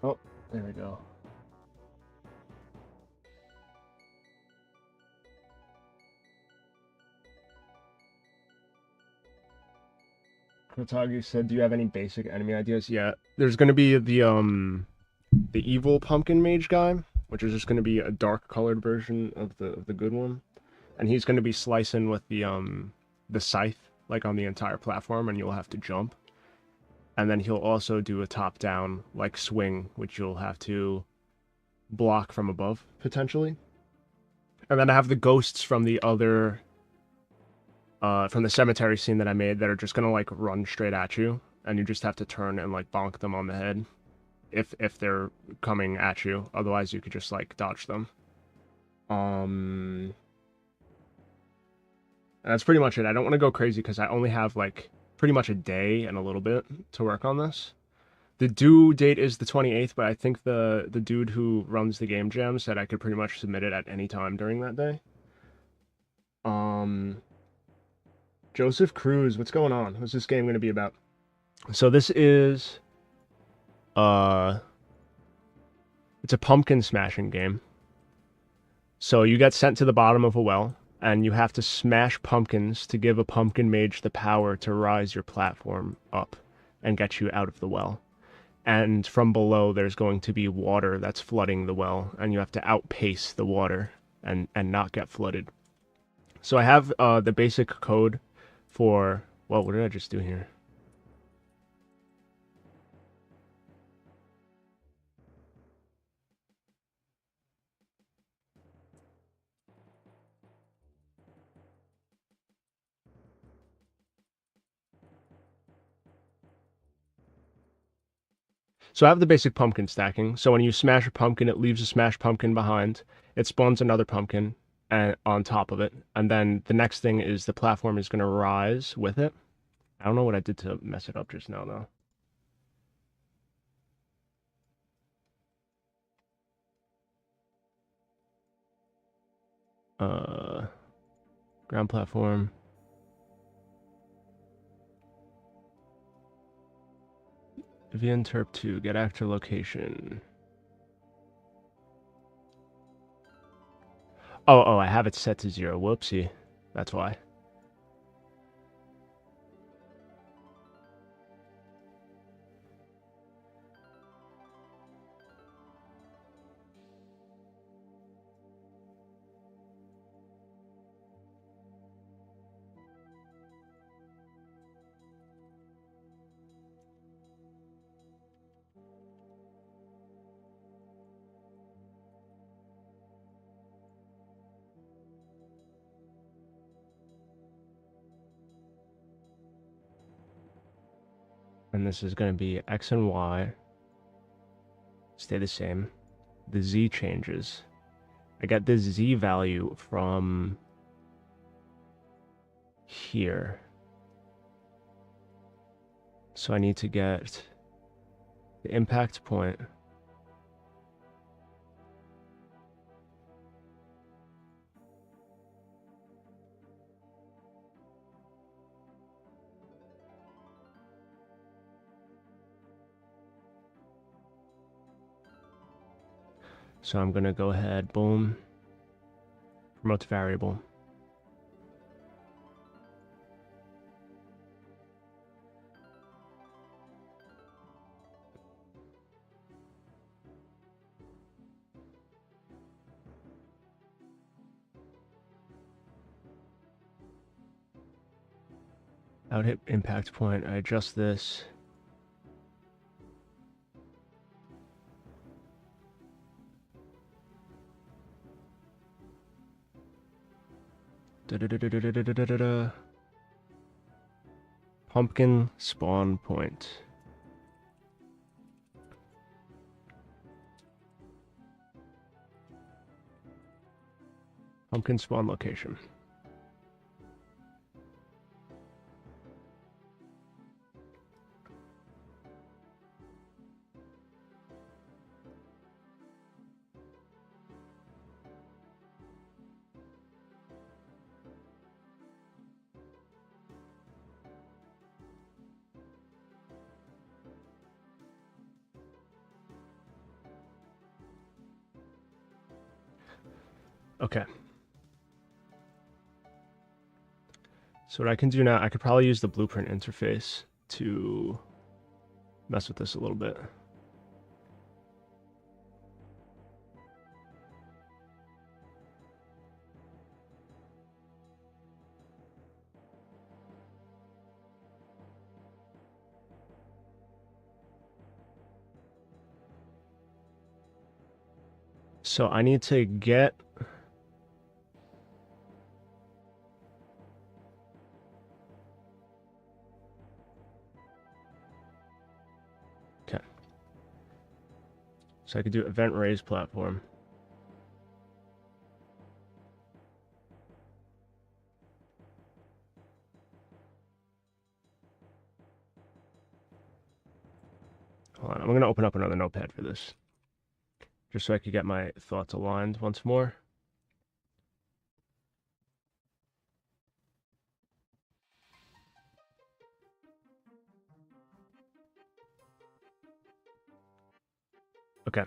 Oh, there we go. Kotagu said, "Do you have any basic enemy ideas?" Yeah, there's gonna be the evil pumpkin mage guy, which is just gonna be a dark colored version of the good one, and he's gonna be slicing with the scythe like on the entire platform, and you'll have to jump. And then he'll also do a top down like swing, which you'll have to block from above potentially. And then I have the ghosts from the other from the cemetery scene that I made that are just gonna like run straight at you, and you just have to turn and like bonk them on the head if they're coming at you. Otherwise, you could just like dodge them. And that's pretty much it. I don't want to go crazy because I only have like pretty much a day and a little bit to work on this. The due date is the 28th, but I think the dude who runs the game jam said I could pretty much submit it at any time during that day. Joseph Cruz, what's going on? What's this game going to be about? So this is it's a pumpkin smashing game. So you get sent to the bottom of a well, and you have to smash pumpkins to give a pumpkin mage the power to rise your platform up and get you out of the well. And from below, there's going to be water that's flooding the well, and you have to outpace the water and not get flooded. So I have the basic code for, well, what did I just do here? So I have the basic pumpkin stacking. So when you smash a pumpkin, it leaves a smashed pumpkin behind. It spawns another pumpkin on top of it. And then the next thing is the platform is going to rise with it. I don't know what I did to mess it up just now, though. Ground platform. Vian Terp 2, get actor location. Oh, I have it set to 0. Whoopsie. That's why. And this is going to be X and Y. Stay the same. The Z changes. I get this Z value from here. So I need to get the impact point. So I'm going to go ahead, boom, promote to variable. Out hit impact point, I adjust this. Pumpkin spawn point. Pumpkin spawn location. Okay. So what I can do now, I could probably use the blueprint interface to mess with this a little bit. So I need to get okay. So I could do event raise platform. Hold on, I'm gonna open up another notepad for this, just so I could get my thoughts aligned once more. Okay,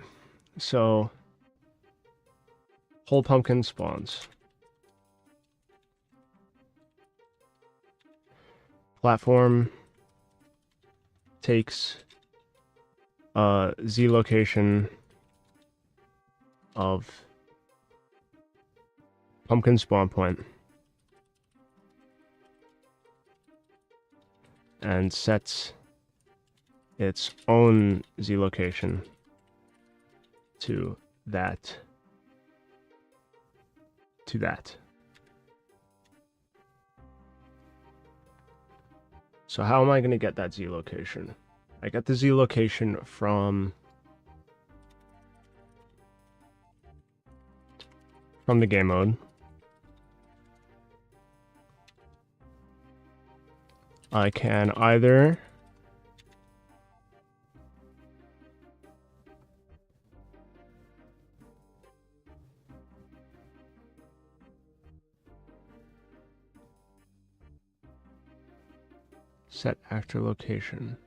so whole pumpkin spawns. Platform takes Z location of pumpkin spawn point and sets its own Z location to that. So how am I going to get that Z location? I get the Z location from the game mode. I can either set actor location.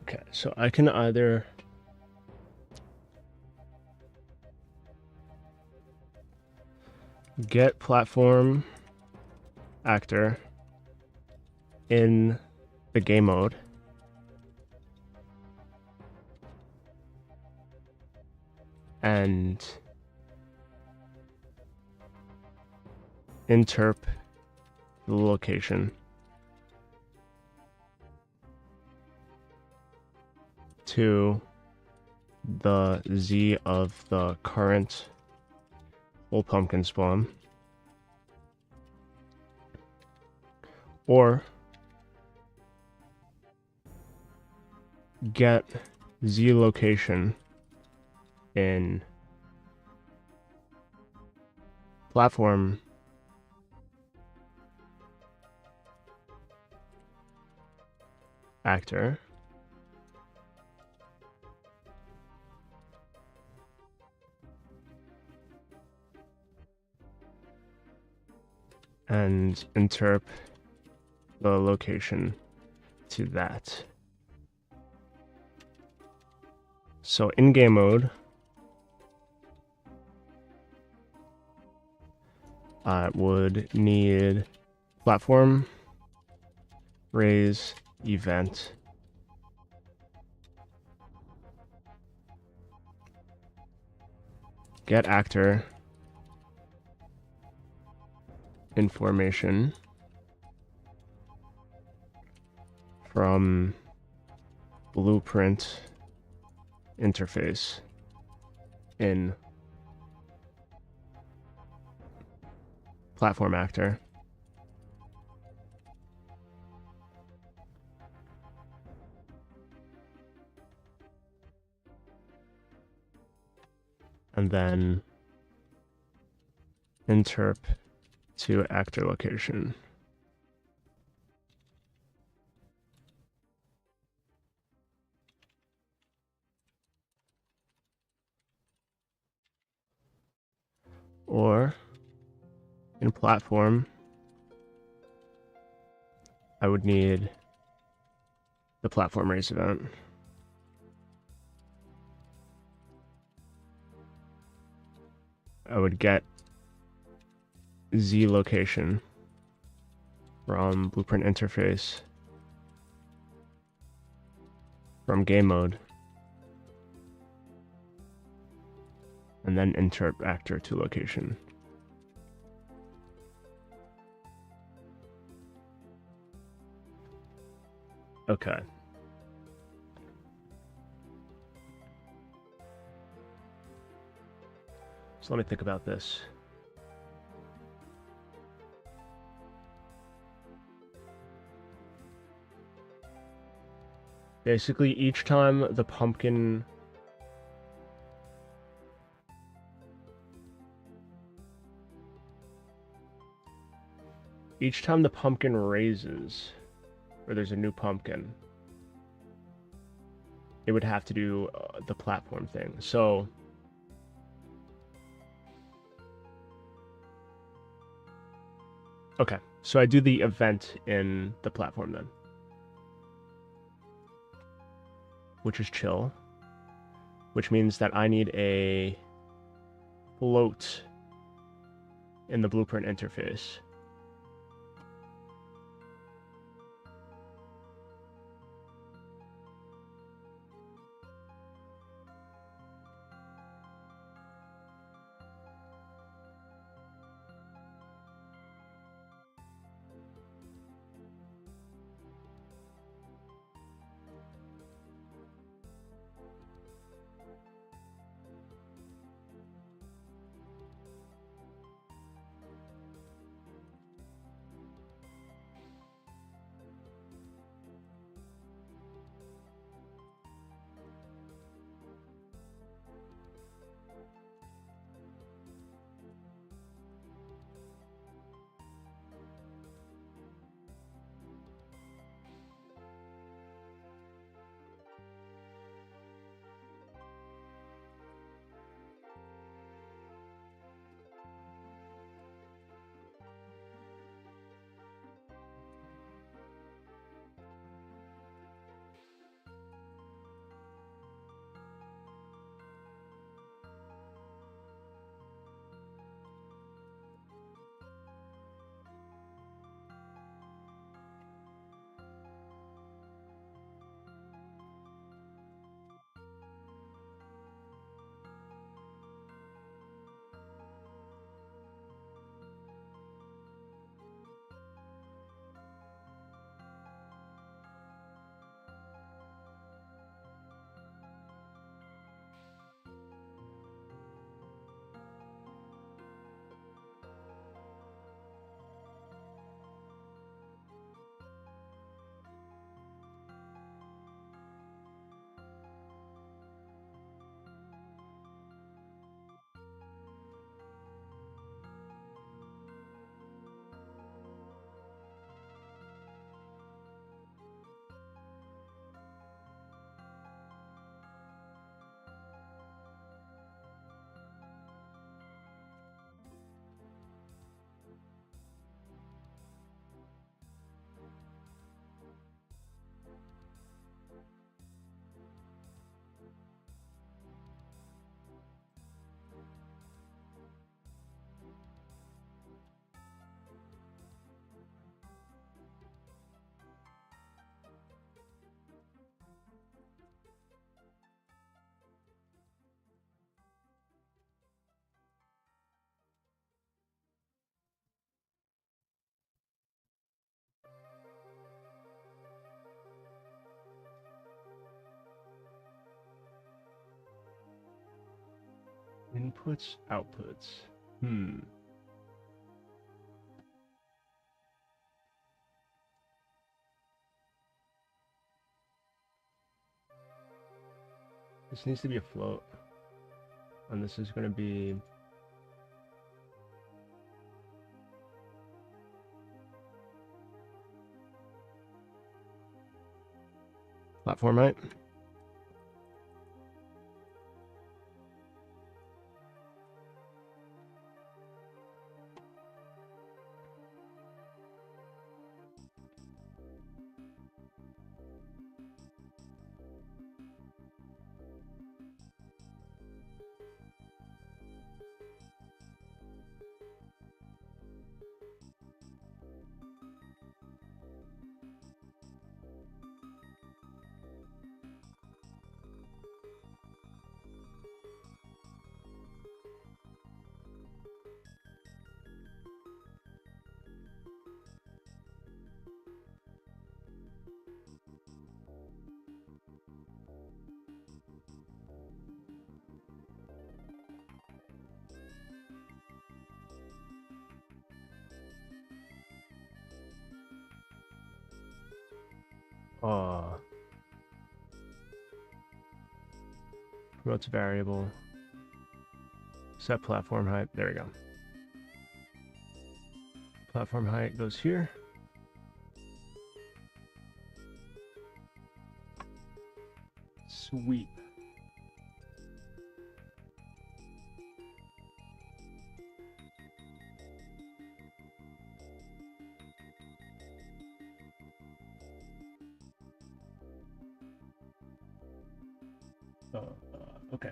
Okay, so I can either get platform actor in the game mode and interp the location to the Z of the current whole pumpkin spawn, or get Z location in platform actor and interp the location to that. So in game mode, I would need platform raise event get actor information from blueprint interface in platform actor. And then interp to actor location. Or in platform, I would need the platform race event. I would get Z location from blueprint interface from game mode, and then interp actor to location. Okay. So let me think about this. Basically, each time the pumpkin raises, or there's a new pumpkin, it would have to do the platform thing. So okay, so I do the event in the platform then, which is chill, which means that I need a float in the blueprint interface. Inputs, outputs. This needs to be a float. And this is going to be platform height. Promotes variable. Set platform height. There we go. Platform height goes here. Sweet. Okay.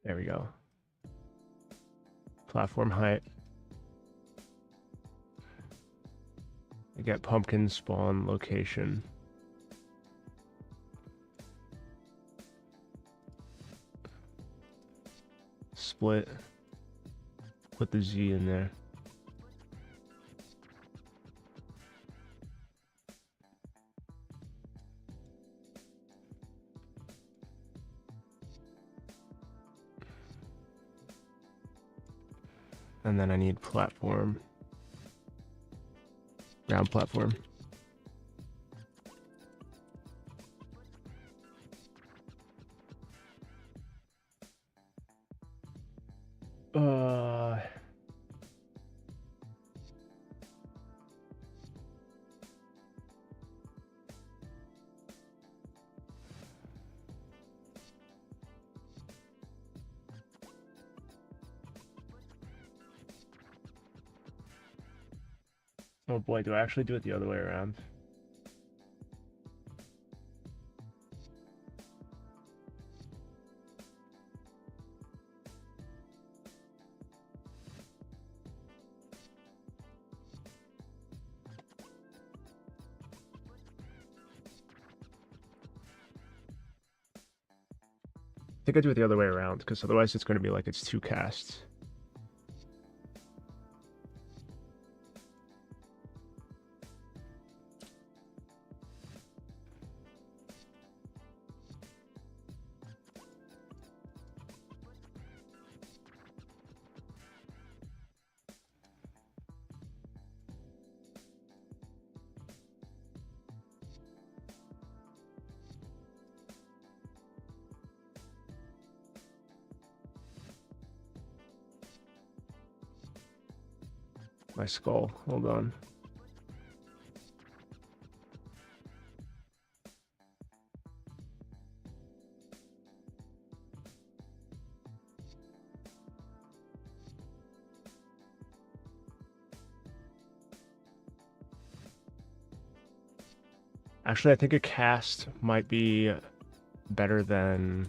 There we go. Platform height. I get pumpkin spawn location. Split. Put the Z in there. And then I need platform. Round platform. Oh boy, do I actually do it the other way around? I think I do it the other way around, because otherwise it's going to be like it's two casts. my skull. Hold on. Actually, I think a cast might be better than...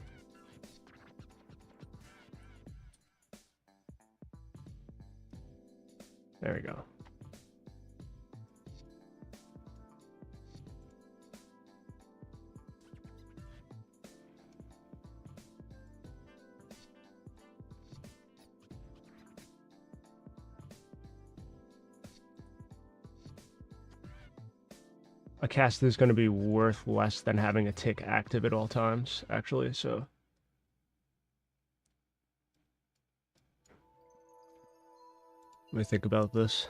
There we go. A cast is going to be worth less than having a tick active at all times, actually, so... Let me think about this.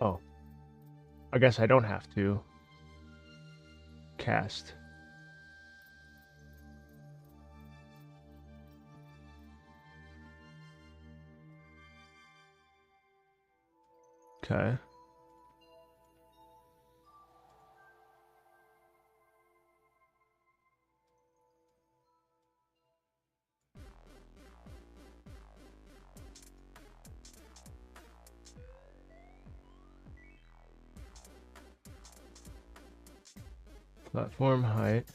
Oh. I guess I don't have to cast. Okay. Platform height.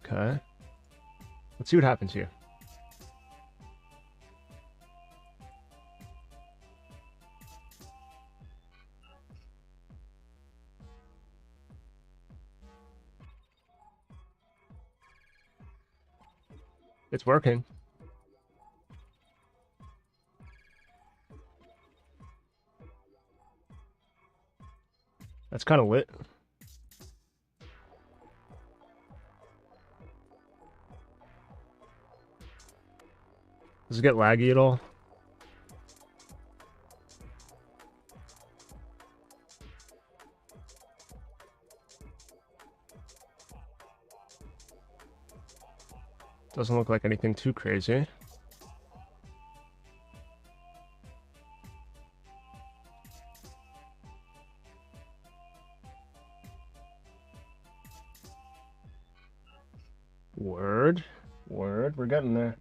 Okay. Let's see what happens here. It's working. That's kind of lit. Does it get laggy at all? Doesn't look like anything too crazy. Word. We're getting there.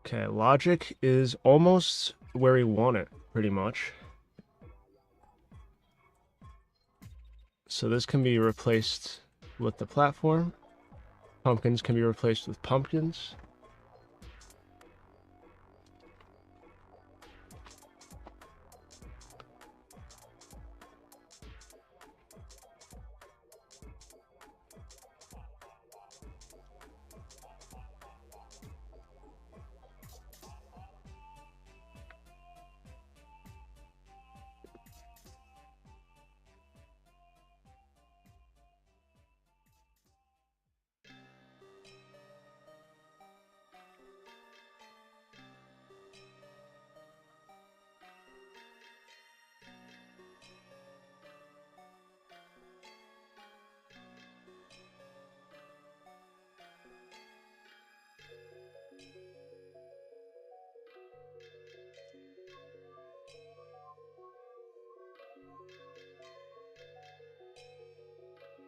Okay, logic is almost where we want it, pretty much. So this can be replaced with the platform. Pumpkins can be replaced with pumpkins.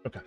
Okay.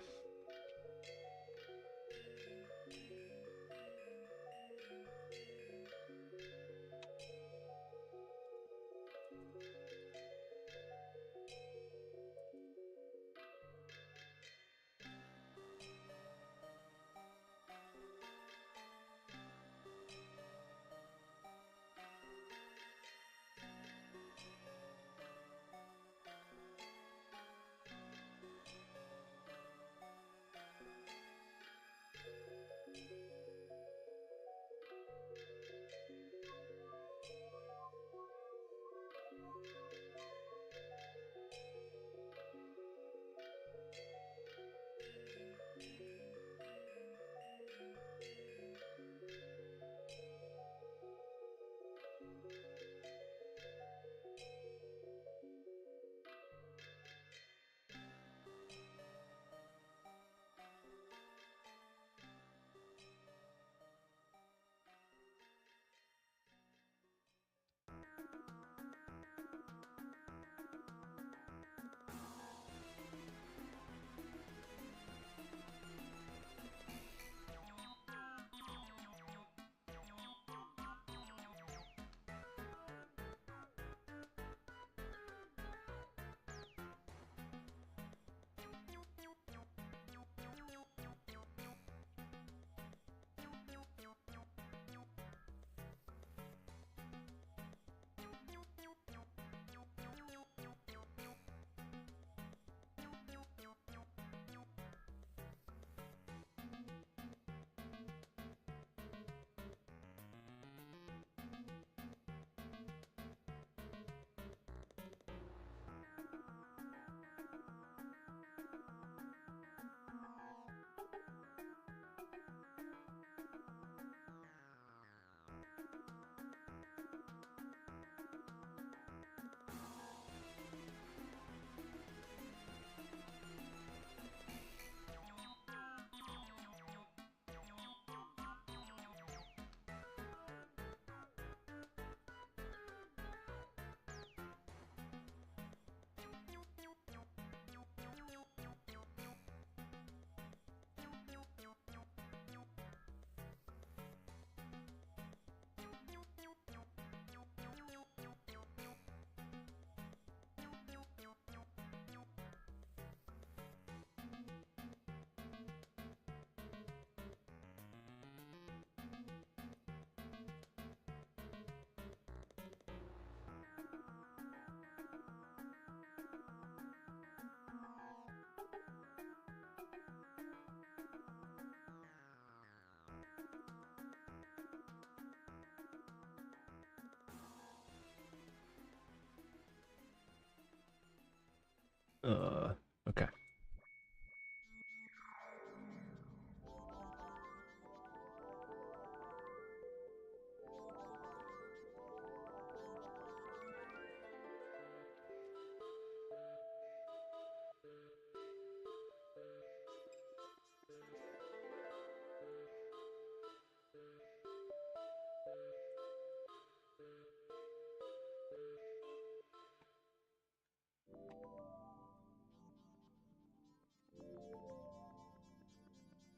Okay.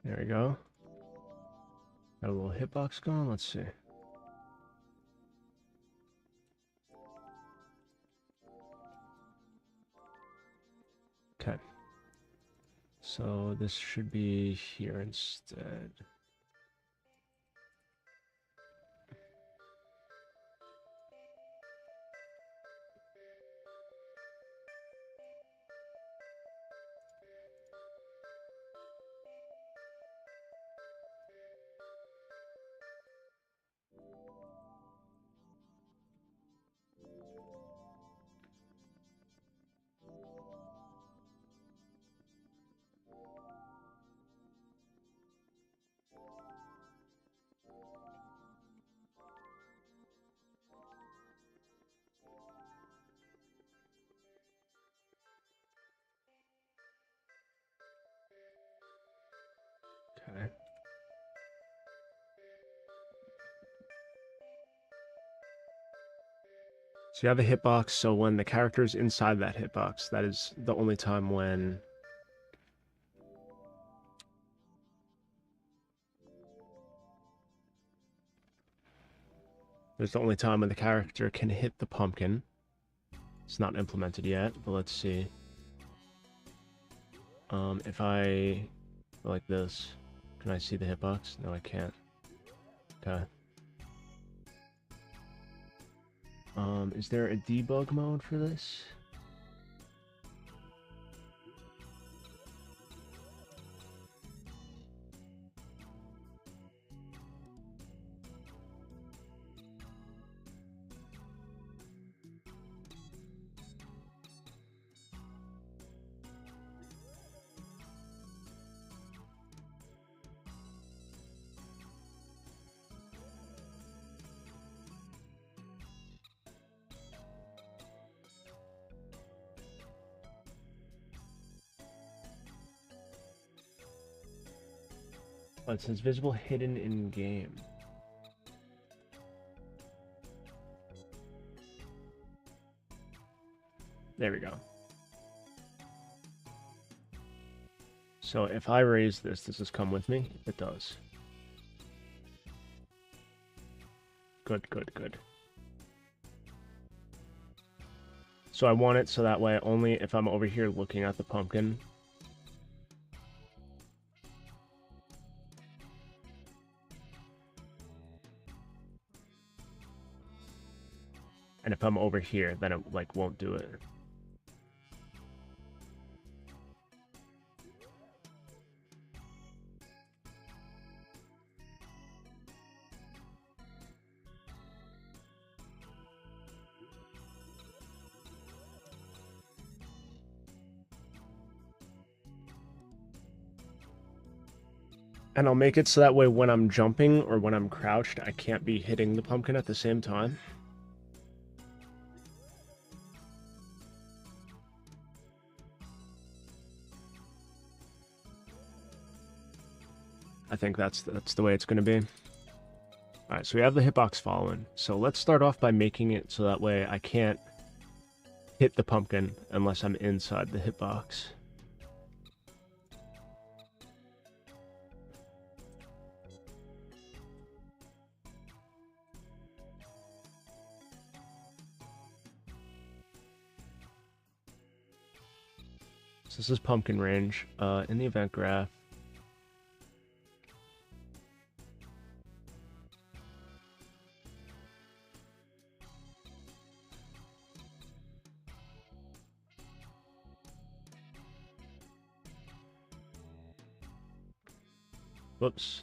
There we go. Got a little hitbox going. Let's see. Okay. So this should be here instead. Okay. So you have a hitbox, so when the character is inside that hitbox, that is the only time when There's the only time when the character can hit the pumpkin. It's not implemented yet, but let's see. If I go like this, can I see the hitbox? No, I can't. Okay. Is there a debug mode for this? Oh, it says visible hidden in game. There we go. So if I raise this, does this come with me? It does. Good, good, good. So I want it so that way only if I'm over here looking at the pumpkin. And if I'm over here, then it like won't do it. And I'll make it so that way when I'm jumping or when I'm crouched, I can't be hitting the pumpkin at the same time. I think that's the way it's going to be. All right, so we have the hitbox following. So let's start off by making it so that way I can't hit the pumpkin unless I'm inside the hitbox. So this is pumpkin range. In the event graph, whoops.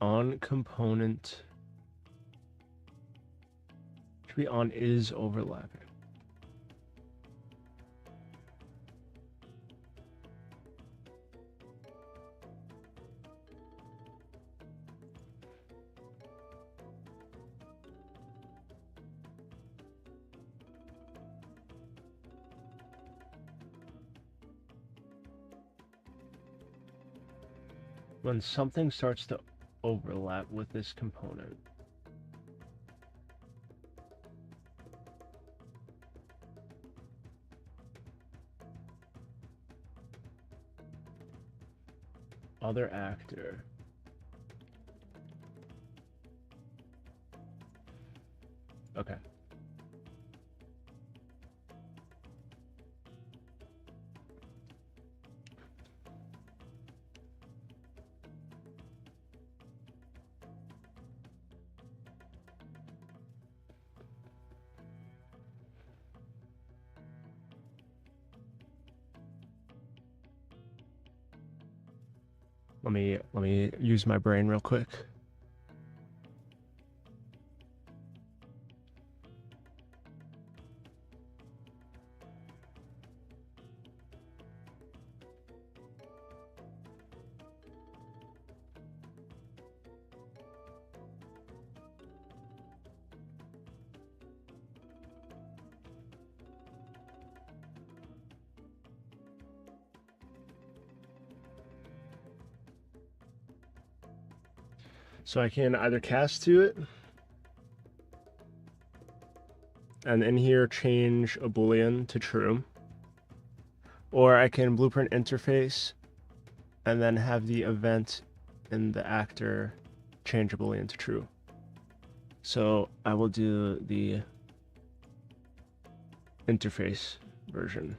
On component should be on is overlapping. When something starts to overlap with this component. Other actor. Okay. Let me use my brain real quick. So I can either cast to it, and in here change a boolean to true, Or I can blueprint interface and then have the event in the actor changeably into true. So I will do the interface version.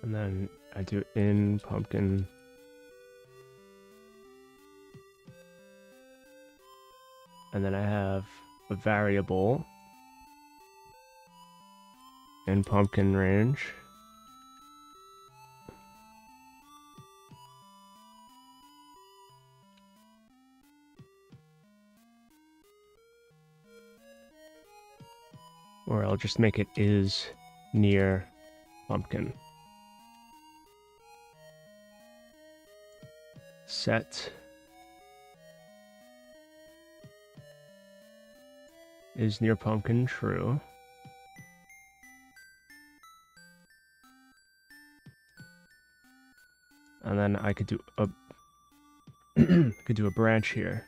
And then I do in pumpkin. And then I have a variable in pumpkin range. Or I'll just make it is near pumpkin. Set is near pumpkin true. And then I could do a could do a branch here.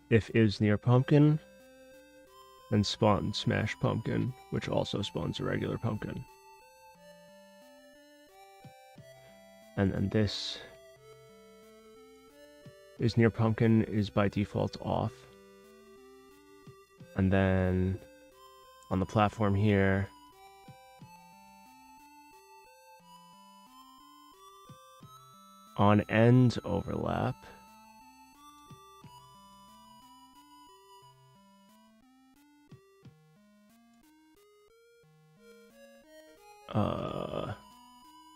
If is near pumpkin, then spawn smash pumpkin, which also spawns a regular pumpkin. And then this is near pumpkin is by default off. And then on the platform here, on end overlap,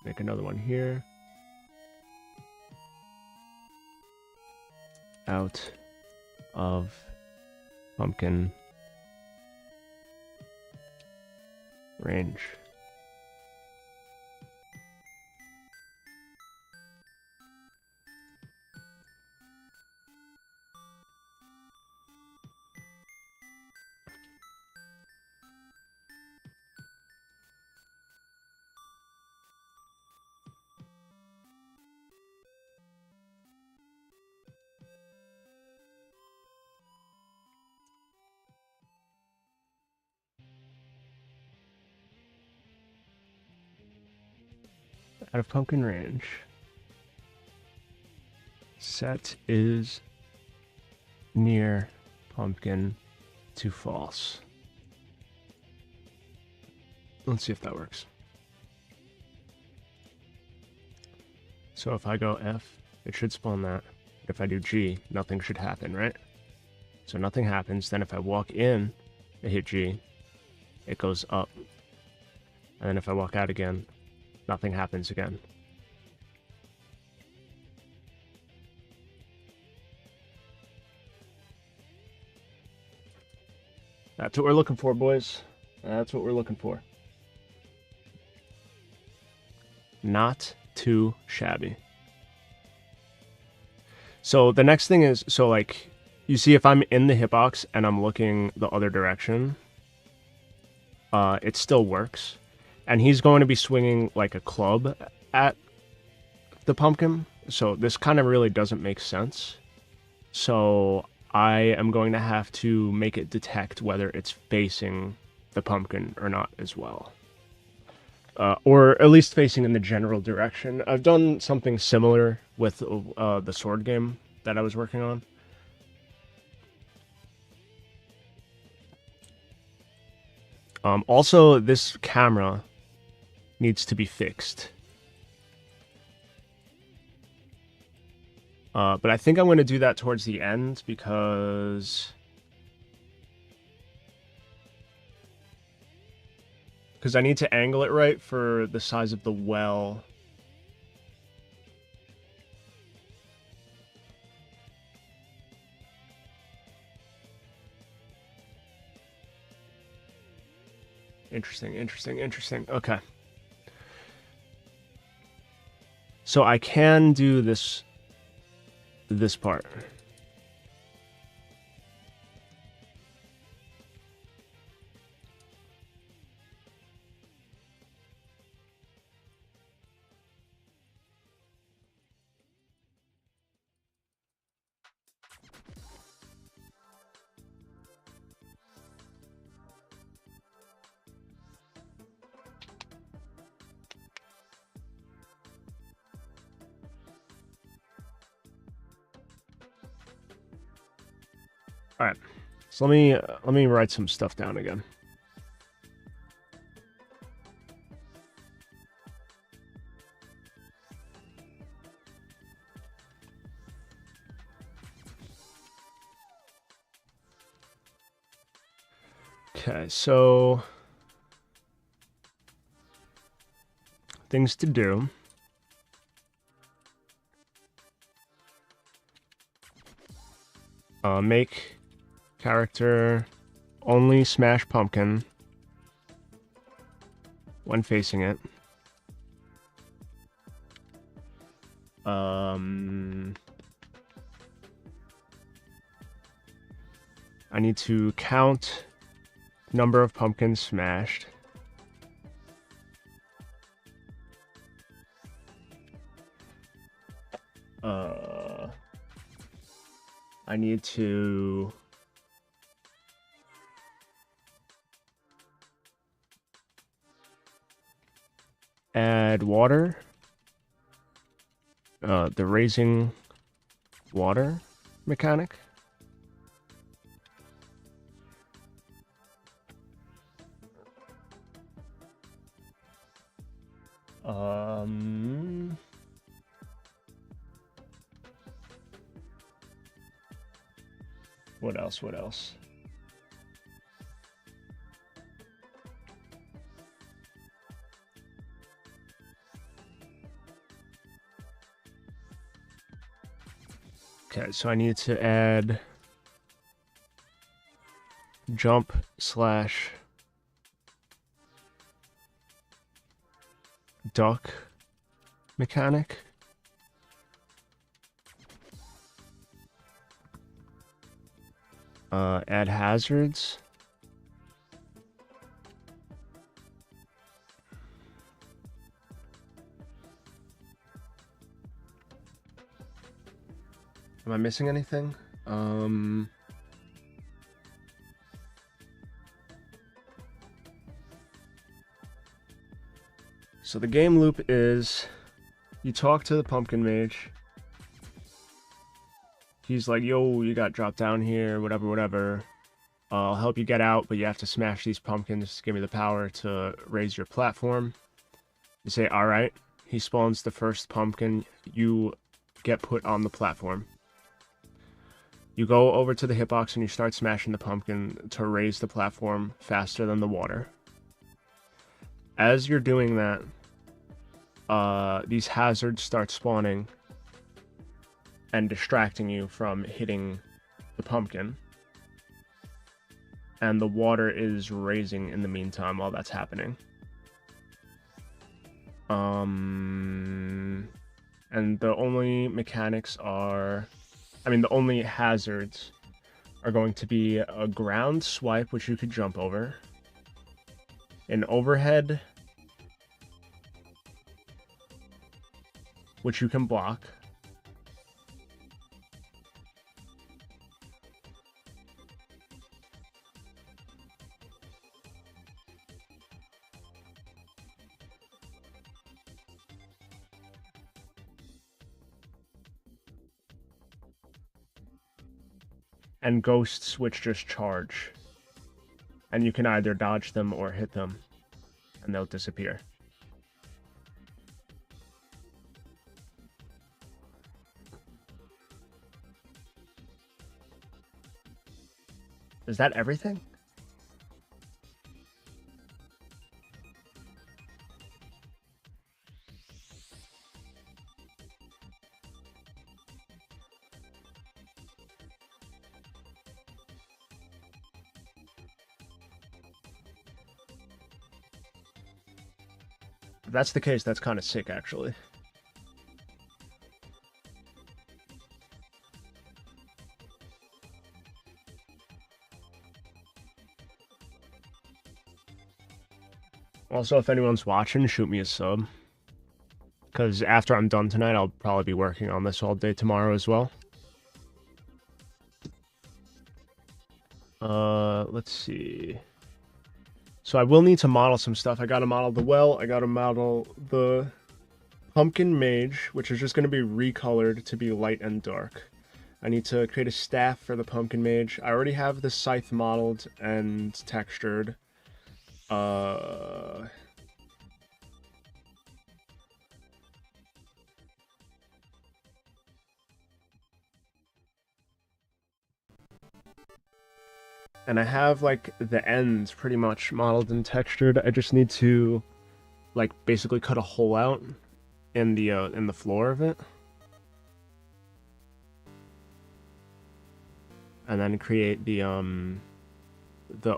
make another one here. Out of pumpkin range. Out of pumpkin range. Set is near pumpkin to false. Let's see if that works. So if I go F, it should spawn that. If I do G, nothing should happen, right? So nothing happens. Then if I walk in, I hit G, it goes up. And then if I walk out again, nothing happens again. That's what we're looking for, boys. That's what we're looking for. Not too shabby. So the next thing is, so like, you see if I'm in the hitbox and I'm looking the other direction, it still works. And he's going to be swinging like a club at the pumpkin. So this kind of really doesn't make sense. So I am going to have to make it detect whether it's facing the pumpkin or not as well. Or at least facing in the general direction. I've done something similar with the sword game that I was working on. Also, this camera needs to be fixed. But I think I'm going to do that towards the end because I need to angle it right for the size of the well. Interesting, interesting, interesting. Okay. So I can do this part. All right. So let me write some stuff down again. Okay, so things to do. Make character only smash pumpkin when facing it. I need to count number of pumpkins smashed. I need to add water. The raising water mechanic. What else? What else? Okay, so I need to add jump slash duck mechanic. Add hazards. Am I missing anything? So the game loop is you talk to the pumpkin mage. He's like, yo, you got dropped down here, whatever, whatever. I'll help you get out, but you have to smash these pumpkins to give me the power to raise your platform. You say, all right. He spawns the first pumpkin. You get put on the platform. You go over to the hitbox and you start smashing the pumpkin to raise the platform faster than the water. As you're doing that, these hazards start spawning and distracting you from hitting the pumpkin. And the water is raising in the meantime while that's happening. And the only mechanics are... the only hazards are going to be a ground swipe, which you could jump over. An overhead, which you can block. And ghosts, which just charge. And you can either dodge them or hit them, and they'll disappear. Is that everything? If that's the case, that's kind of sick, actually. Also, if anyone's watching, shoot me a sub. Because after I'm done tonight, I'll probably be working on this all day tomorrow as well. Let's see. So I will need to model some stuff. I gotta model the well. I gotta model the pumpkin mage, which is just gonna be recolored to be light and dark. I need to create a staff for the pumpkin mage. I already have the scythe modeled and textured. And I have like the ends pretty much modeled and textured. I just need to like basically cut a hole out in the floor of it. And then create the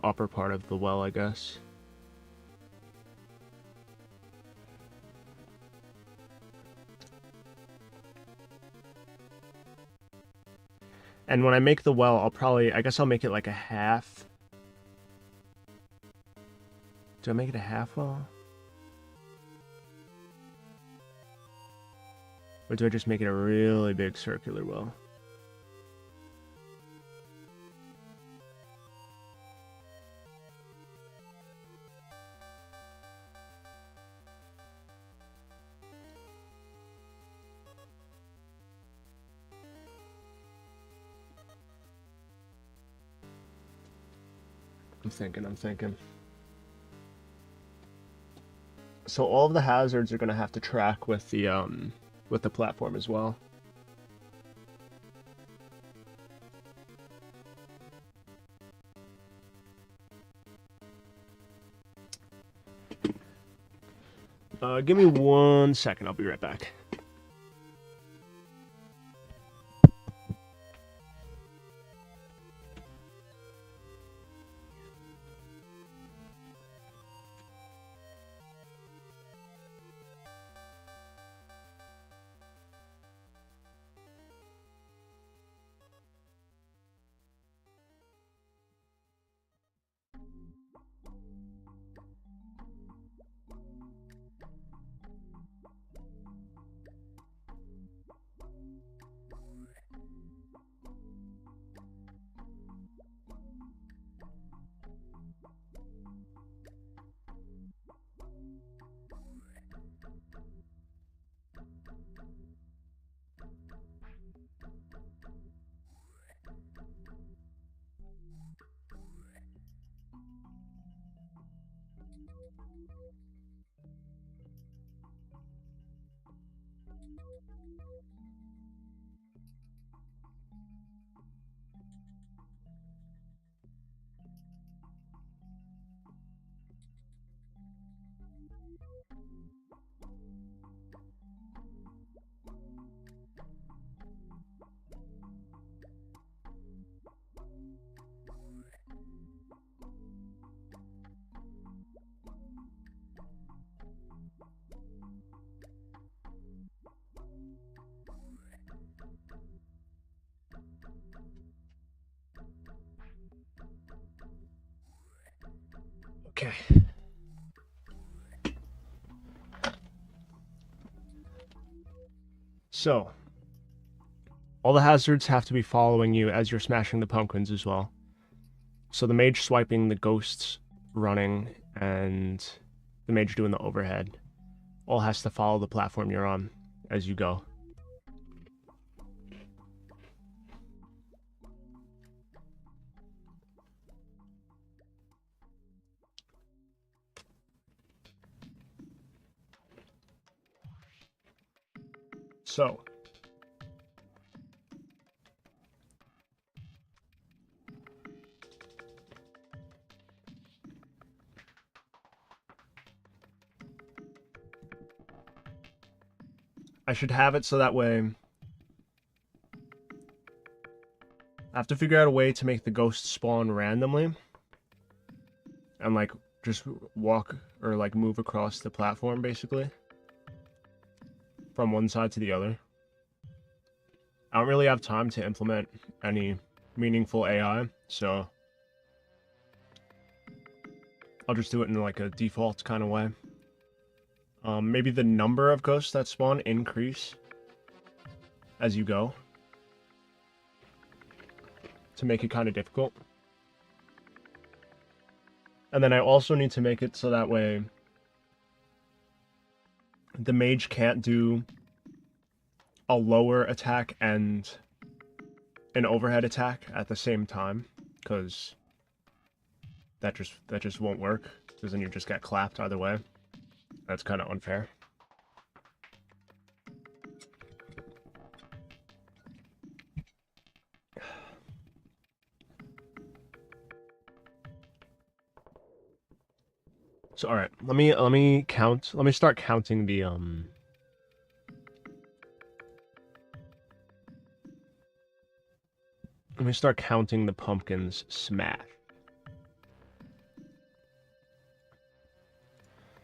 upper part of the well, I guess. And when I make the well, I guess I'll make it like a half. Do I make it a half well? Or do I just make it a really big circular well? I'm thinking. So all of the hazards are gonna have to track with the platform as well. Give me 1 second, I'll be right back. Okay. So, all the hazards have to be following you as you're smashing the pumpkins as well. So the mage swiping, the ghosts running, and the mage doing the overhead all has to follow the platform you're on as you go. So, should have it so that way I have to figure out a way to make the ghosts spawn randomly and like just walk or like move across the platform basically from one side to the other. I don't really have time to implement any meaningful AI, so I'll just do it in like a default kind of way. Maybe the number of ghosts that spawn increase as you go to make it kind of difficult. And then I also need to make it so that way the mage can't do a lower attack and an overhead attack at the same time, because that just won't work, because then you just get clapped either way. That's kind of unfair. So all right, let me start counting the let me start counting the pumpkins smash.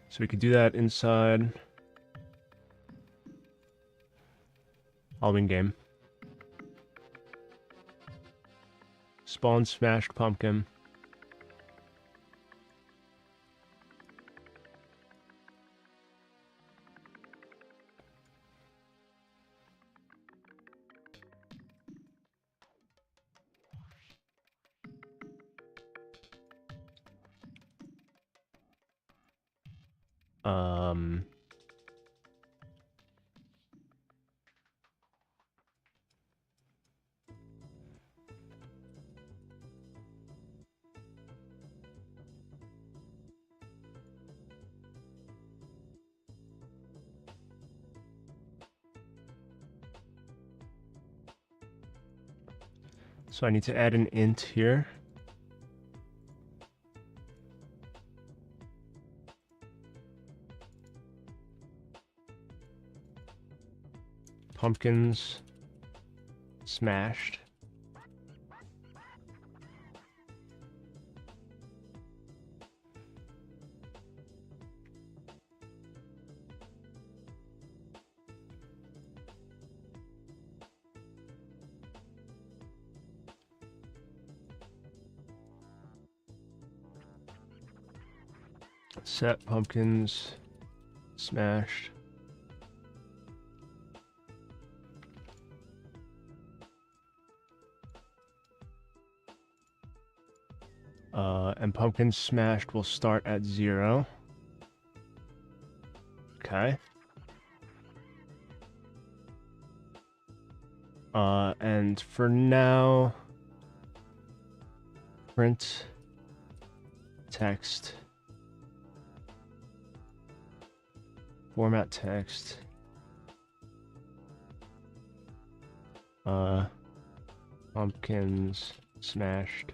So we could do that inside Halloween game. Spawn smashed pumpkin. So I need to add an int here. Pumpkins smashed. Set pumpkins smashed. And pumpkins smashed will start at 0. Okay. And for now, print text, format text, pumpkins smashed.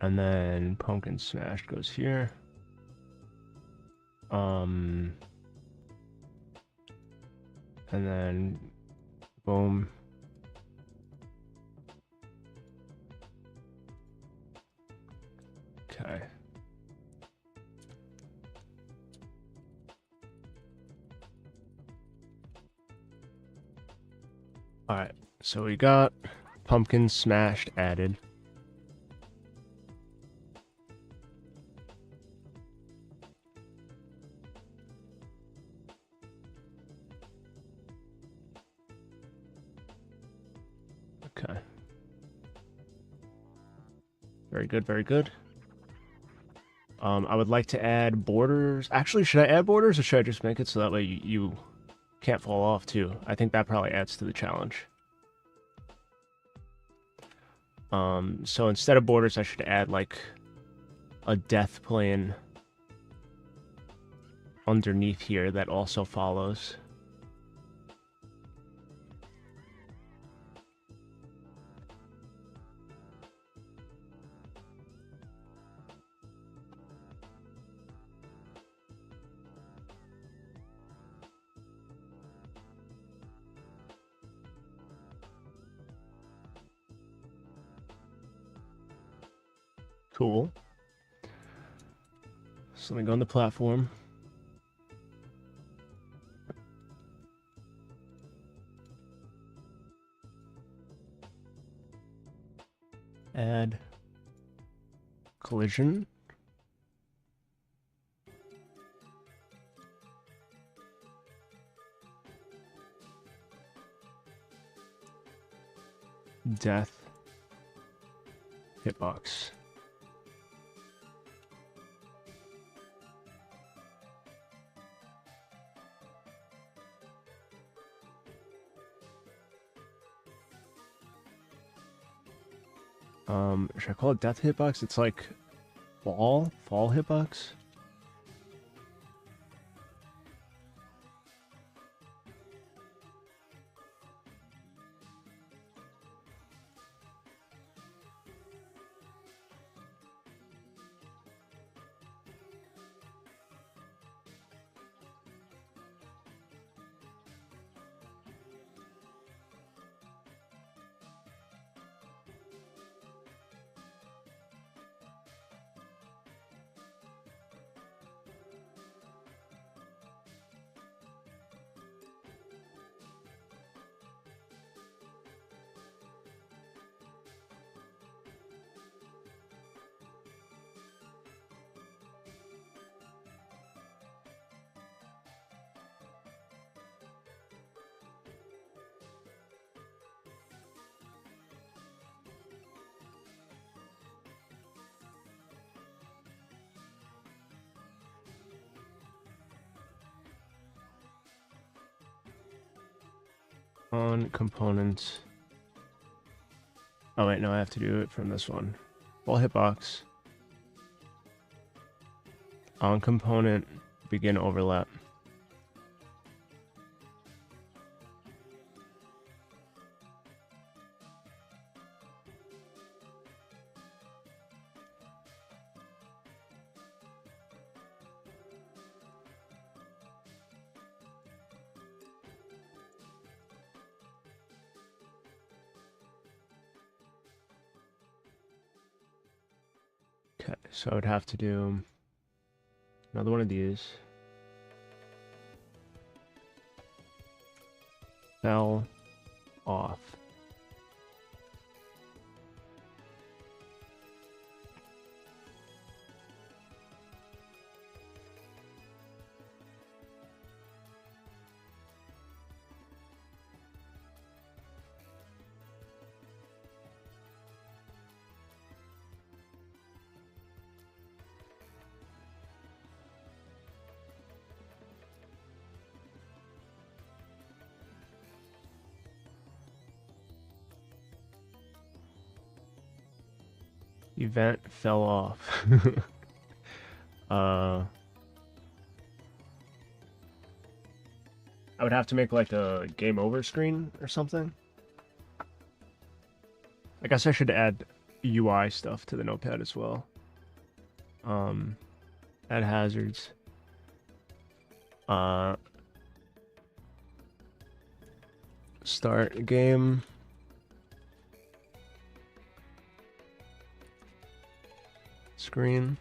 And then pumpkin smashed goes here. And then boom. Okay. All right. So we got pumpkin smashed added. Okay. Very good, very good. I would like to add borders. Actually, should I add borders or should I just make it so that way you can't fall off too? I think that probably adds to the challenge. So instead of borders, I should add like a death plane underneath here that also follows. Cool. So let me go on the platform. Add collision. Death. Hitbox. Should I call it death hitbox? It's like fall hitbox. On components. Oh wait, no, I have to do it from this one. Fall hitbox. On component, begin overlap. Okay, so I would have to do another one of these. Fell off. Event fell off. I would have to make like a game over screen or something. I guess I should add UI stuff to the notepad as well. Add hazards. Start game. Screen.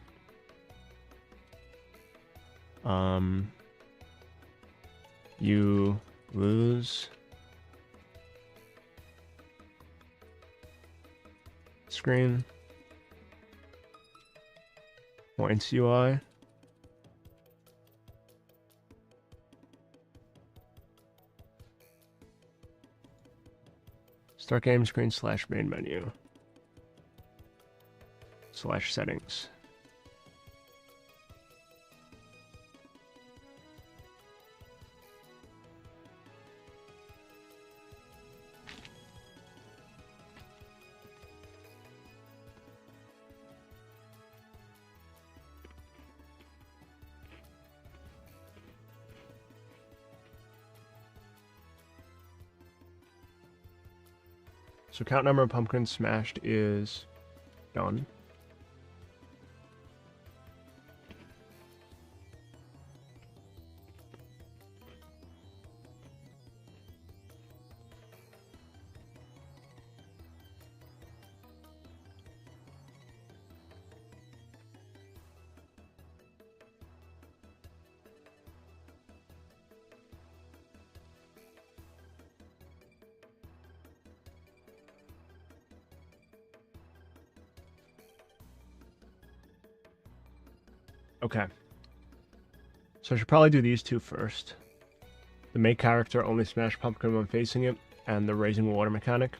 You lose. Screen. Points UI. Start game screen / main menu. / settings. So count number of pumpkins smashed is done. Okay. So I should probably do these two first. The main character only smash pumpkin when facing it, and the raising water mechanic.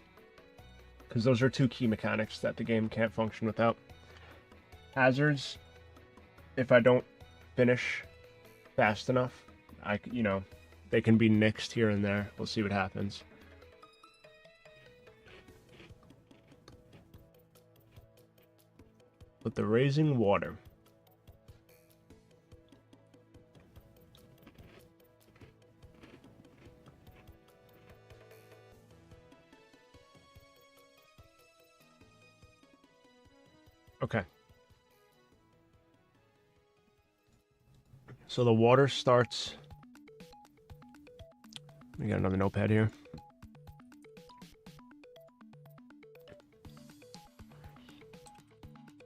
Because those are two key mechanics that the game can't function without. Hazards, if I don't finish fast enough, they can be nixed here and there. We'll see what happens. With the raising water. Okay. So the water starts... We got another notepad here.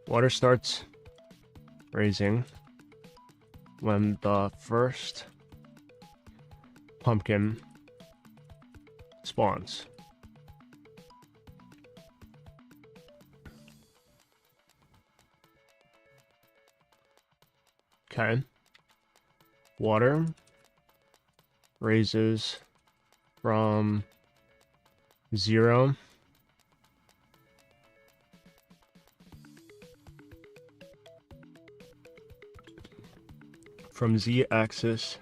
Water starts raising when the first pumpkin spawns. Okay. Water raises from 0 from z-axis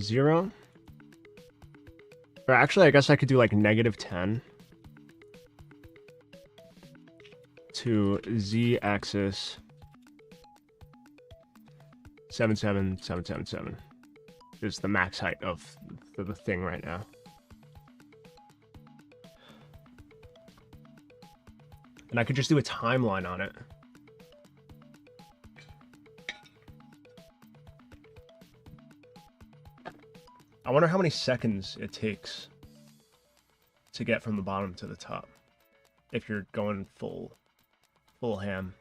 0. Or actually, I guess I could do like -10 to z-axis 77777 is the max height of the thing right now. And I could just do a timeline on it. I wonder how many seconds it takes to get from the bottom to the top if you're going full ham.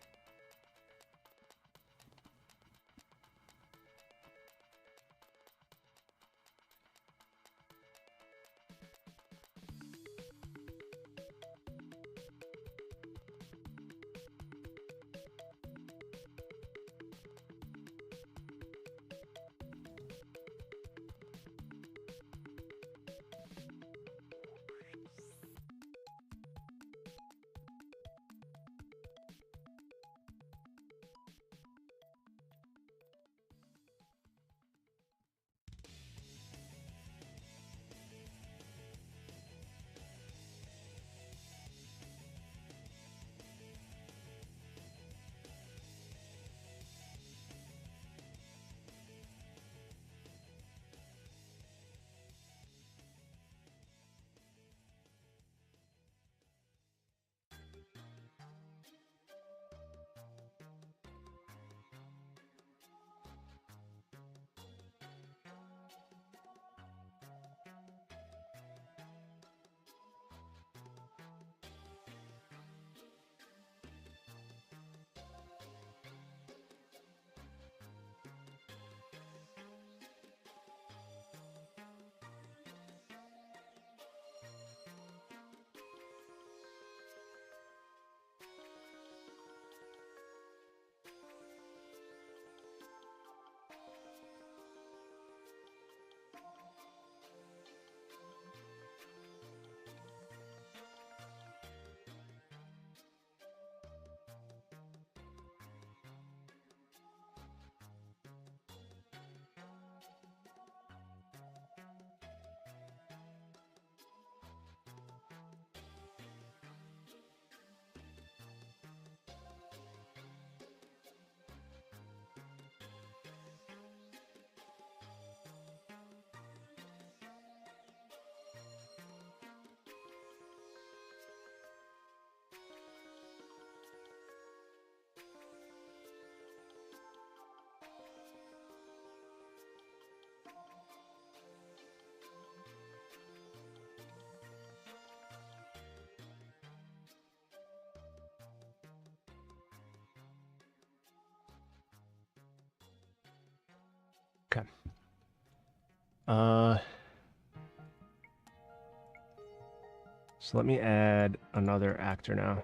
Okay. So let me add another actor now.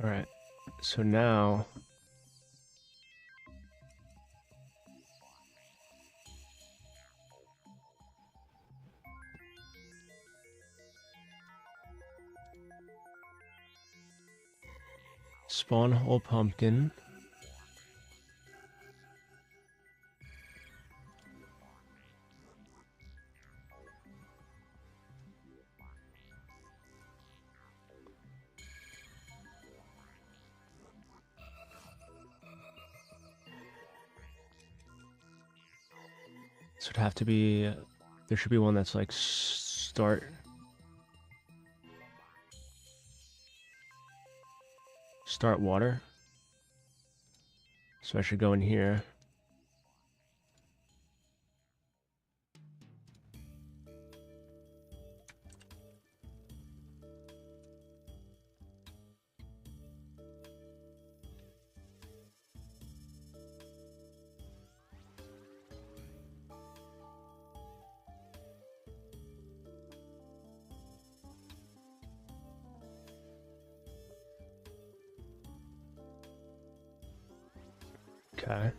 All right. So now spawn whole pumpkin. So it'd have to be, there should be one that's like start water. So I should go in here. Okay.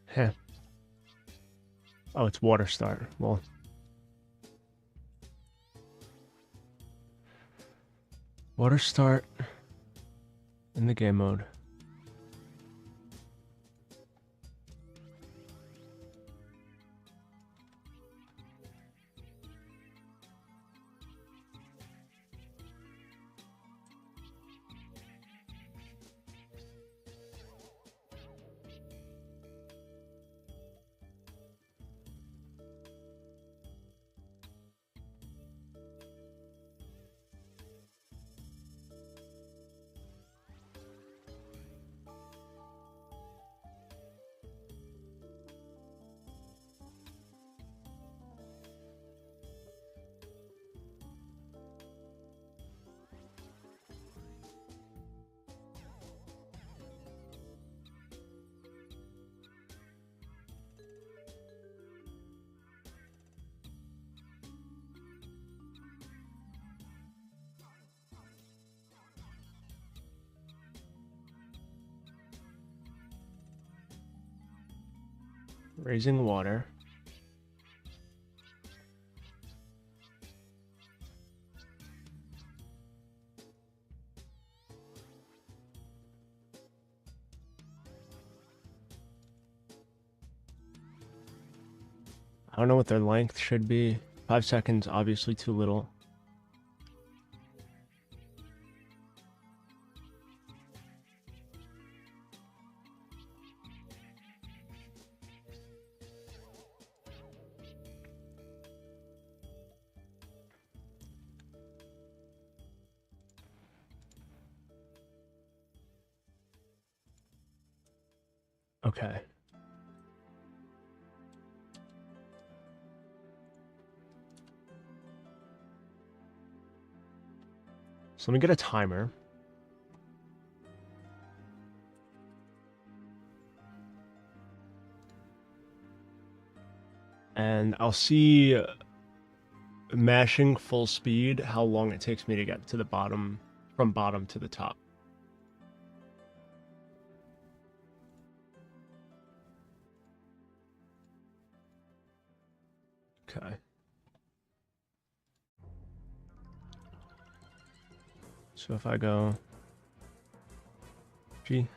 Heh. Oh, it's water start. Well, water start in the game mode. Raising water. I don't know what their length should be. 5 seconds, obviously too little. Okay. So let me get a timer. And I'll see mashing full speed how long it takes me to get to the bottom, from bottom to the top. Okay. So if I go G.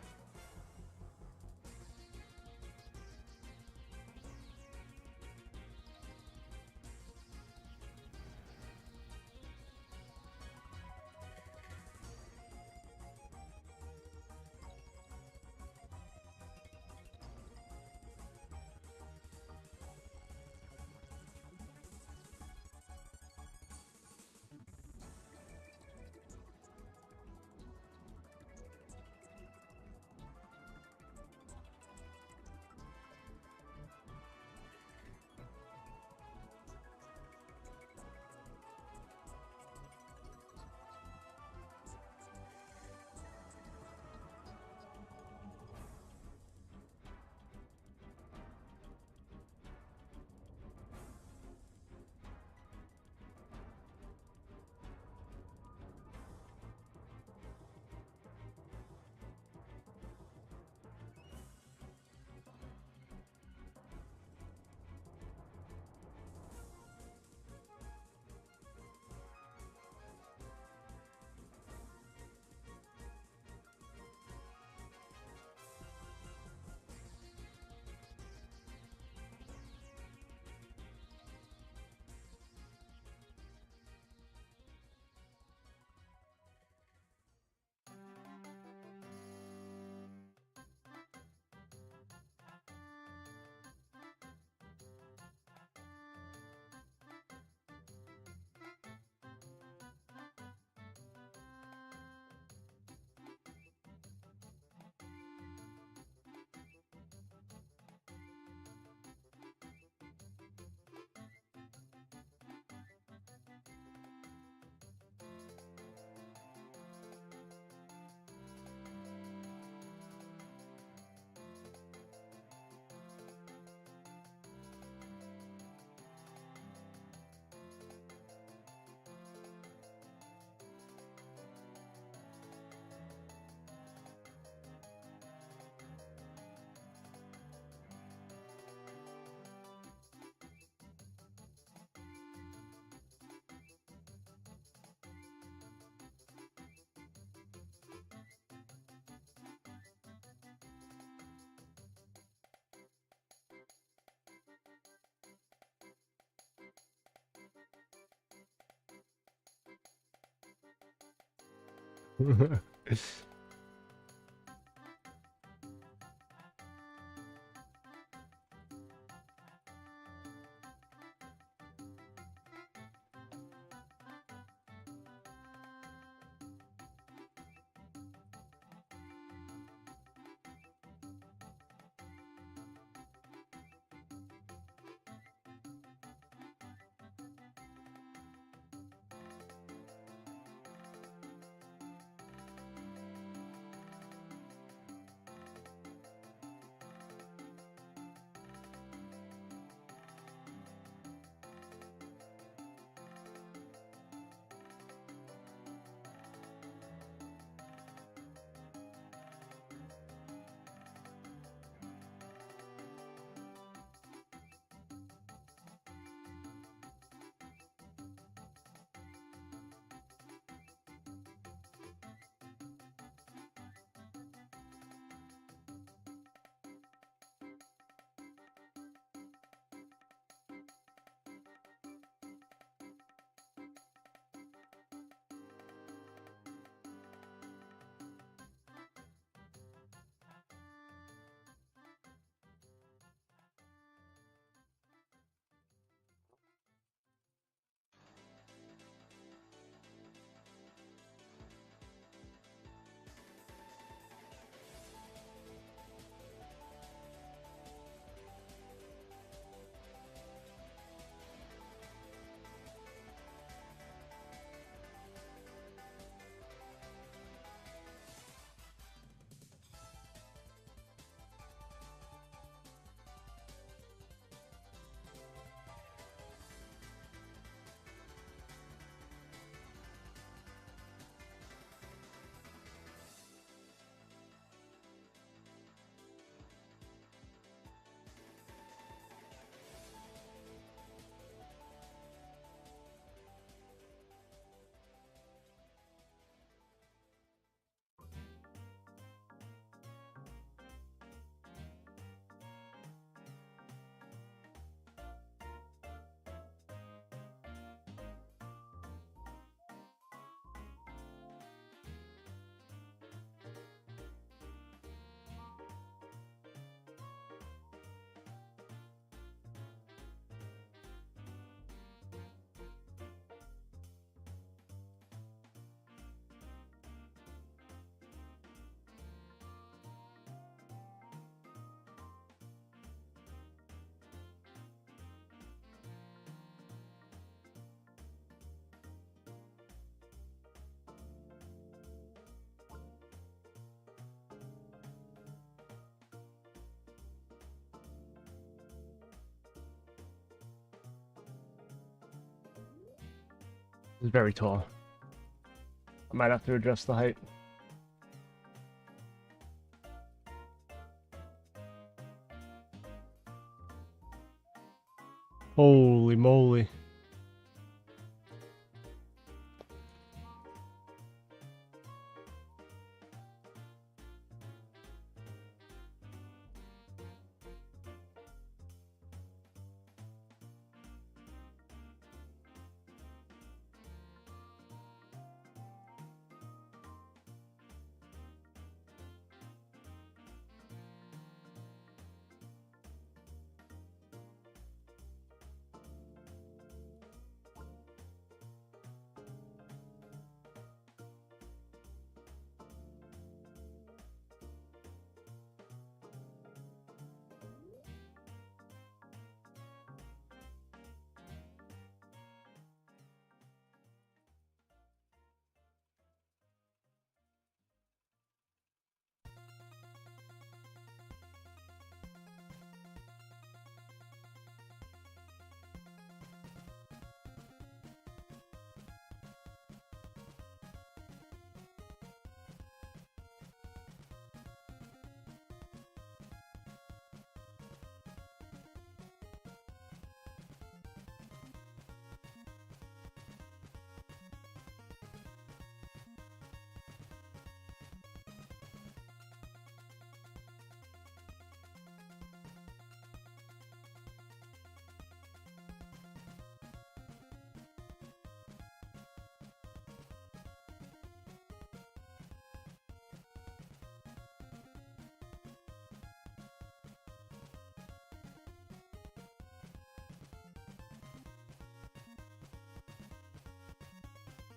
It's very tall. I might have to adjust the height. Holy moly.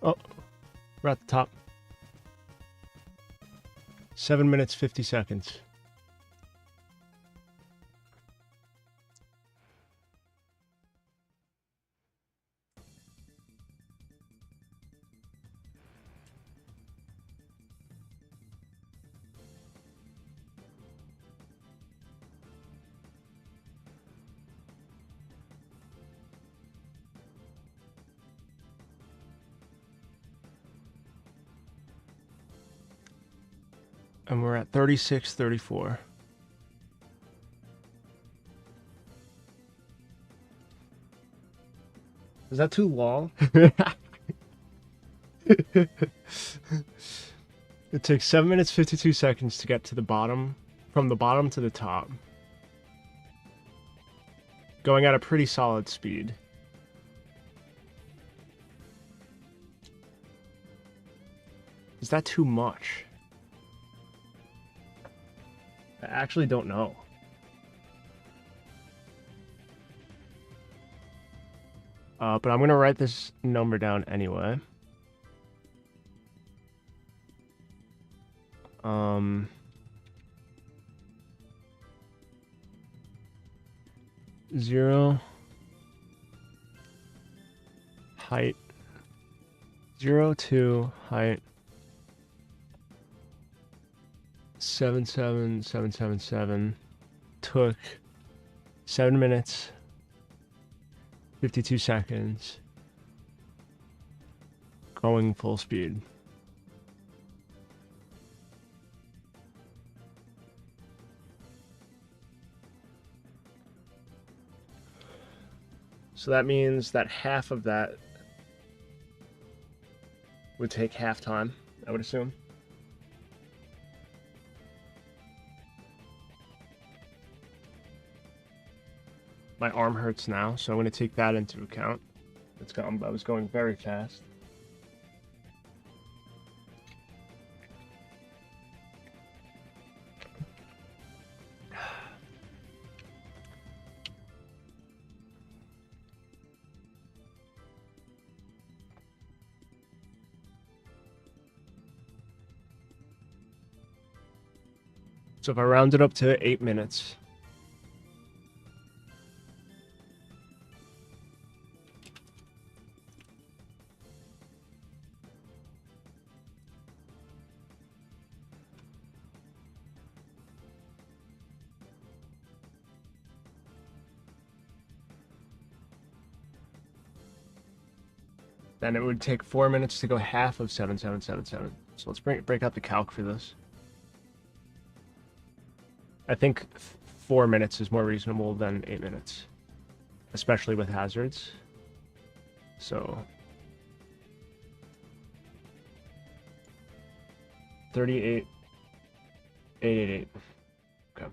Oh, we're at the top. 7 minutes, 50 seconds. And we're at 36:34. Is that too long? It takes 7 minutes 52 seconds to get to the bottom, from the bottom to the top. Going at a pretty solid speed. Is that too much? I actually don't know. But I'm gonna write this number down anyway. 0 height 0 to height 77777 took 7 minutes 52 seconds going full speed. So that means that half of that would take half time, I would assume. My arm hurts now, so I'm going to take that into account. I was going very fast. So if I round it up to 8 minutes. Then it would take 4 minutes to go half of 7777. So let's break out the calc for this. I think 4 minutes is more reasonable than 8 minutes, especially with hazards. So 38,888. Okay.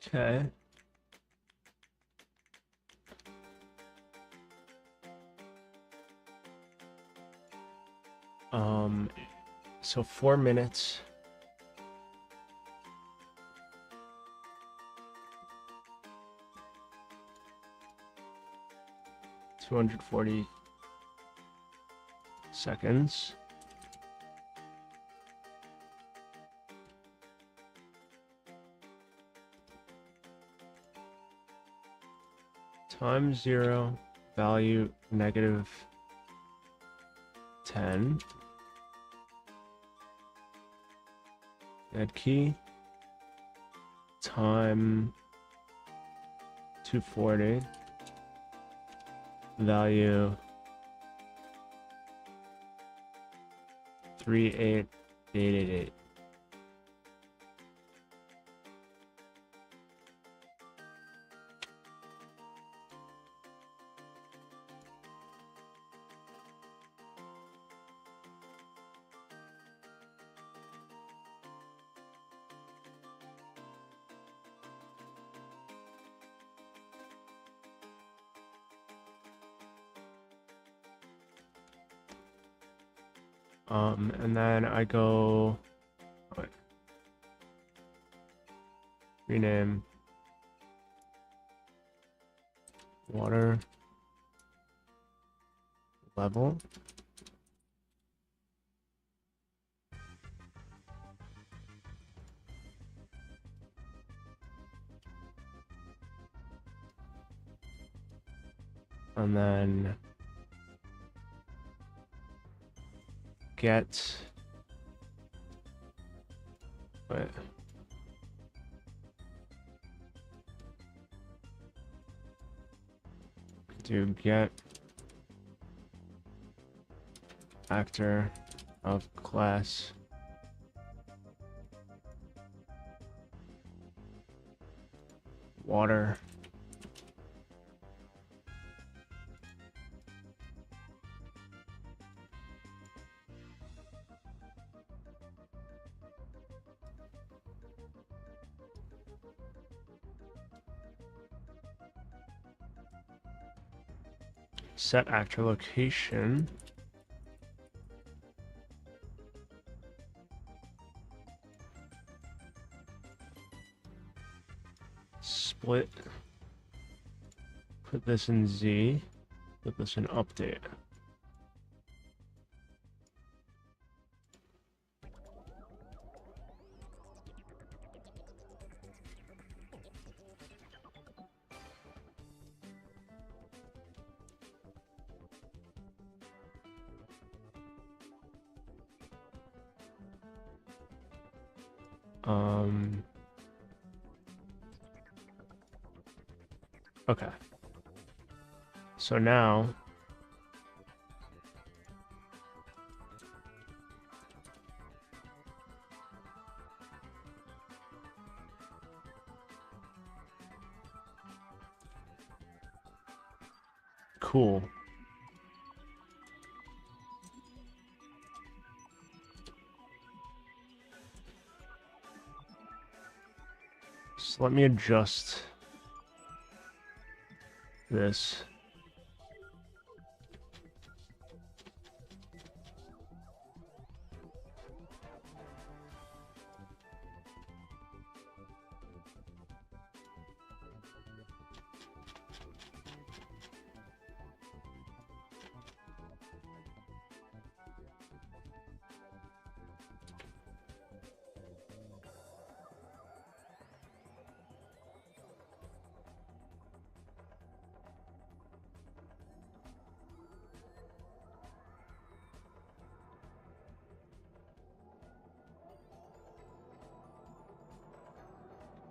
Okay. So 4 minutes. $240 seconds. Time 0, value -10. Add key. Time 240. Value 38888. And then I go, wait, rename water level. And then get, wait, do get actor of class water. Set actor location. Split. Put this in Z. Put this in update. Okay. So now cool. So let me adjust this.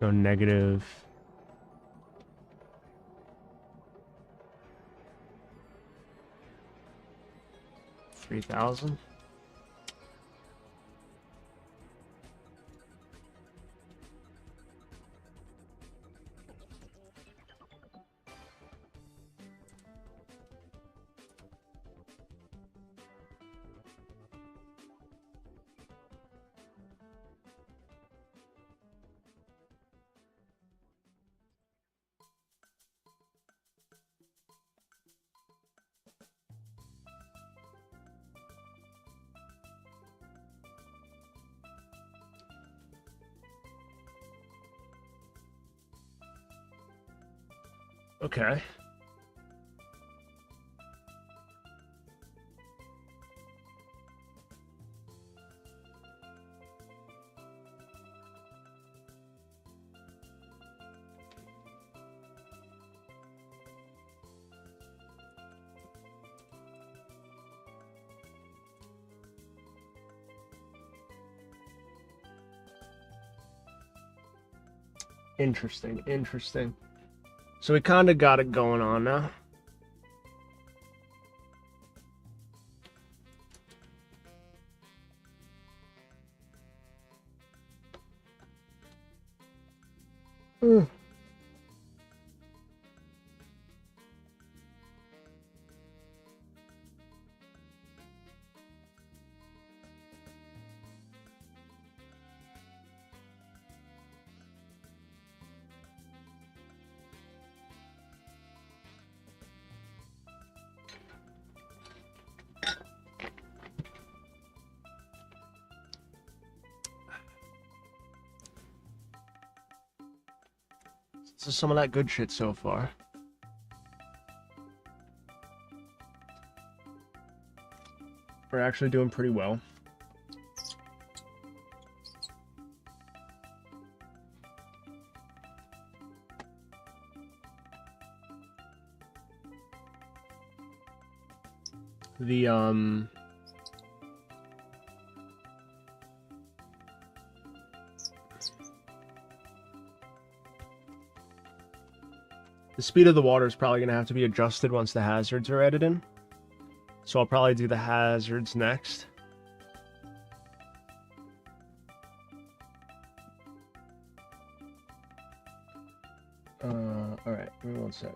Go negative 3,000. Okay. Interesting, interesting. So we kind of got it going on now. Mm. This is some of that good shit so far. We're actually doing pretty well. The speed of the water is probably going to have to be adjusted once the hazards are added in. So I'll probably do the hazards next. Alright, give me one sec.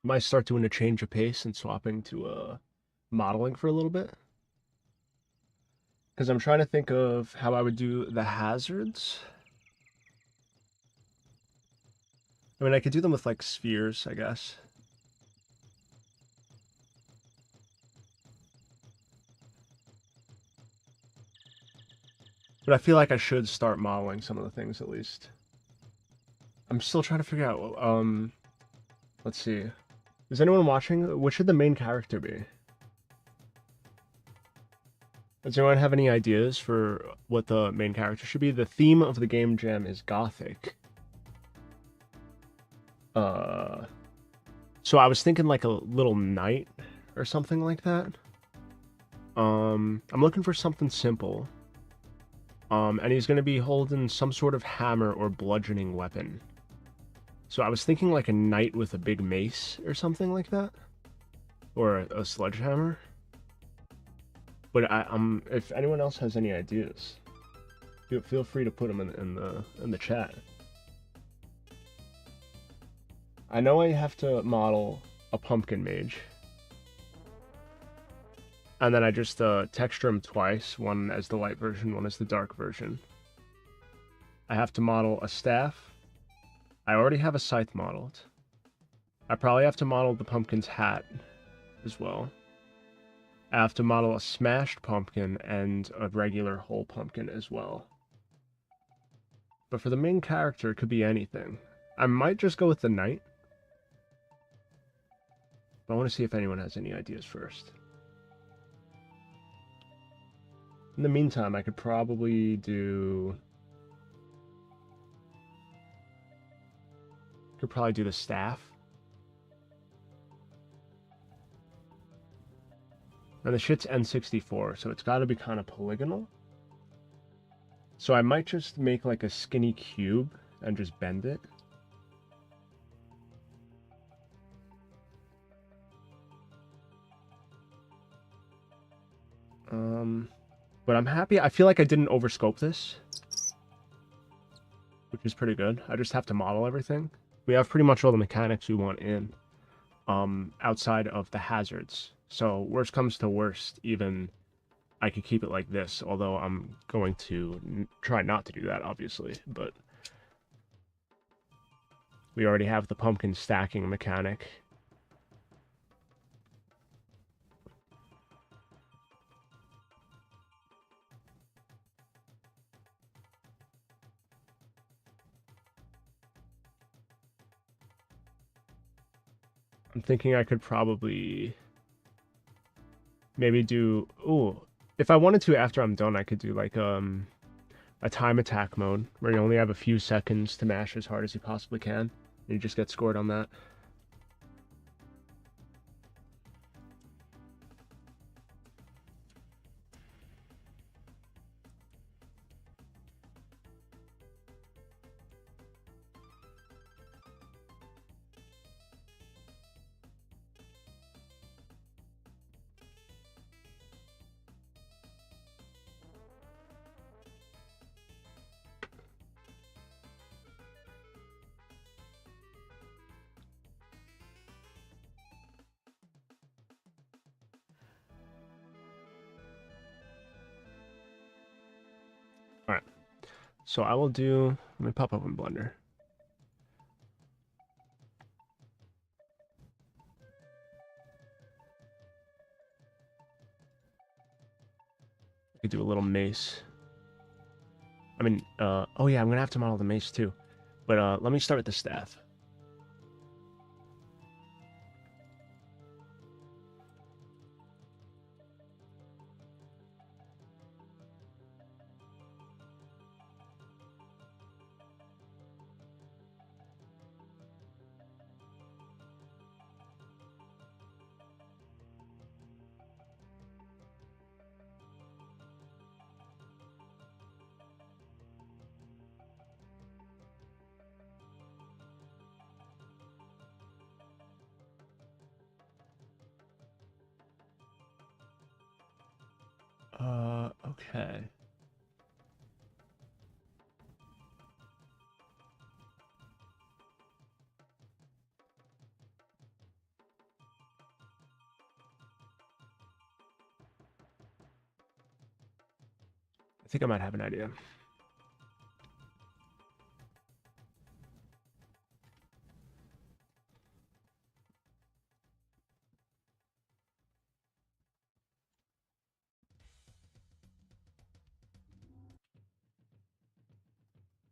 Might start doing a change of pace and swapping to modeling for a little bit. Because I'm trying to think of how I would do the hazards. I mean, I could do them with like spheres, I guess. But I feel like I should start modeling some of the things at least. I'm still trying to figure out, let's see. Is anyone watching? What should the main character be? Does anyone have any ideas for what the main character should be? The theme of the game jam is Gothic. So I was thinking like a little knight or something like that. I'm looking for something simple. And he's gonna be holding some sort of hammer or bludgeoning weapon. So I was thinking like a knight with a big mace or something like that, or a sledgehammer. But if anyone else has any ideas, feel free to put them in the chat. I know I have to model a pumpkin mage, and then I just texture them twice, one as the light version, one as the dark version. I have to model a staff. I already have a scythe modeled. I probably have to model the pumpkin's hat as well. I have to model a smashed pumpkin and a regular whole pumpkin as well. But for the main character, it could be anything. I might just go with the knight. But I want to see if anyone has any ideas first. In the meantime, I could probably do... Could probably do the staff. And the shit's N64, so it's got to be kind of polygonal. So I might just make like a skinny cube and just bend it. But I'm happy. I feel like I didn't overscope this, which is pretty good. I just have to model everything. We have pretty much all the mechanics we want in, outside of the hazards. So worst comes to worst, even I could keep it like this, although I'm going to try not to do that, obviously. But we already have the pumpkin stacking mechanic. I'm thinking I could probably maybe do... Ooh, if I wanted to after I'm done, I could do like a time attack mode where you only have a few seconds to mash as hard as you possibly can, and you just get scored on that. Alright, so I will do... Let me pop up in Blender. I could do a little mace. I mean, oh yeah, I'm gonna have to model the mace too. But let me start with the staff. Okay. think I might have an idea.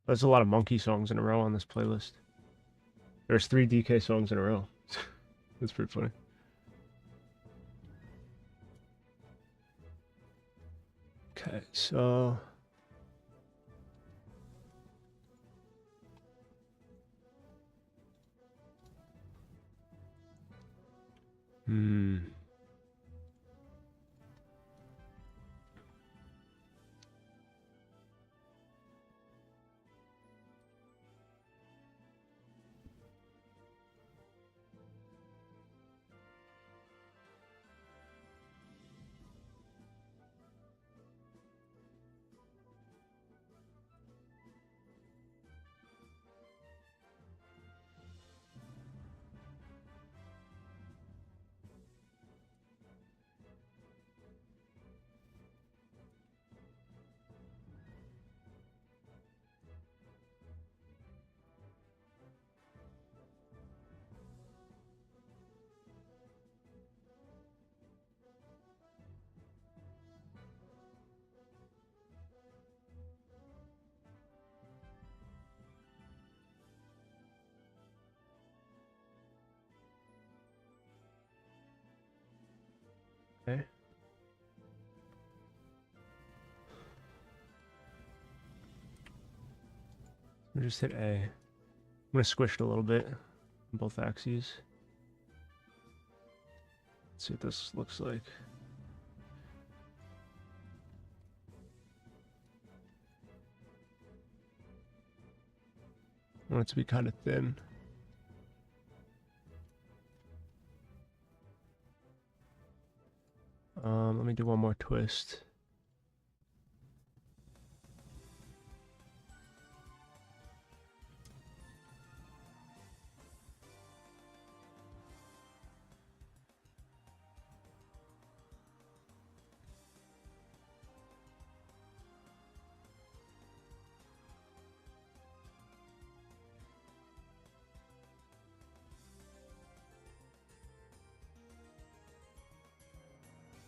There's a lot of Monkey songs in a row on this playlist. There's 3 DK songs in a row. That's pretty funny. Okay, so... Okay. We'll just hit A. I'm gonna squish it a little bit on both axes. Let's see what this looks like. I want it to be kind of thin. Let me do one more twist.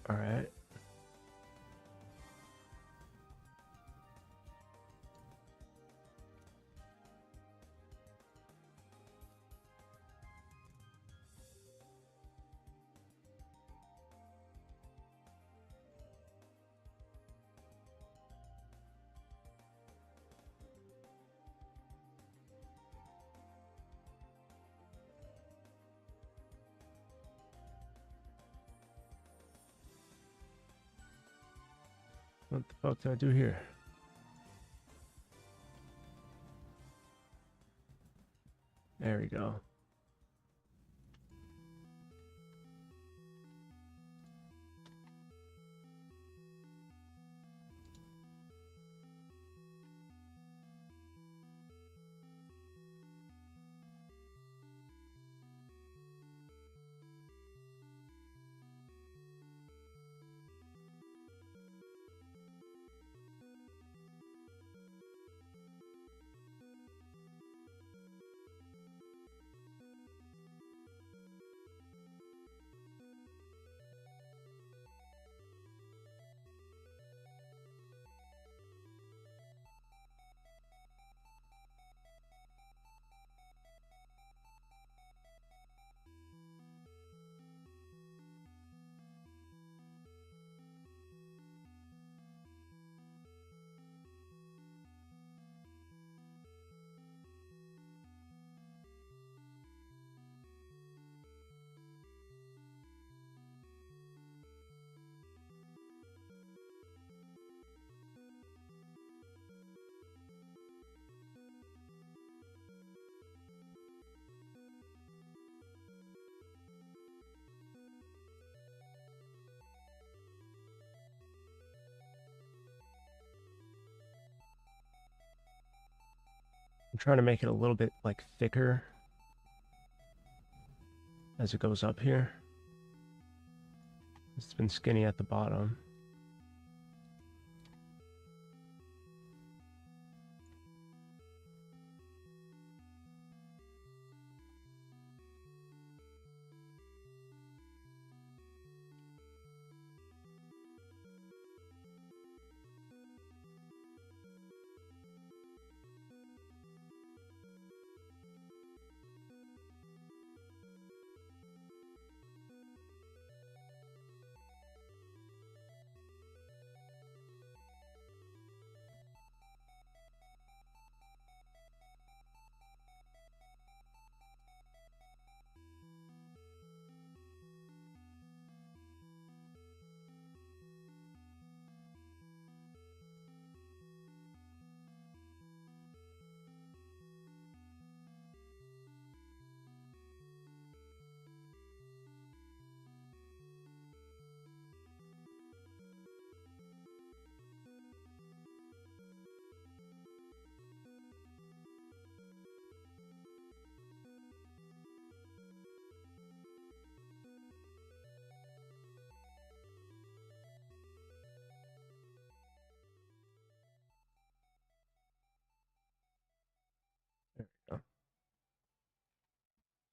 All right. What the fuck did I do here? There we go. I'm trying to make it a little bit like thicker as it goes up here. It's been skinny at the bottom.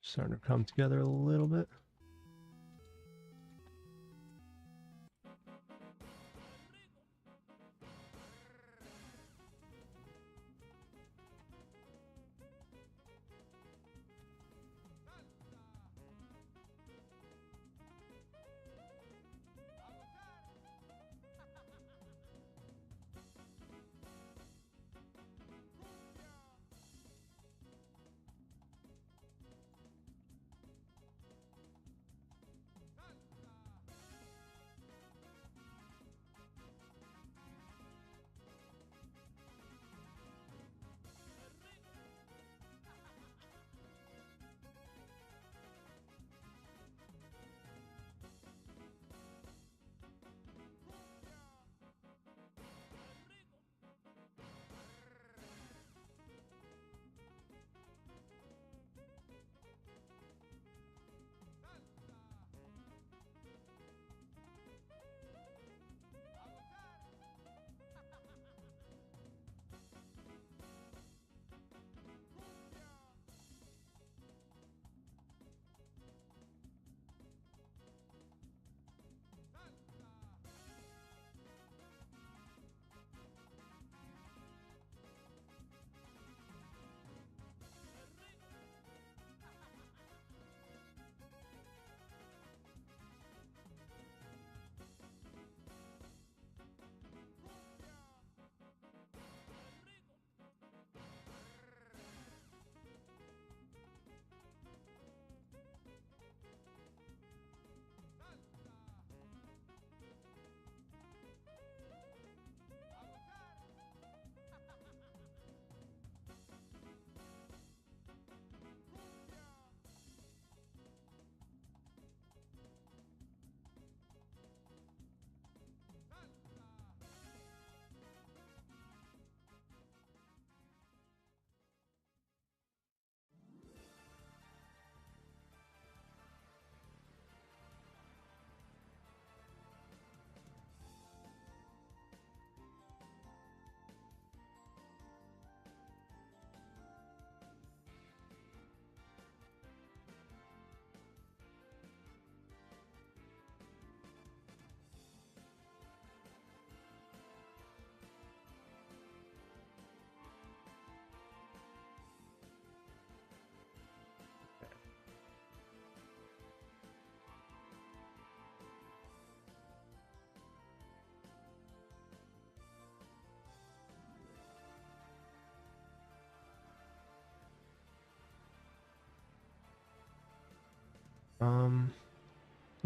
Starting to come together a little bit.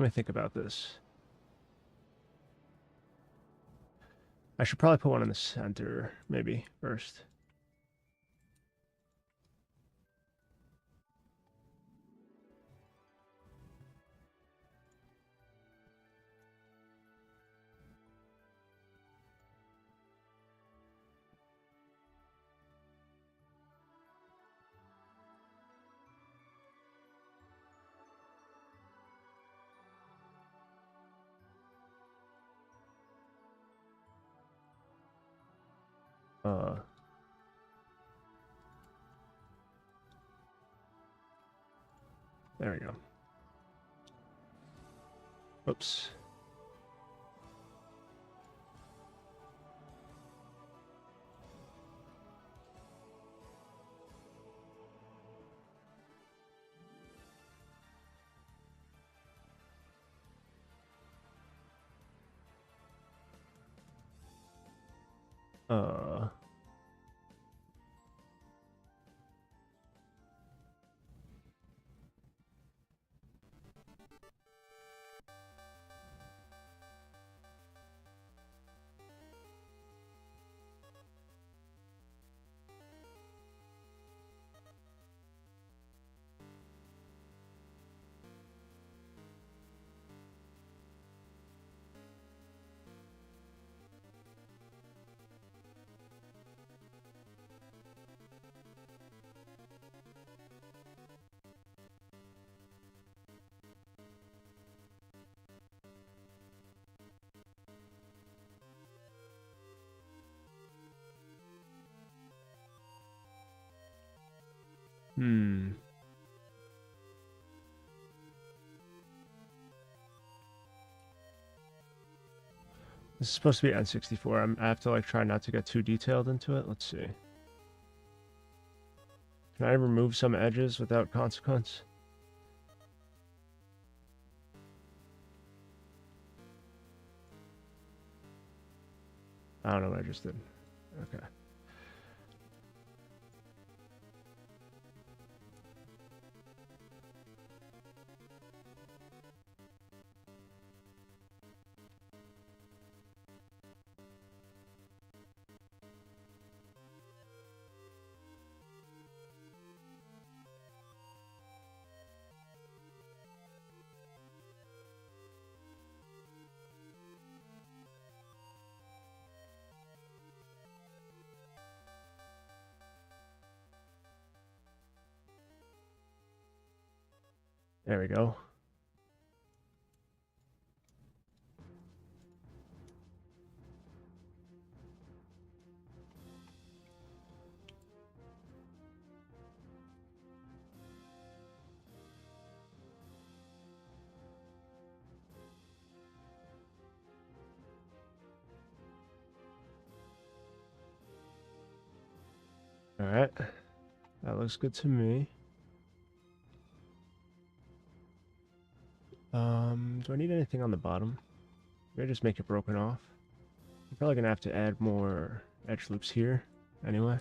Let me think about this. I should probably put one in the center, maybe, first. There we go. Oops. Uh, hmm. This is supposed to be N64. I have to like try not to get too detailed into it. Let's see. Can I remove some edges without consequence? I don't know what I just did. Okay. There we go. All right. That looks good to me. Do I need anything on the bottom? Maybe just make it broken off. I'm probably gonna have to add more edge loops here anyway.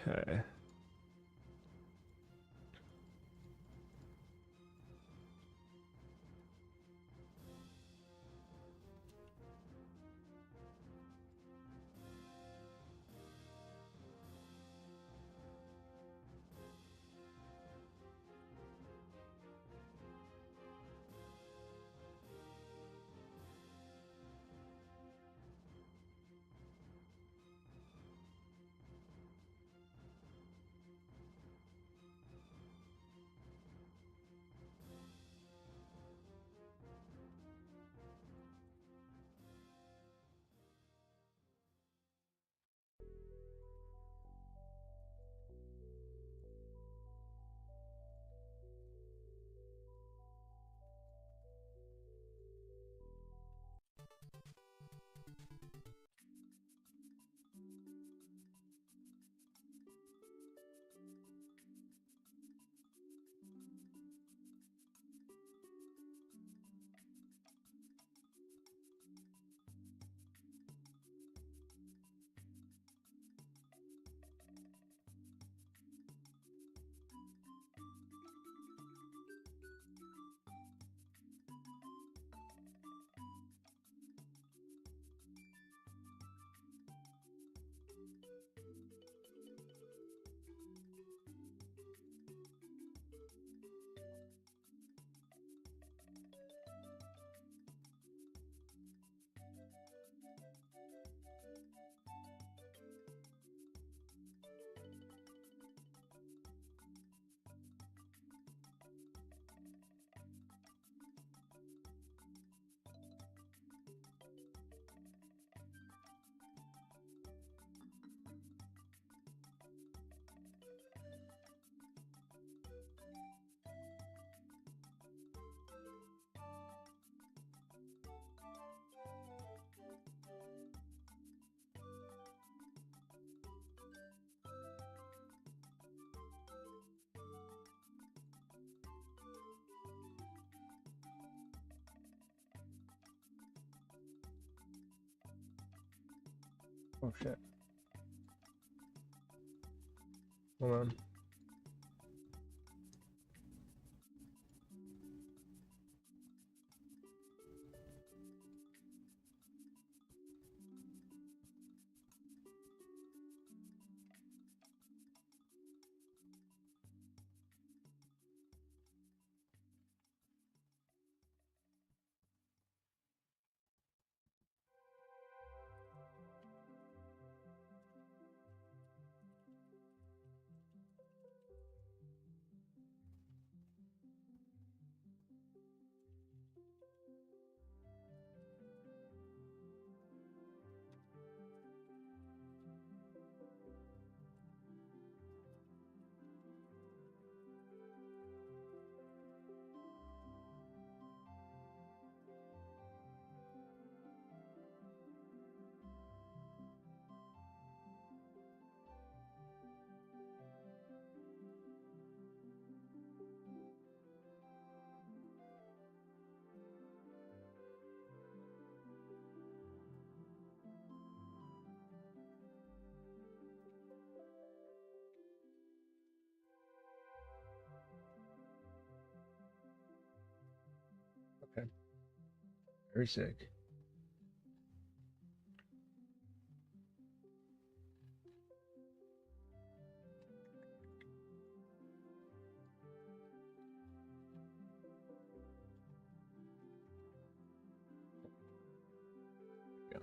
Okay. Oh shit. Hold on. Very sick. Yeah.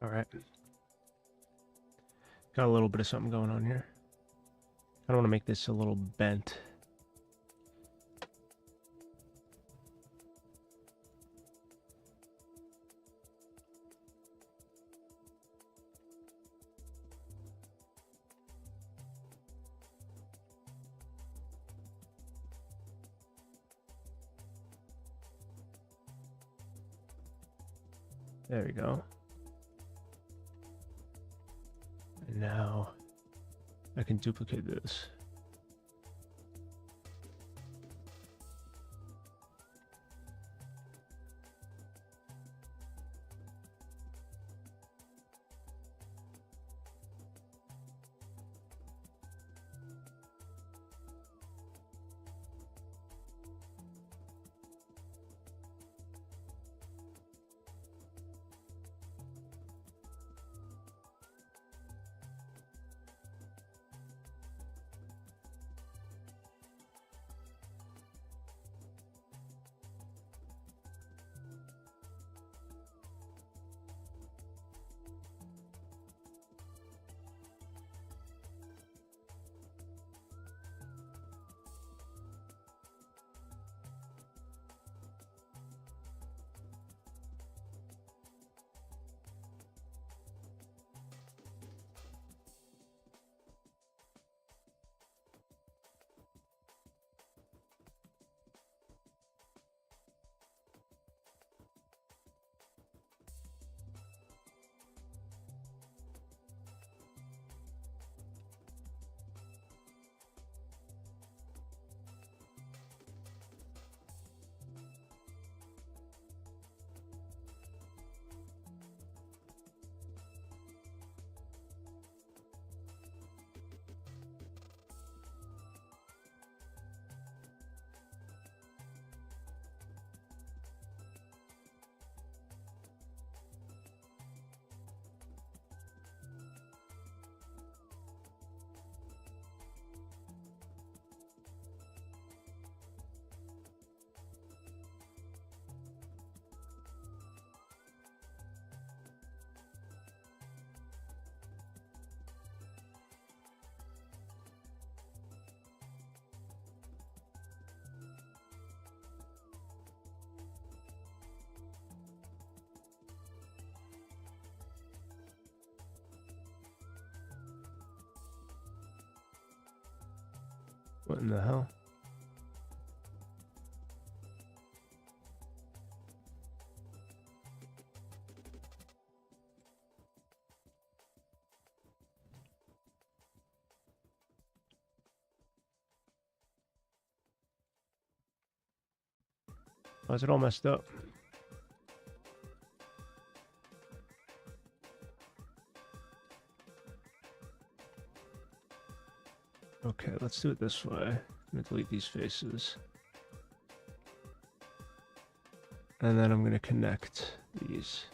All right. Got a little bit of something going on here. I don't want to make this a little bent. There we go. And now I can duplicate this. What in the hell? Why is it all messed up? Okay, let's do it this way. I'm gonna delete these faces. And then I'm gonna connect these.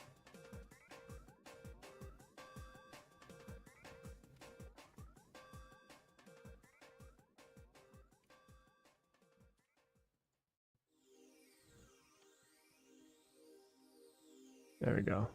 There we go.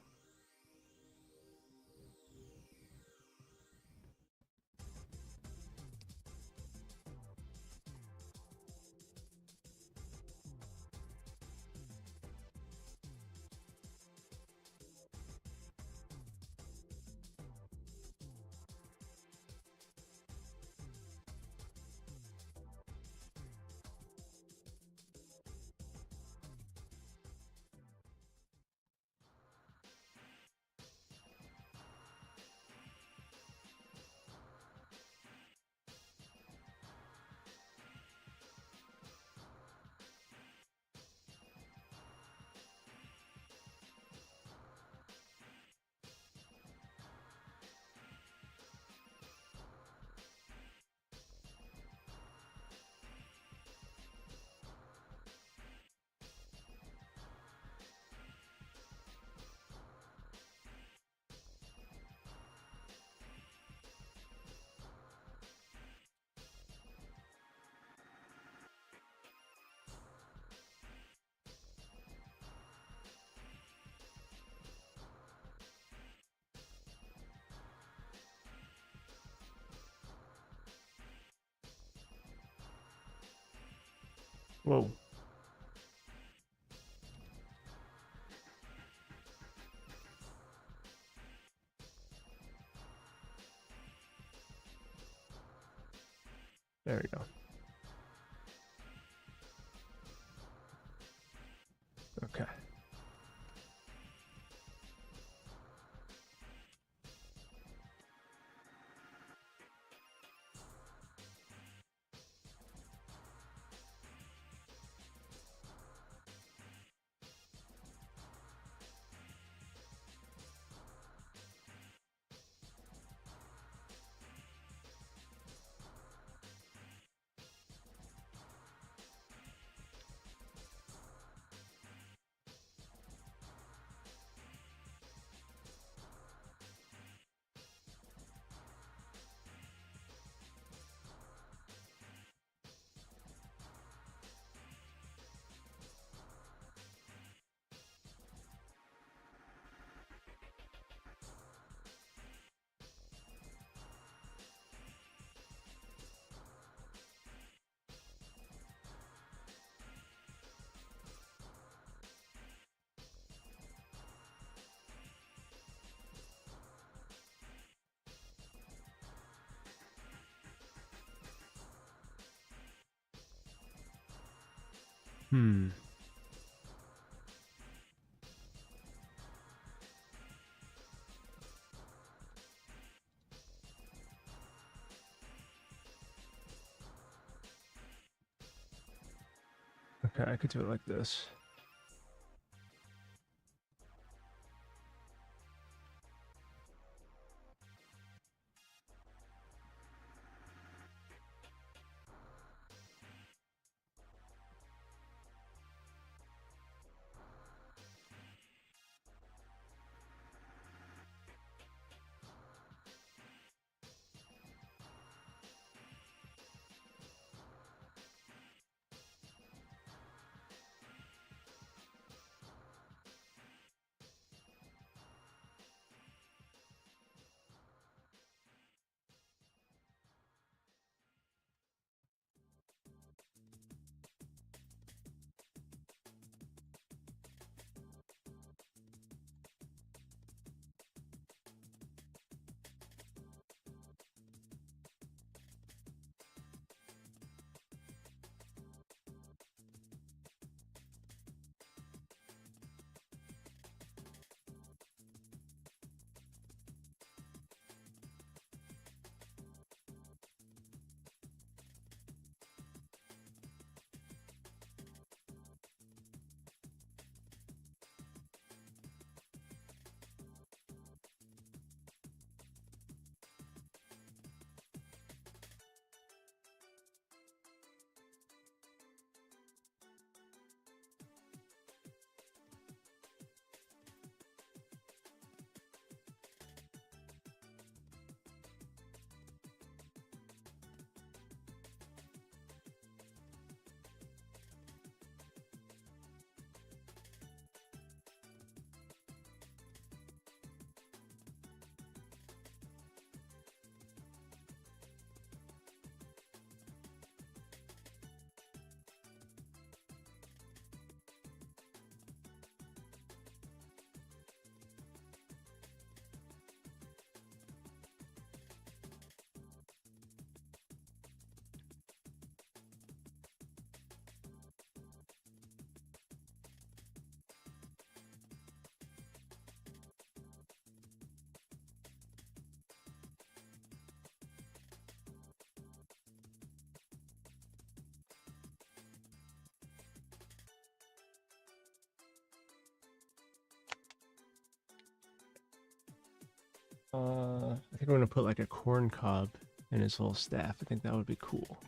Whoa. There we go. Okay. Hmm. Okay, I could do it like this. I think I'm gonna put like a corn cob in his little staff. I think that would be cool.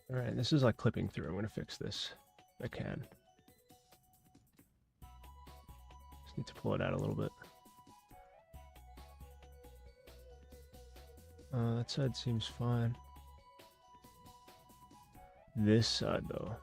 All right, this is like clipping through. I'm gonna fix this if I can. Just need to pull it out a little bit. That side seems fine. This side though.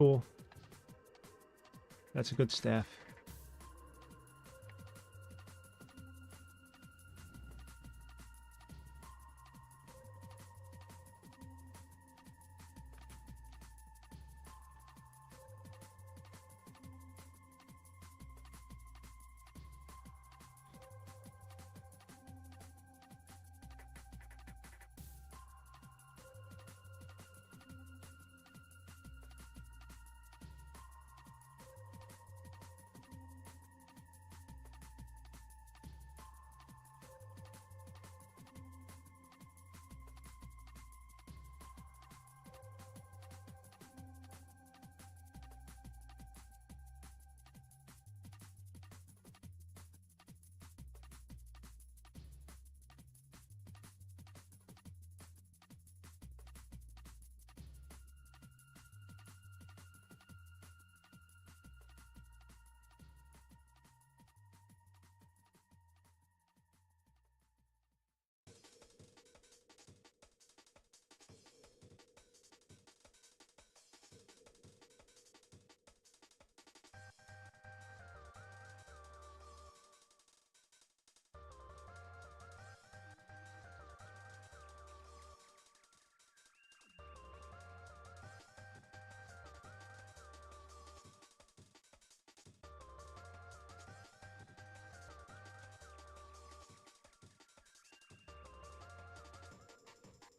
Cool. That's a good staff.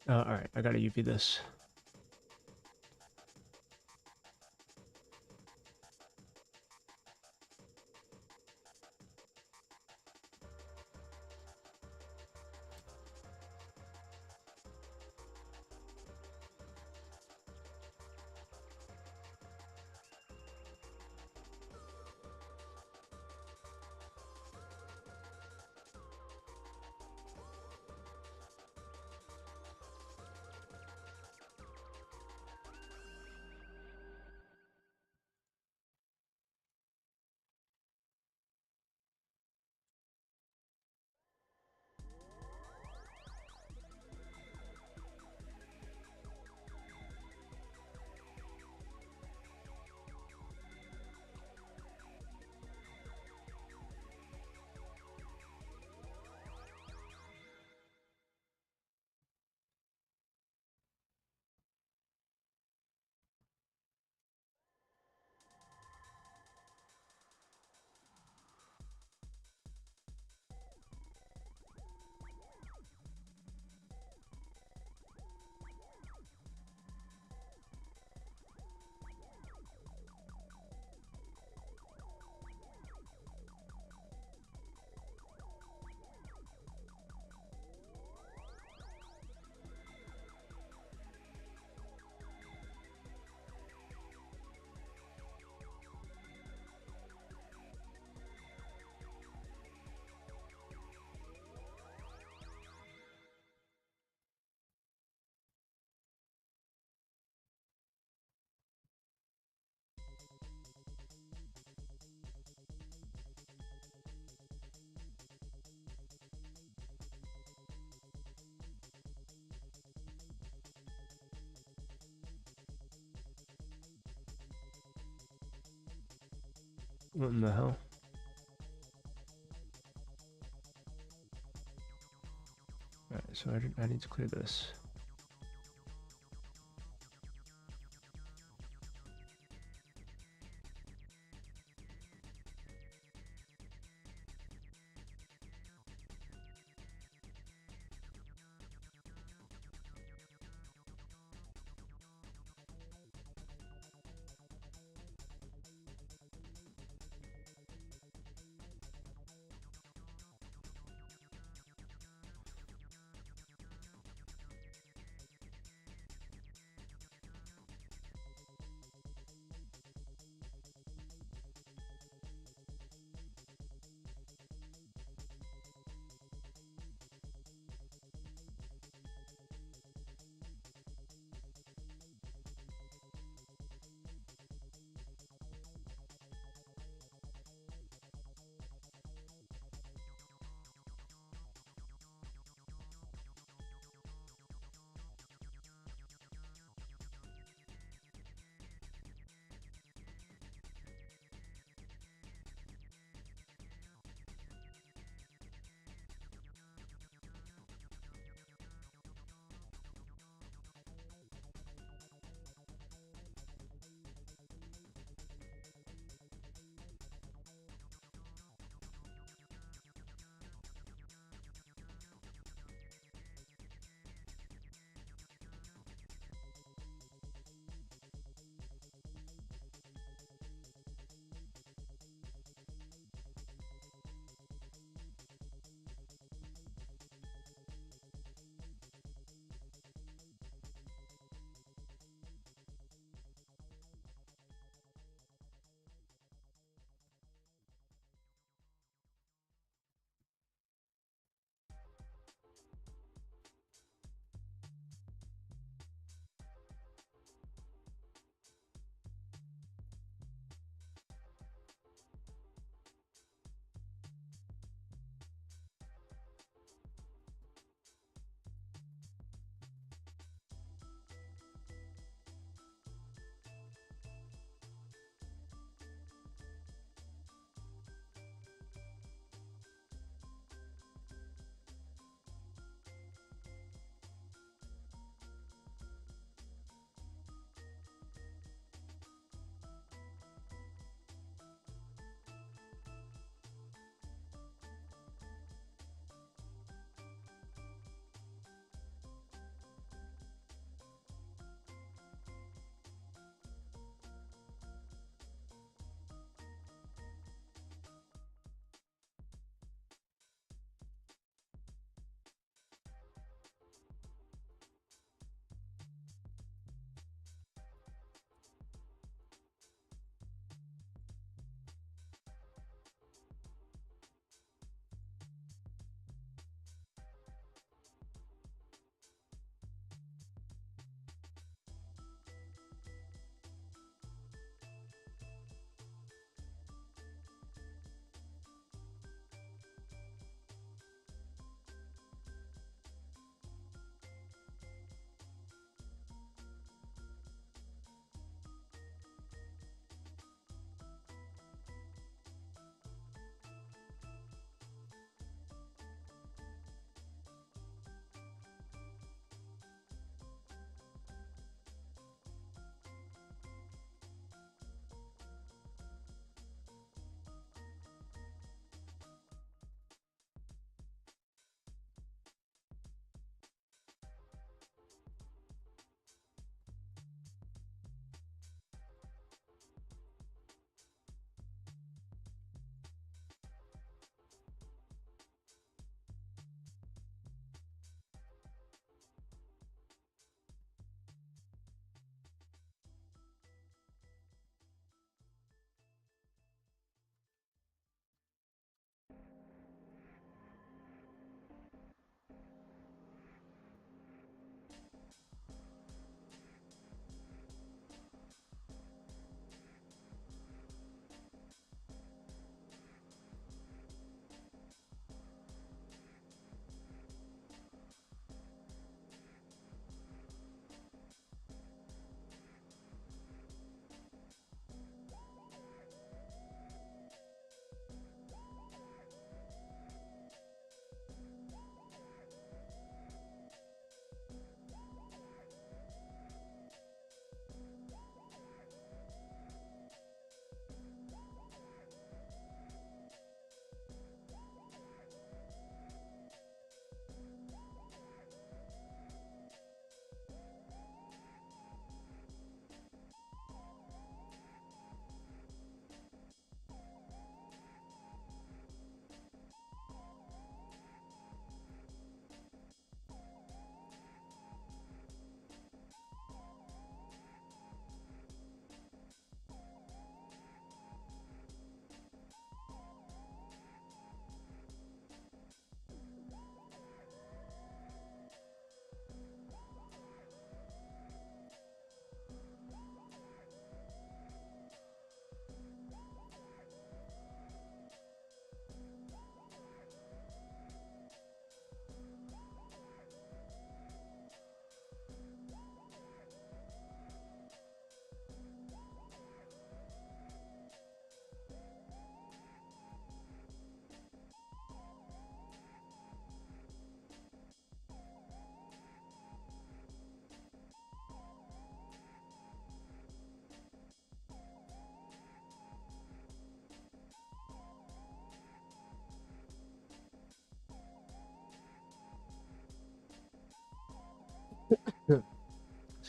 All right, I gotta UV this. What in the hell? Alright, so I need to clear this.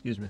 Excuse me.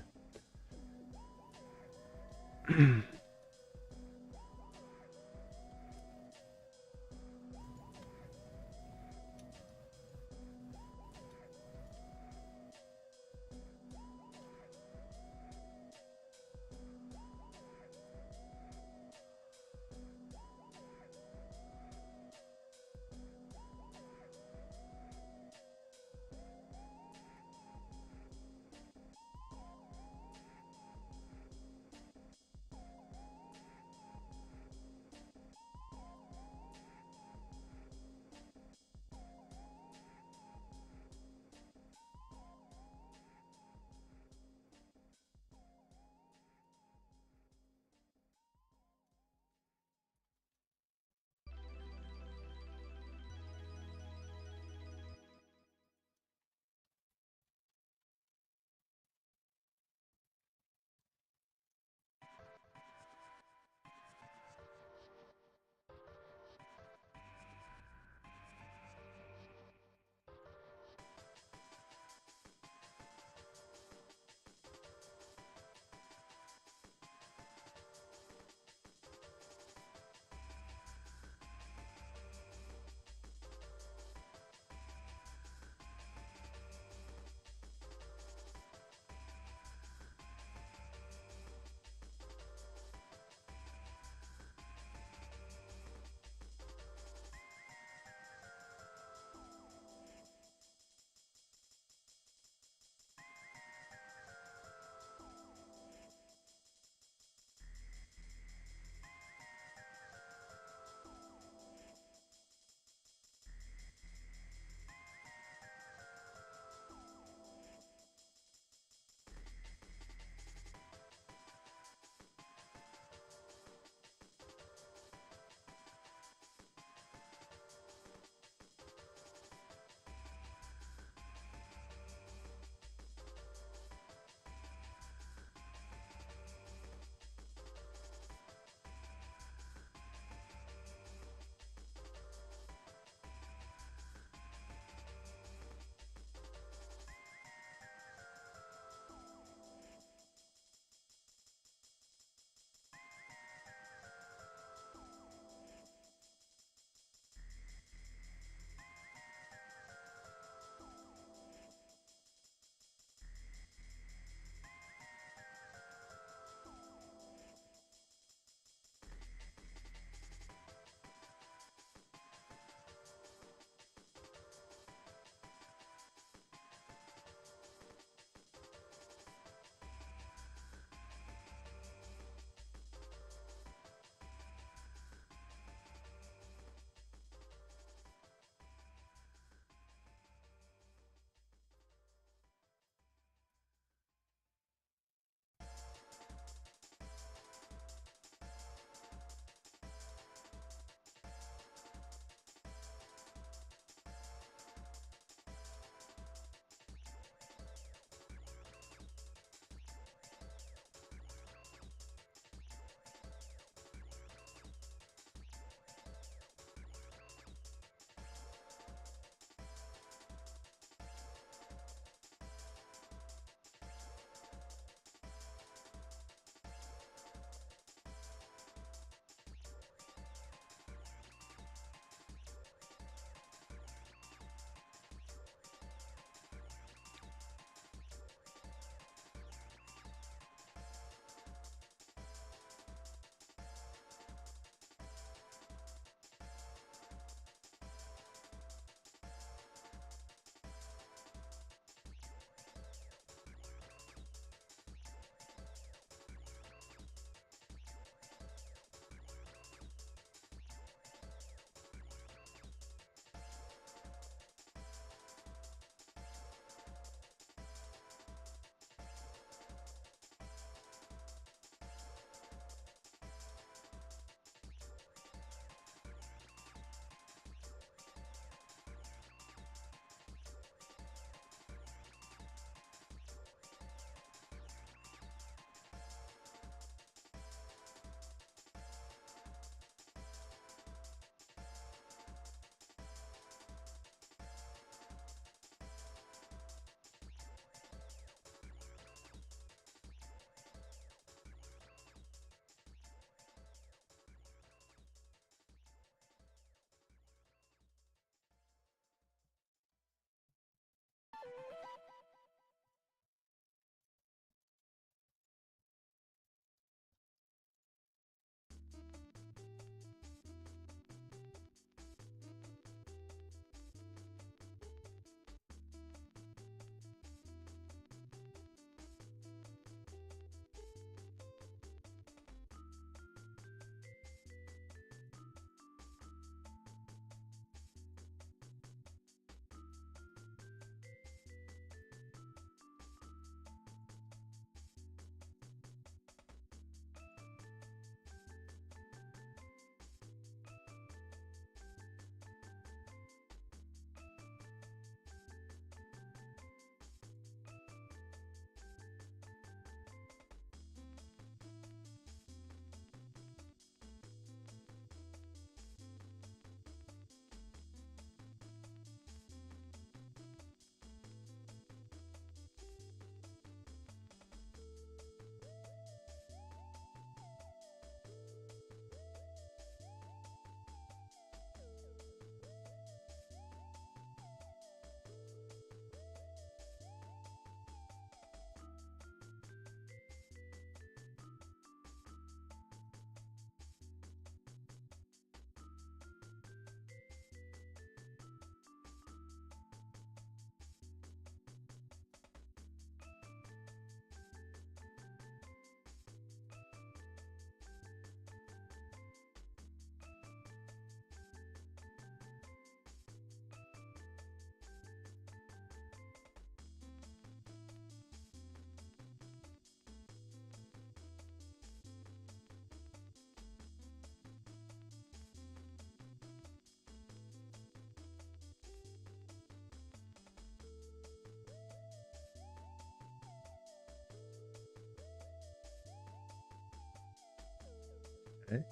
Okay.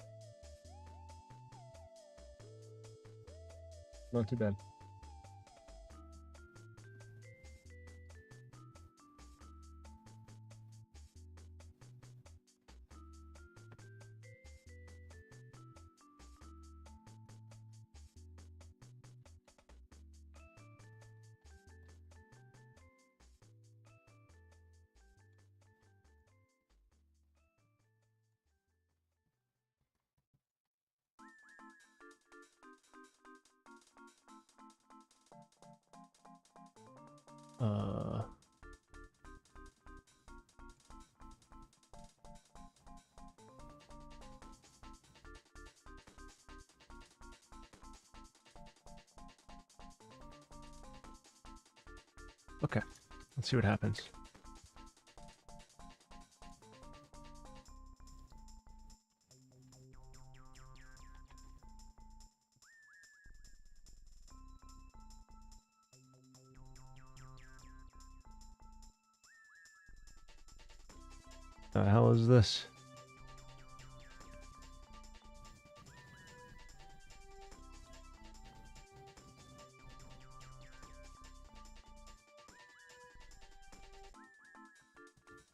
Not too bad. Uh, okay, let's see what happens. The hell is this?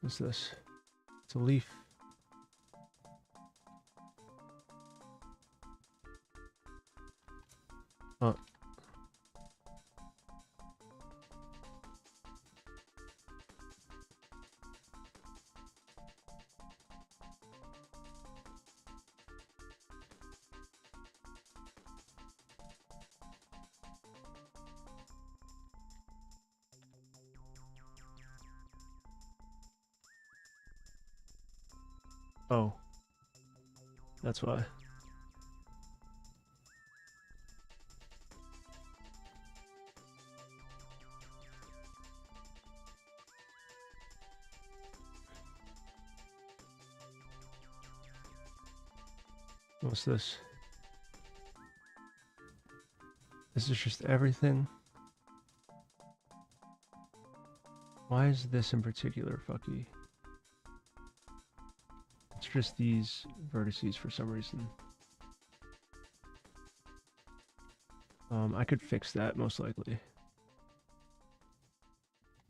What's this? It's a leaf. Oh. Oh. That's why. What's this? This is just everything. Why is this in particular fucky? It's just these vertices for some reason. I could fix that most likely.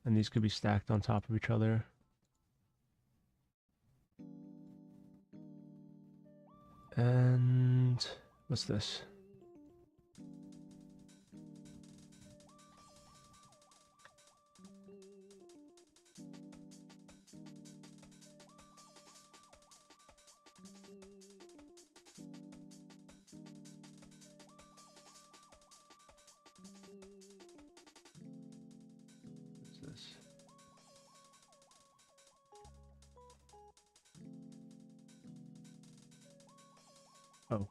And these could be stacked on top of each other. And what's this? What's this? Oh.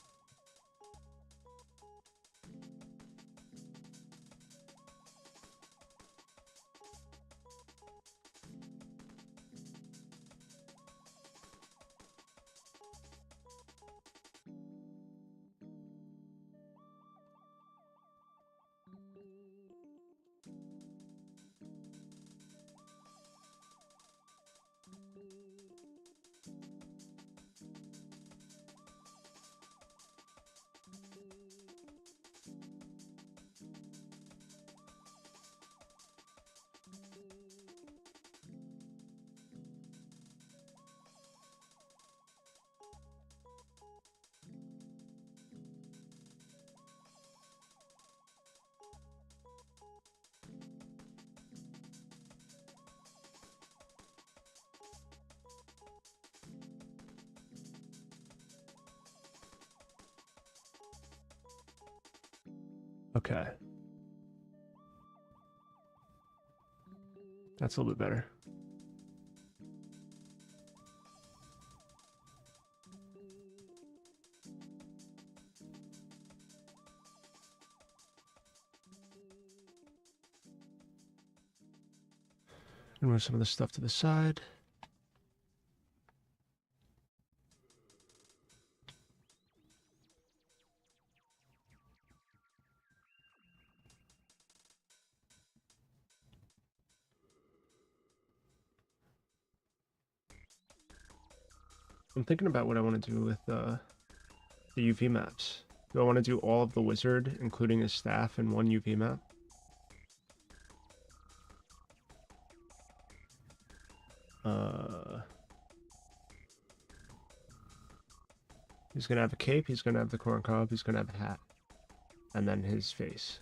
Okay. That's a little bit better. Move some of this stuff to the side. I'm thinking about what I want to do with the UV maps. Do I want to do all of the wizard, including his staff, in one UV map? He's gonna have a cape, he's gonna have the corn cob, he's gonna have a hat. And then his face.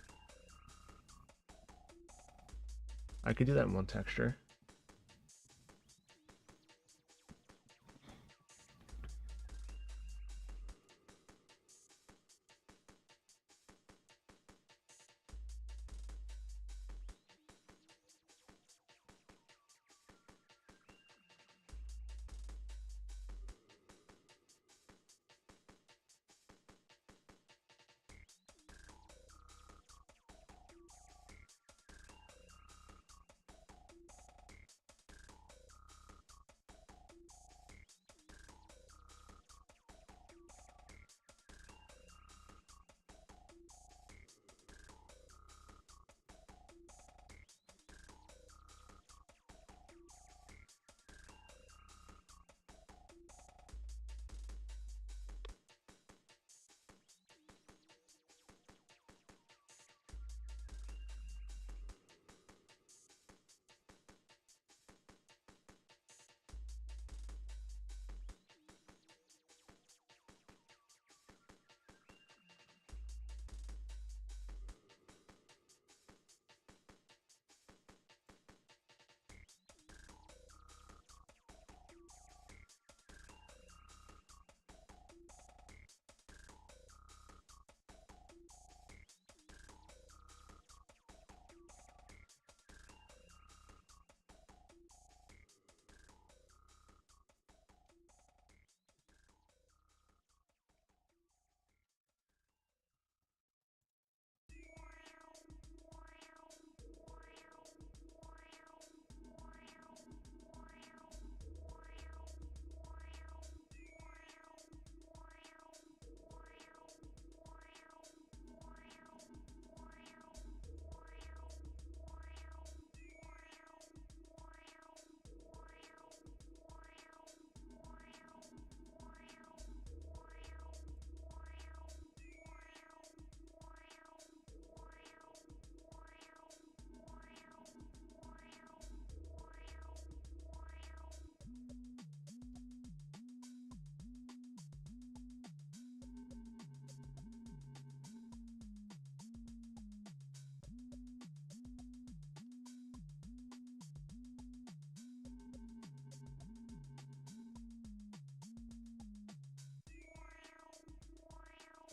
I could do that in one texture.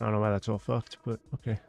I don't know why that's all fucked, but okay.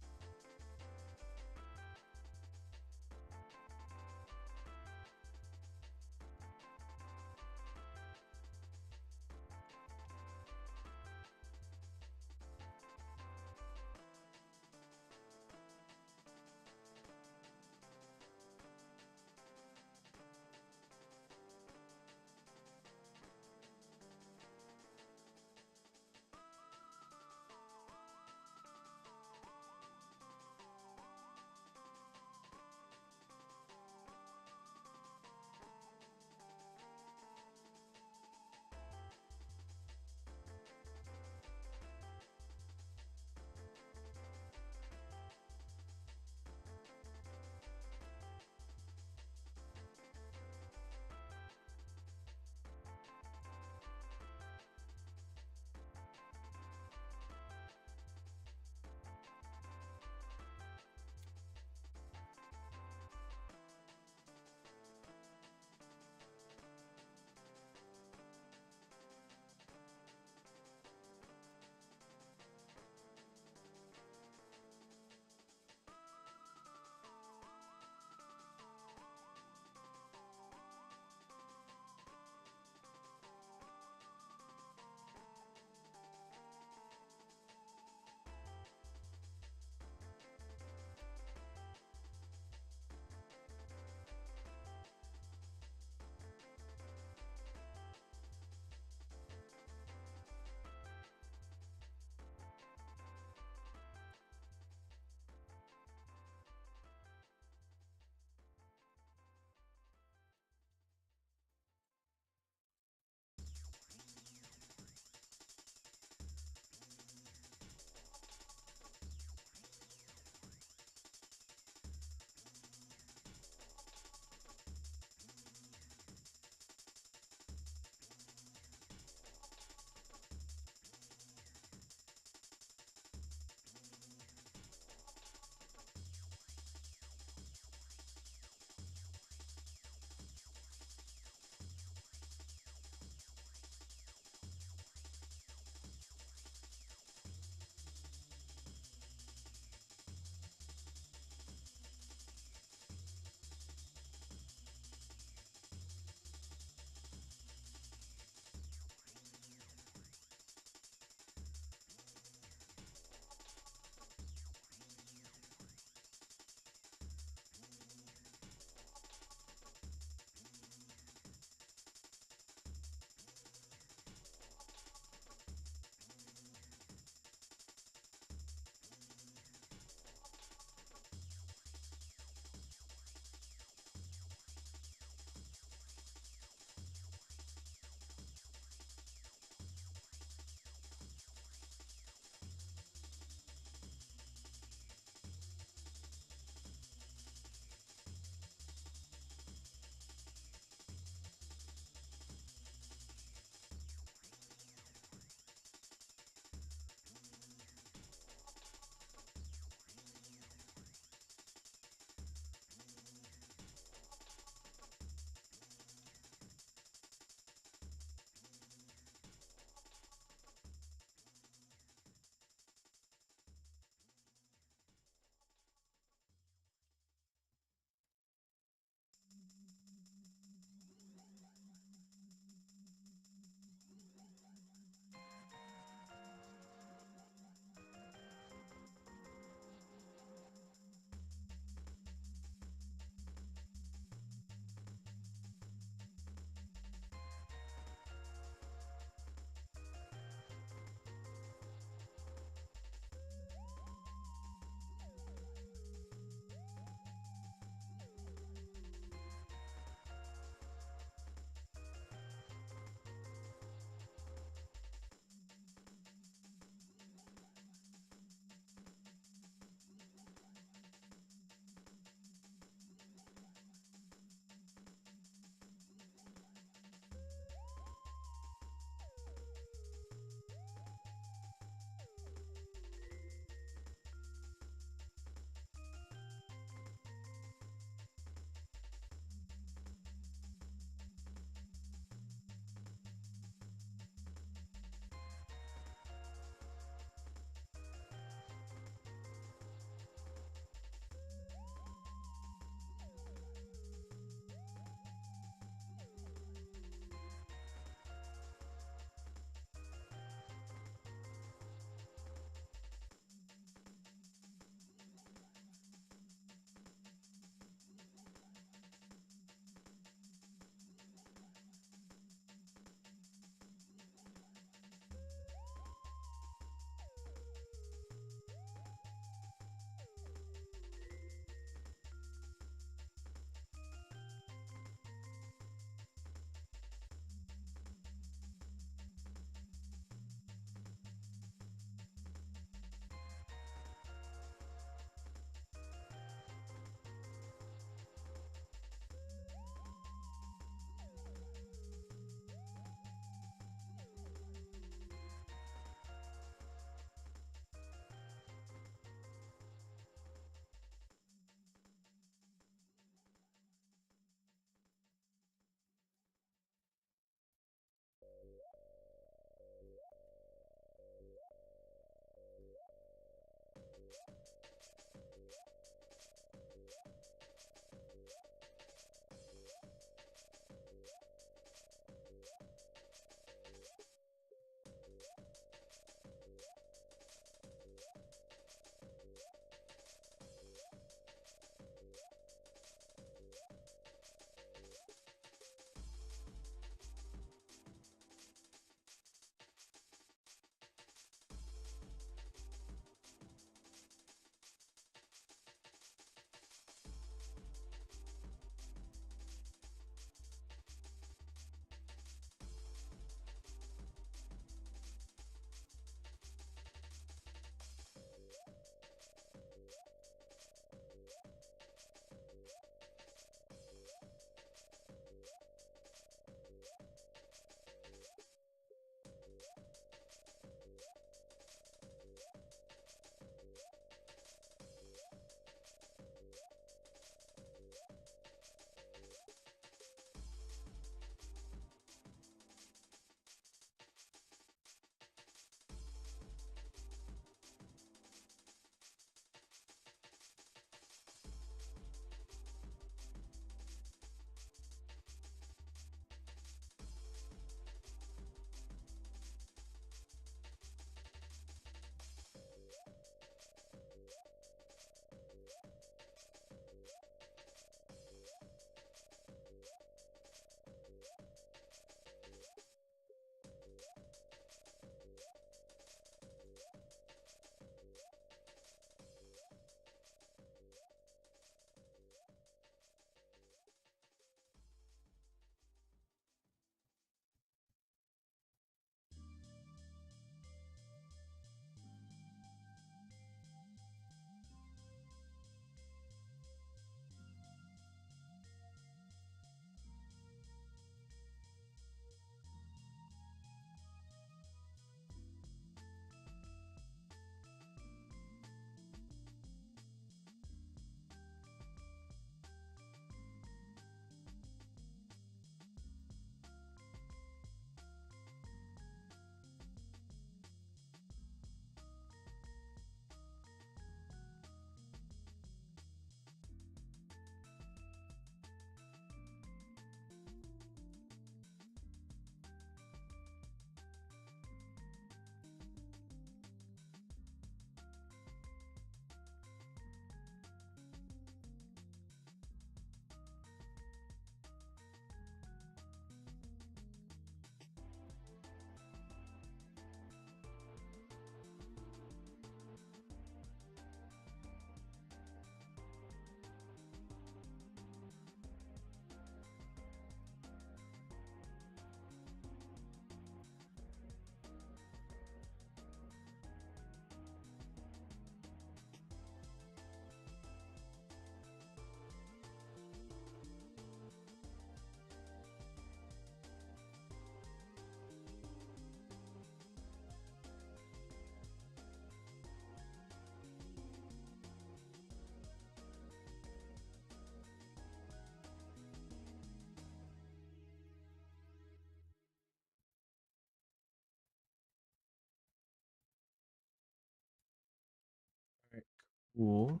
Cool.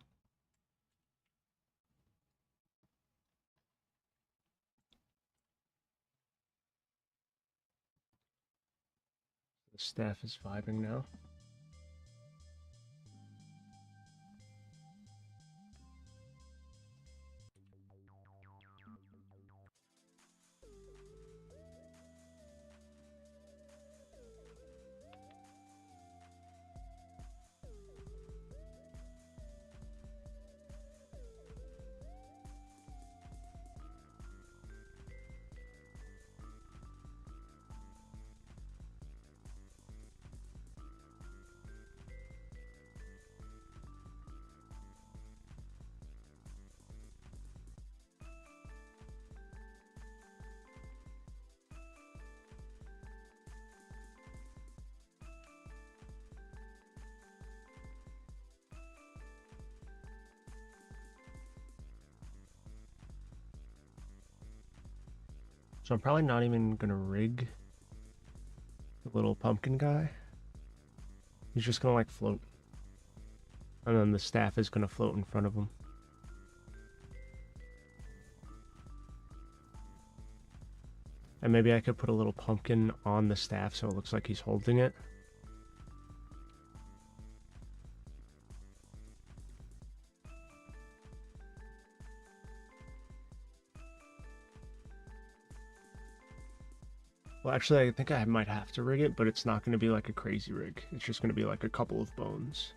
The staff is vibing now. So I'm probably not even gonna rig the little pumpkin guy. He's just gonna like float. And then the staff is gonna float in front of him. And maybe I could put a little pumpkin on the staff so it looks like he's holding it. Well, actually, I think I might have to rig it, but it's not going to be like a crazy rig. It's just going to be like a couple of bones.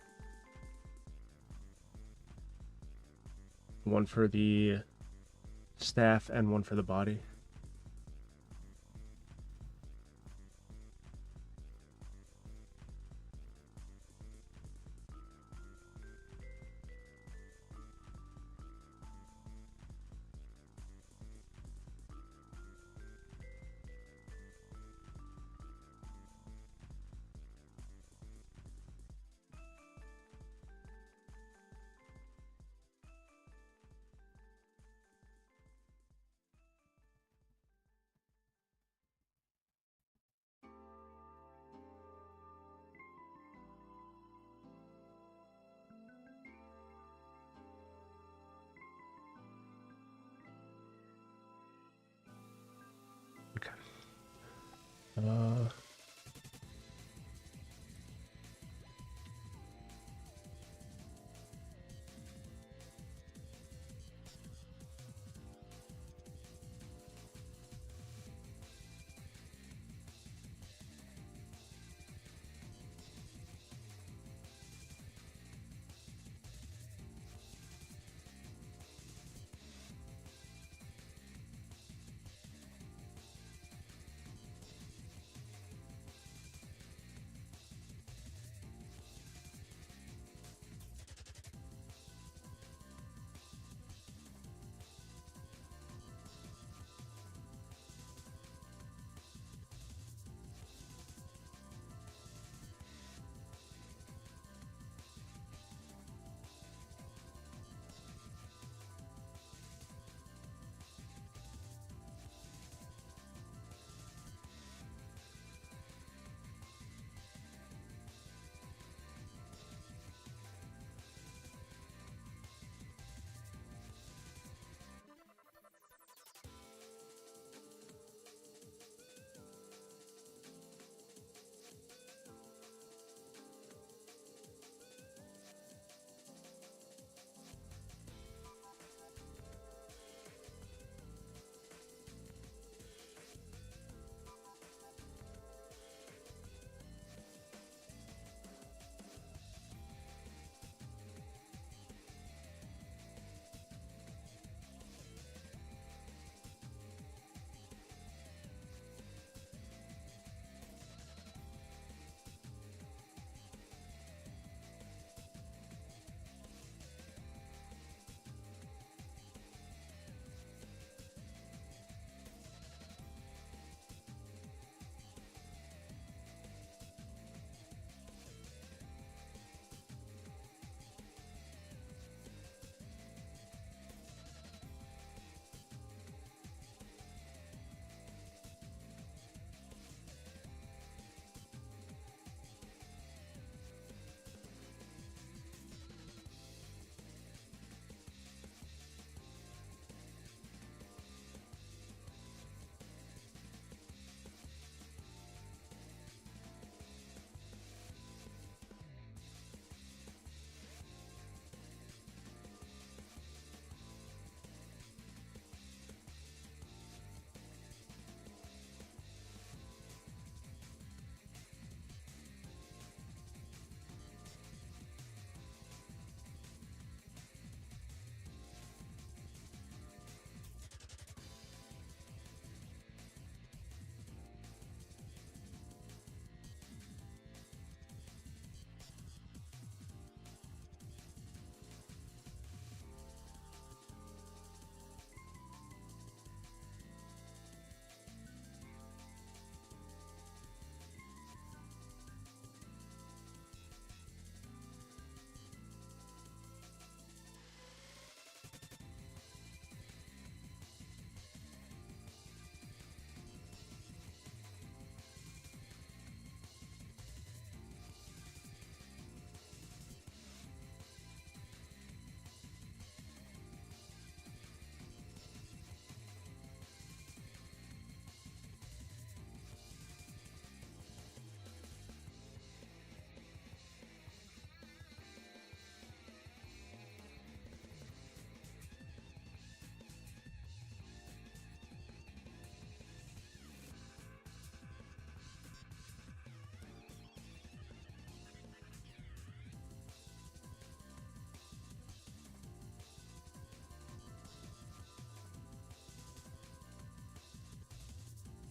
One for the staff and one for the body. Okay.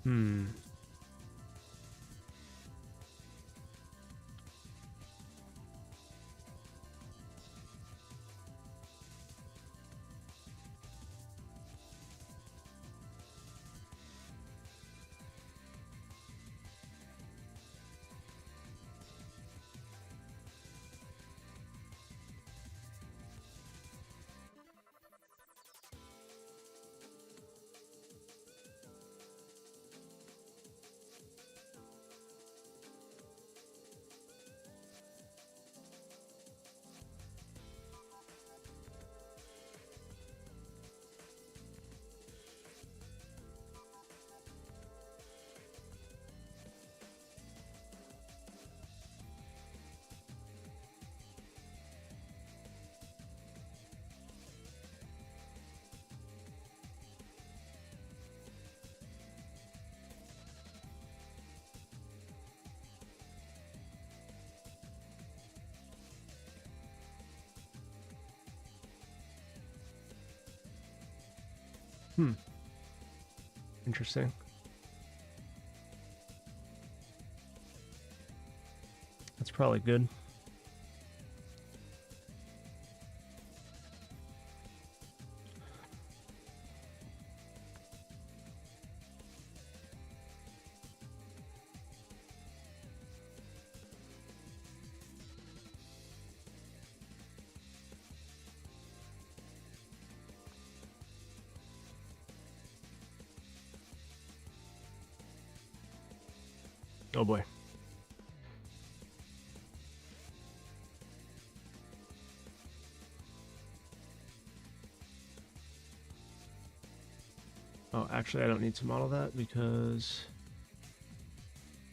Hmm. Hmm. Interesting. That's probably good. Oh boy. Oh, actually, I don't need to model that because...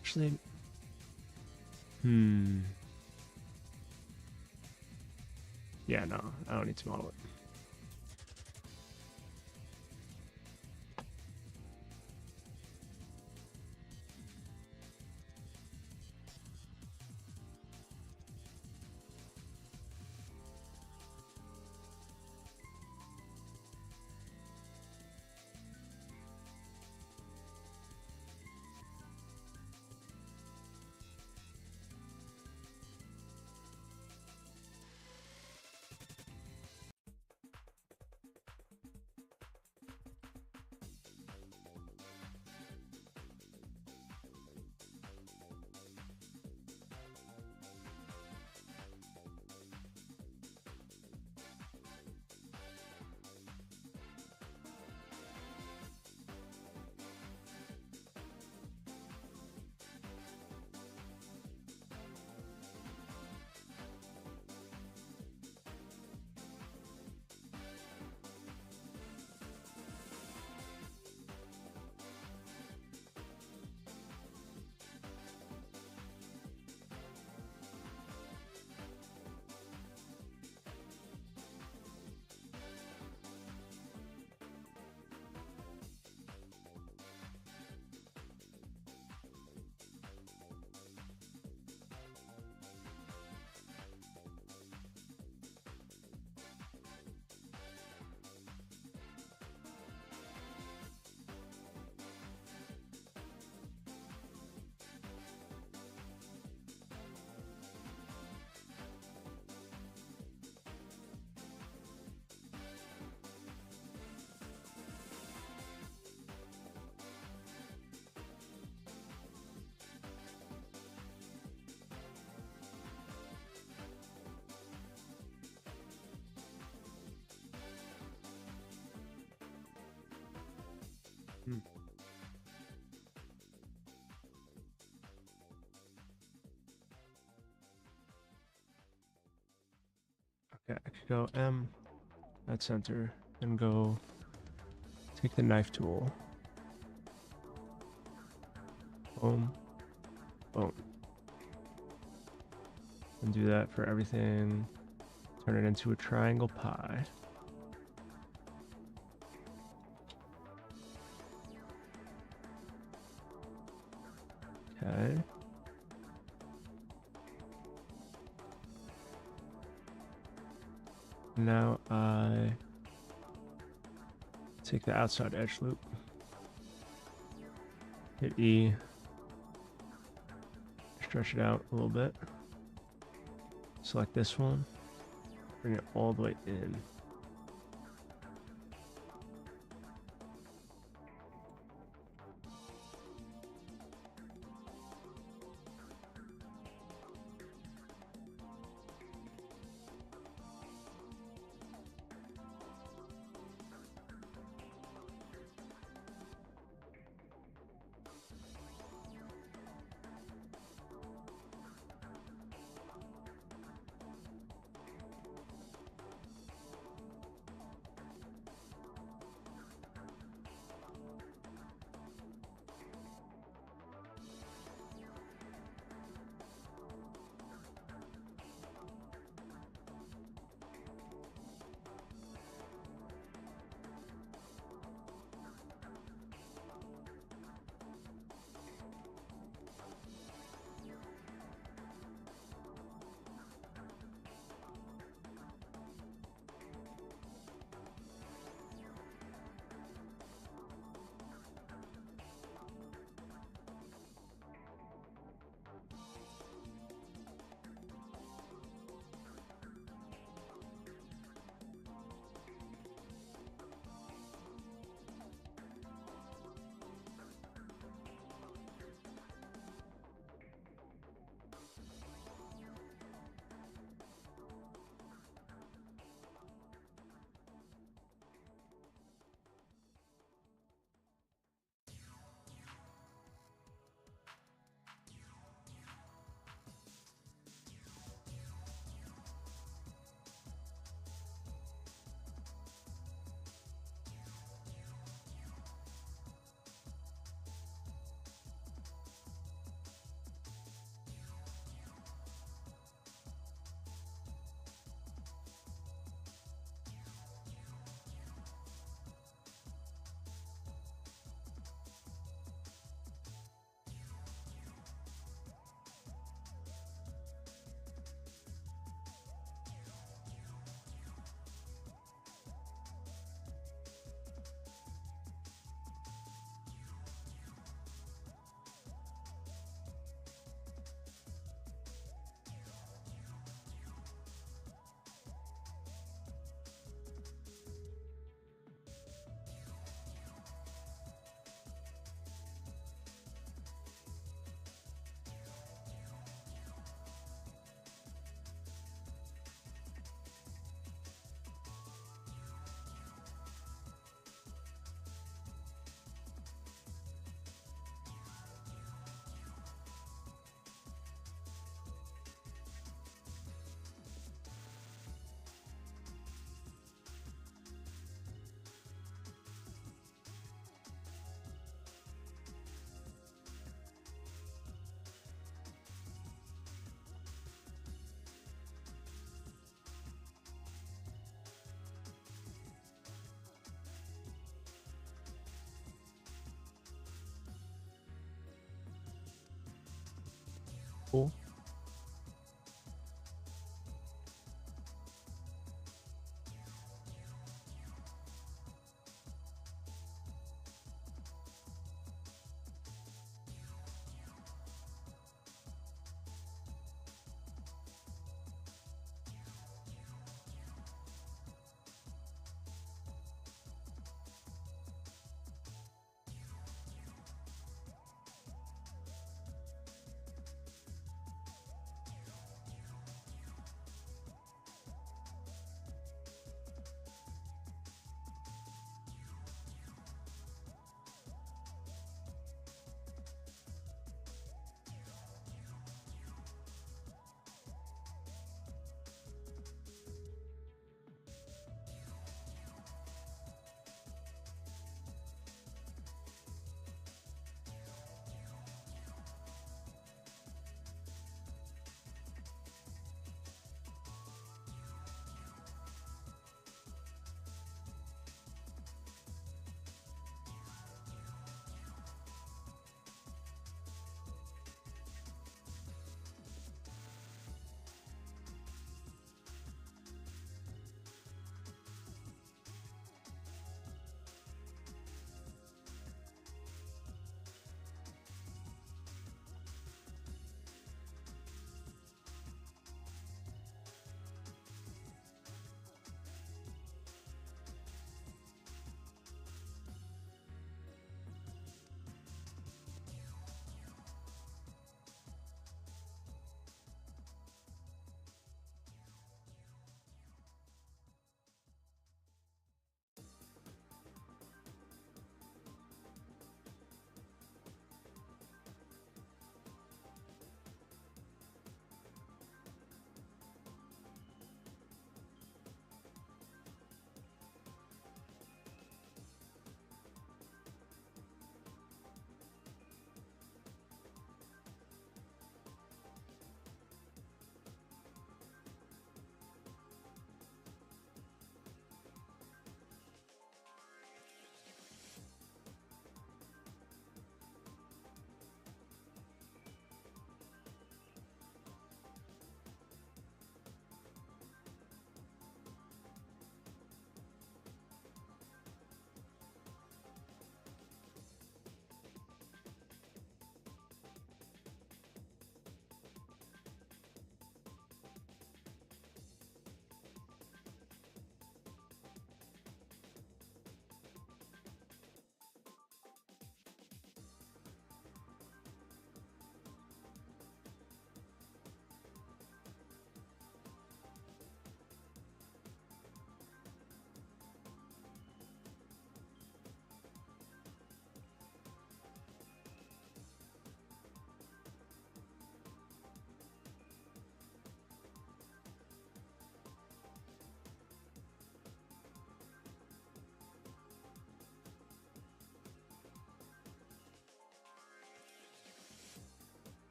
Actually... Hmm... Yeah, no, I don't need to model it. Hmm. Okay, I could go M at center and go take the knife tool. Boom. Boom. And do that for everything. Turn it into a triangle pie. Okay. Now I take the outside edge loop. Hit E. Stretch it out a little bit. Select this one. Bring it all the way in. Cool.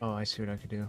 Oh, I see what I could do.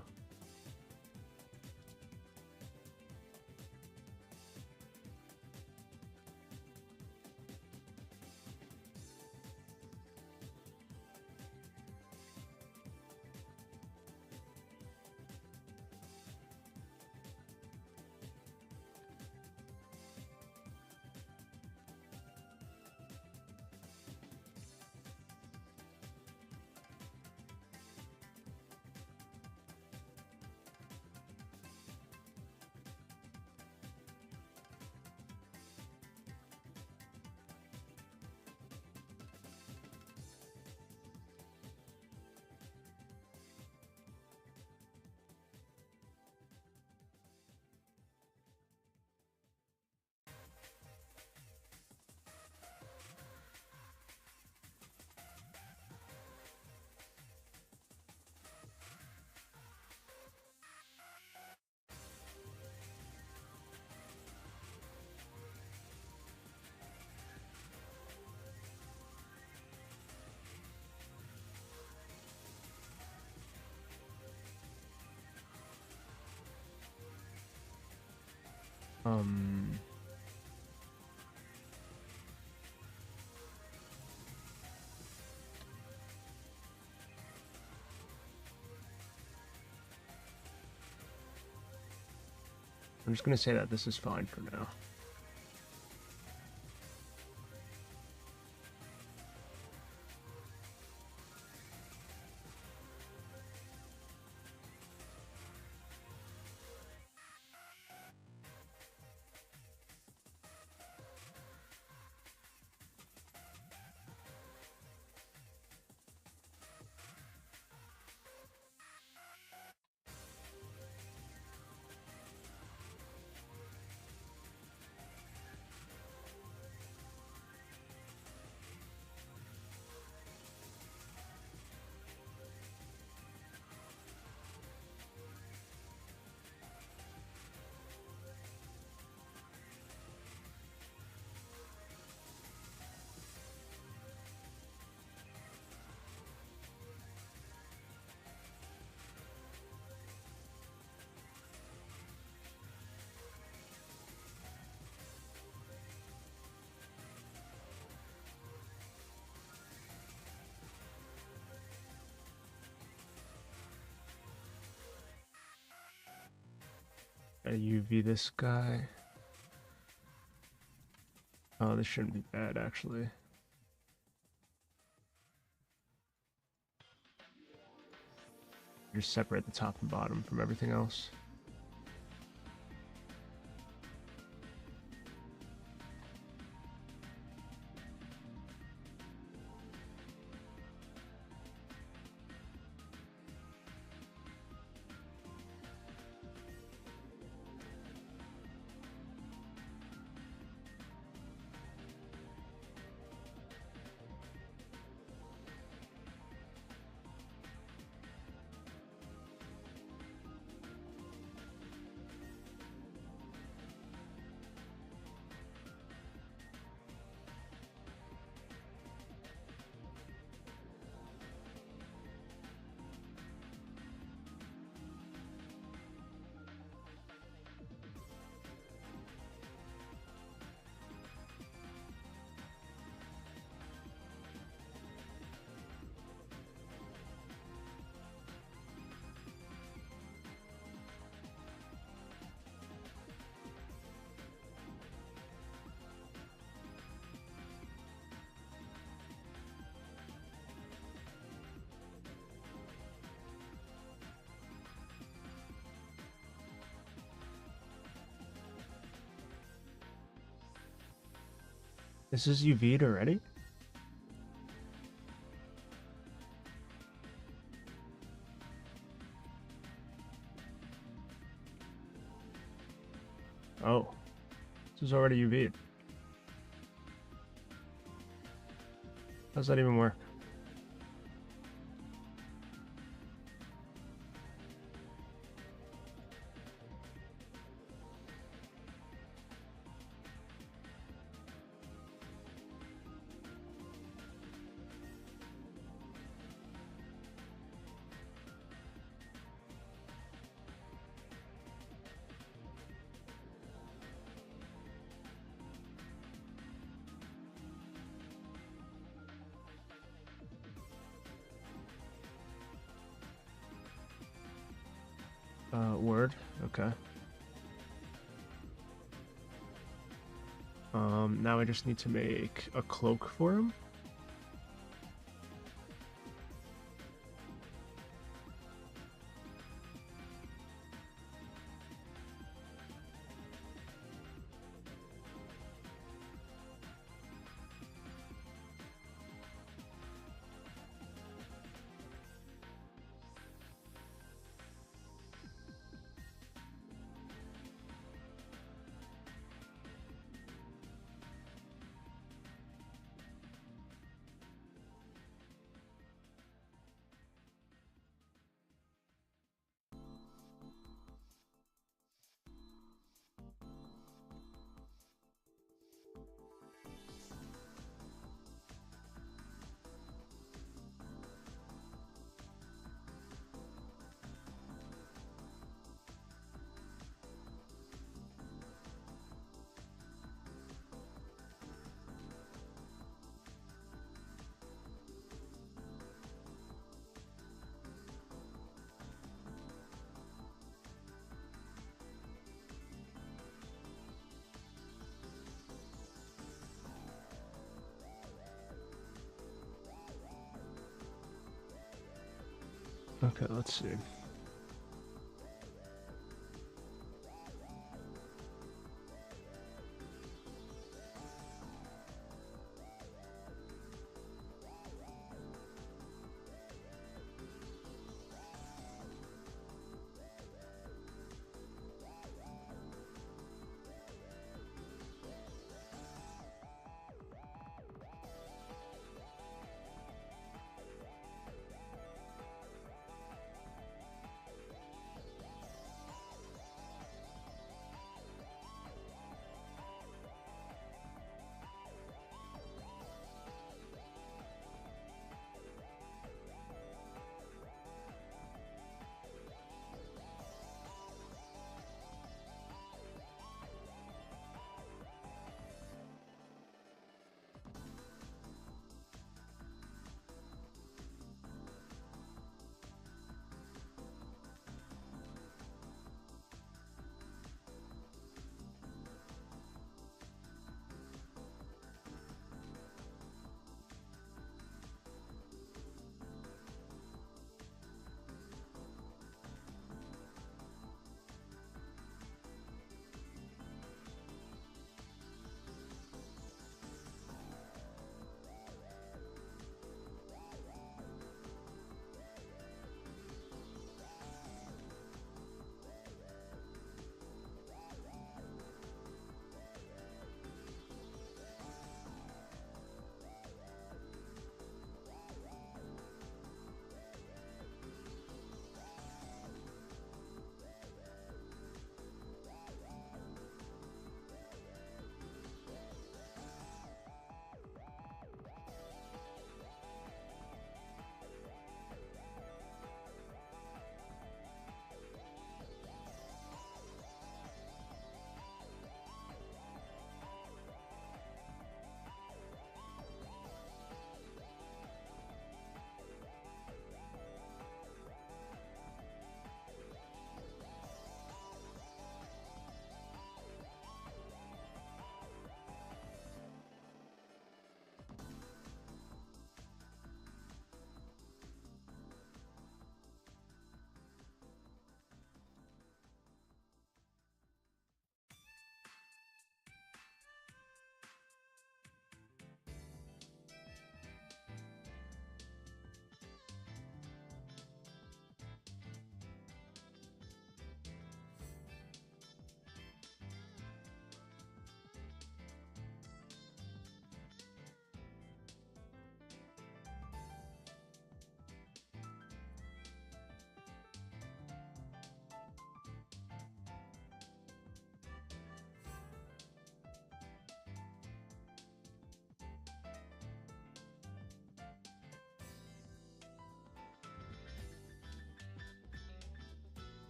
I'm just gonna say that this is fine for now. UV this guy. Oh, this shouldn't be bad, actually. Just separate the top and bottom from everything else. This is UV'd already? Oh, this is already UV'd. How does that even work? Word. Okay. Now I just need to make a cloak for him. Okay, let's see.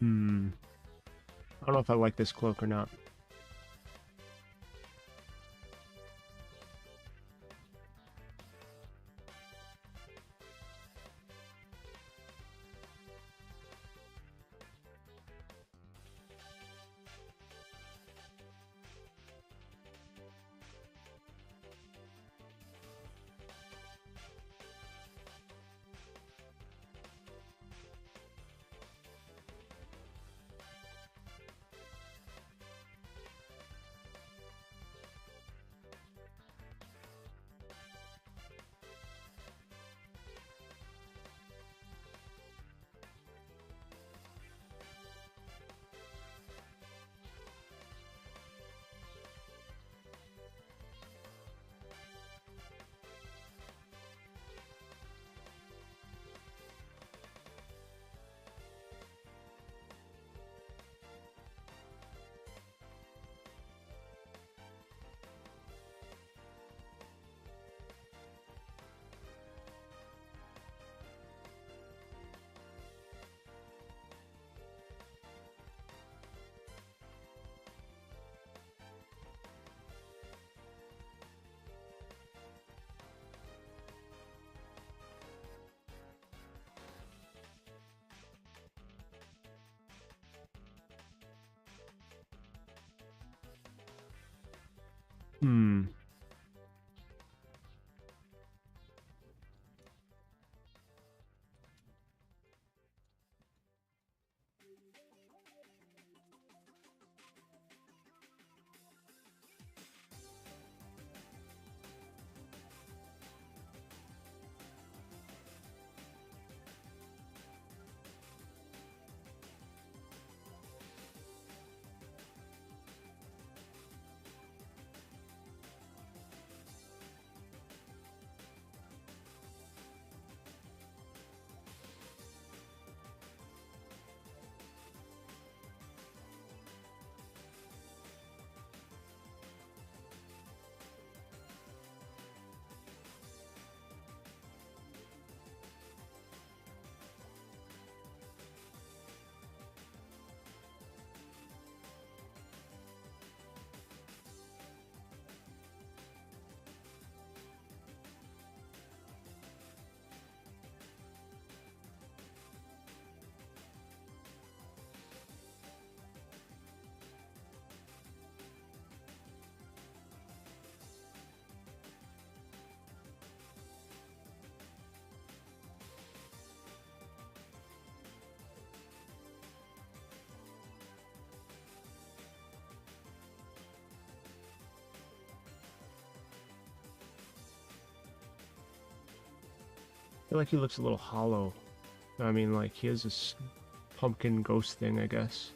I don't know if I like this cloak or not. Hmm. I feel like he looks a little hollow. I mean, like, he has this pumpkin ghost thing, I guess.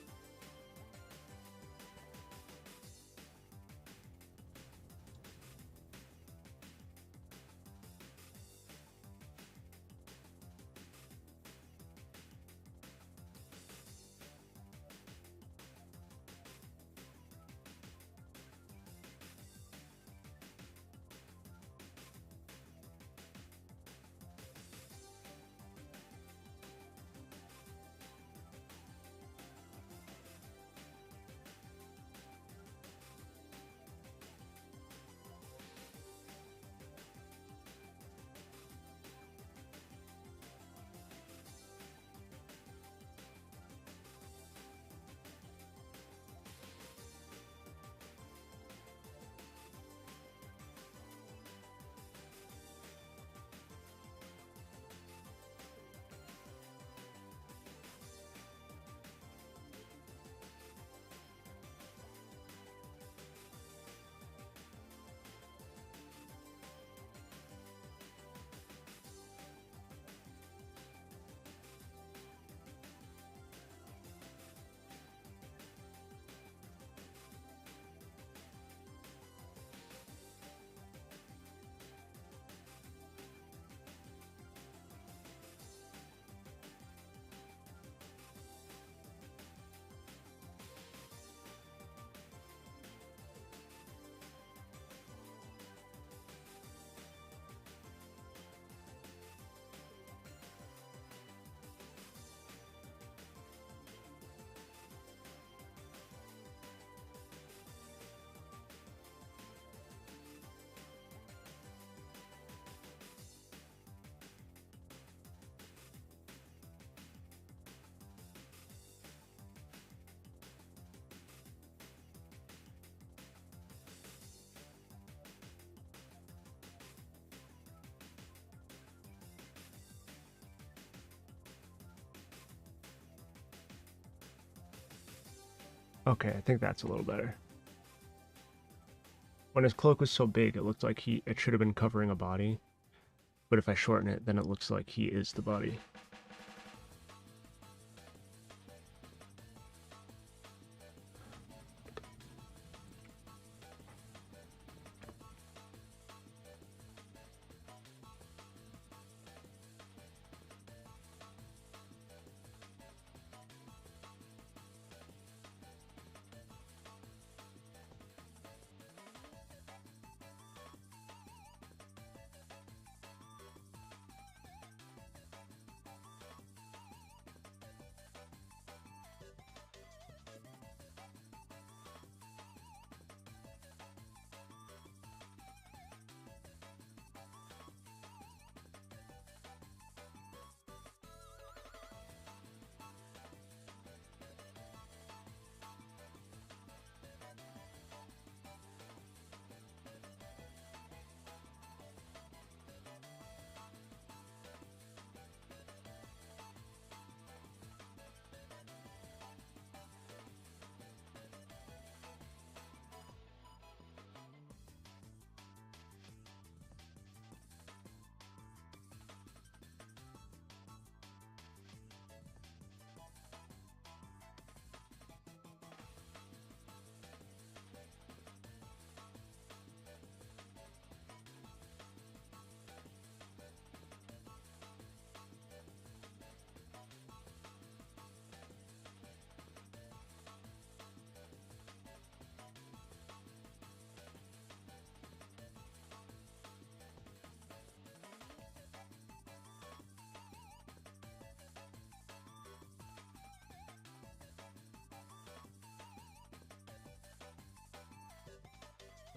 Okay, I think that's a little better. When his cloak was so big, it looked like it should have been covering a body. But if I shorten it, then it looks like he is the body.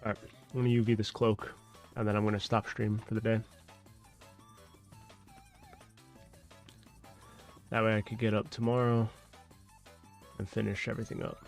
Alright, I'm going to UV this cloak, and then I'm going to stop stream for the day. That way I could get up tomorrow and finish everything up.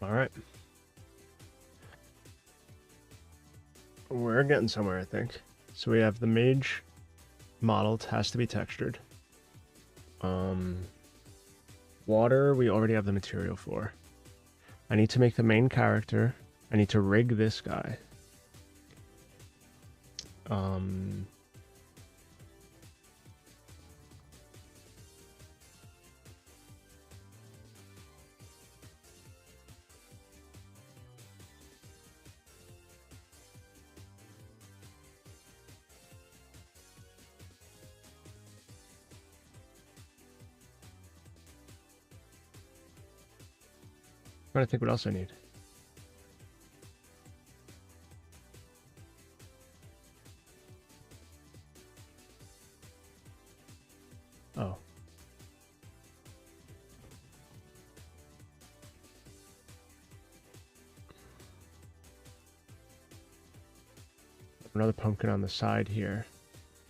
Alright. We're getting somewhere, I think. So we have the mage modeled, has to be textured. Water, we already have the material for. I need to make the main character. I need to rig this guy. I'm trying to think what else I need. Oh. Another pumpkin on the side here.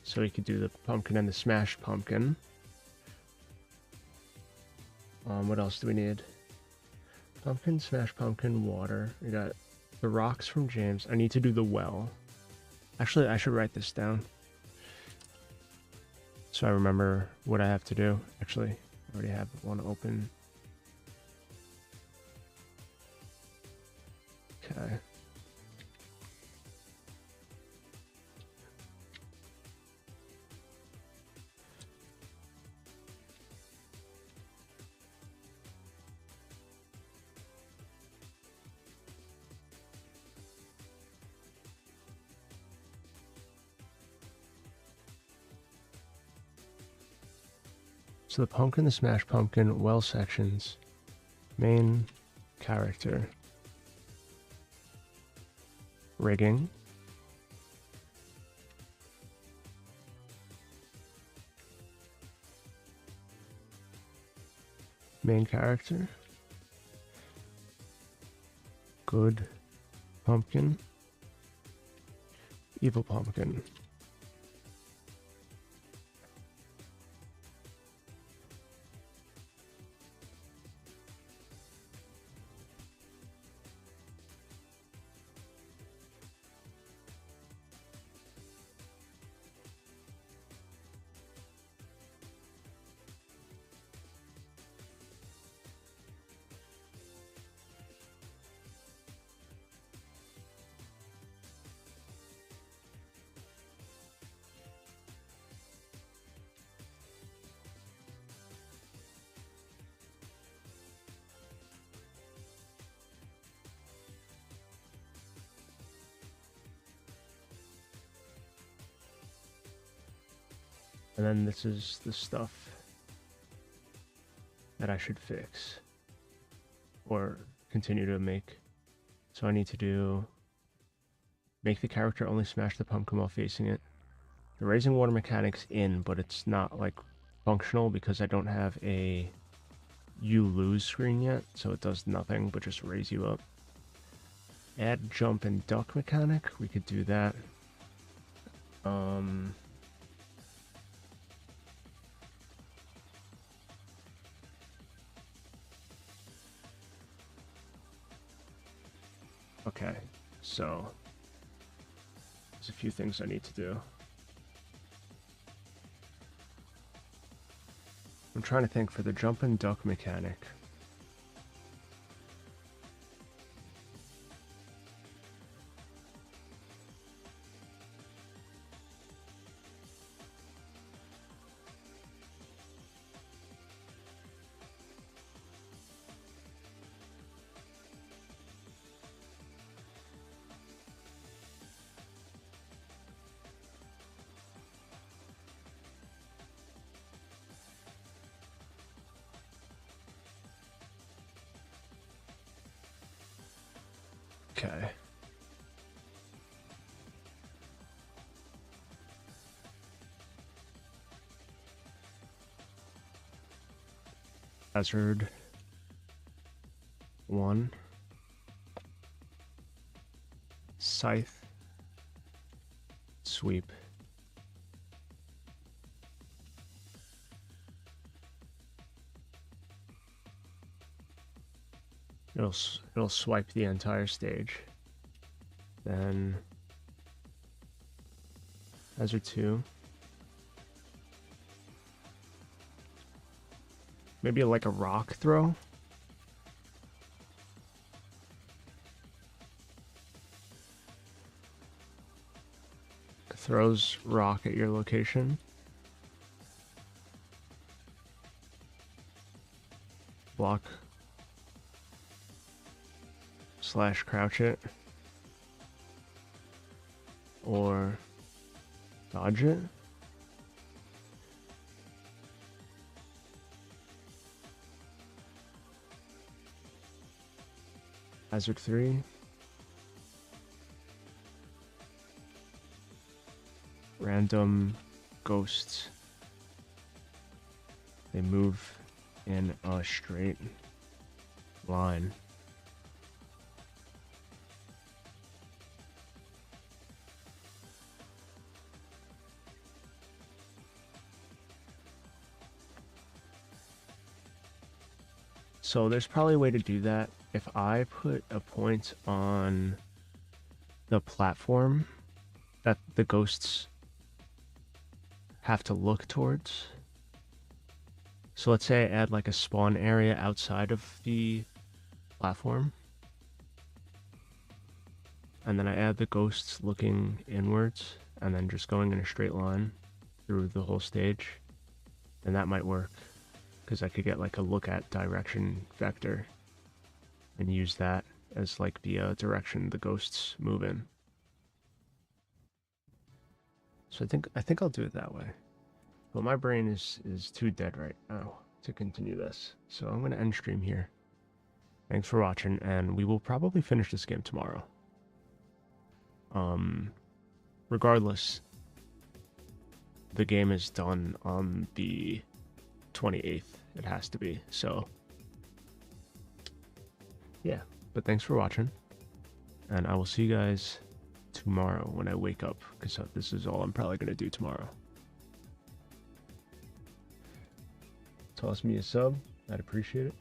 So we could do the pumpkin and the smashed pumpkin. What else do we need? Pumpkin, smashed pumpkin, water. We got the rocks from James. I need to do the well. Actually, I should write this down, so I remember what I have to do. Actually, I already have one open. Okay. So the pumpkin, the smashed pumpkin, well sections, main character, rigging, main character, good pumpkin, evil pumpkin. And then this is the stuff that I should fix or continue to make. So I need to do make the character only smash the pumpkin while facing it. The raising water mechanic's in, but it's not like functional because I don't have a you lose screen yet, so it does nothing but just raise you up. Add jump and duck mechanic, we could do that. Okay, so there's a few things I need to do. I'm trying to think for the jump and duck mechanic. Okay. Hazard 1. Scythe. Sweep. It'll swipe the entire stage. Then Hazard 2. Maybe like a rock throw. throws rock at your location. Block / crouch it, or dodge it. Hazard 3. Random ghosts. They move in a straight line. So there's probably a way to do that. If I put a point on the platform that the ghosts have to look towards. So let's say I add like a spawn area outside of the platform. And then I add the ghosts looking inwards and then just going in a straight line through the whole stage. And that might work because I could get like a look at direction vector and use that as like the direction the ghosts move in. So I think I'll do it that way. But my brain is too dead right now to continue this. So I'm going to end stream here. Thanks for watching, and we will probably finish this game tomorrow. Regardless, the game is done on the 28th. It has to be. So yeah, but thanks for watching, and I will see you guys tomorrow when I wake up, because this is all I'm probably going to do tomorrow. Toss me a sub, I'd appreciate it.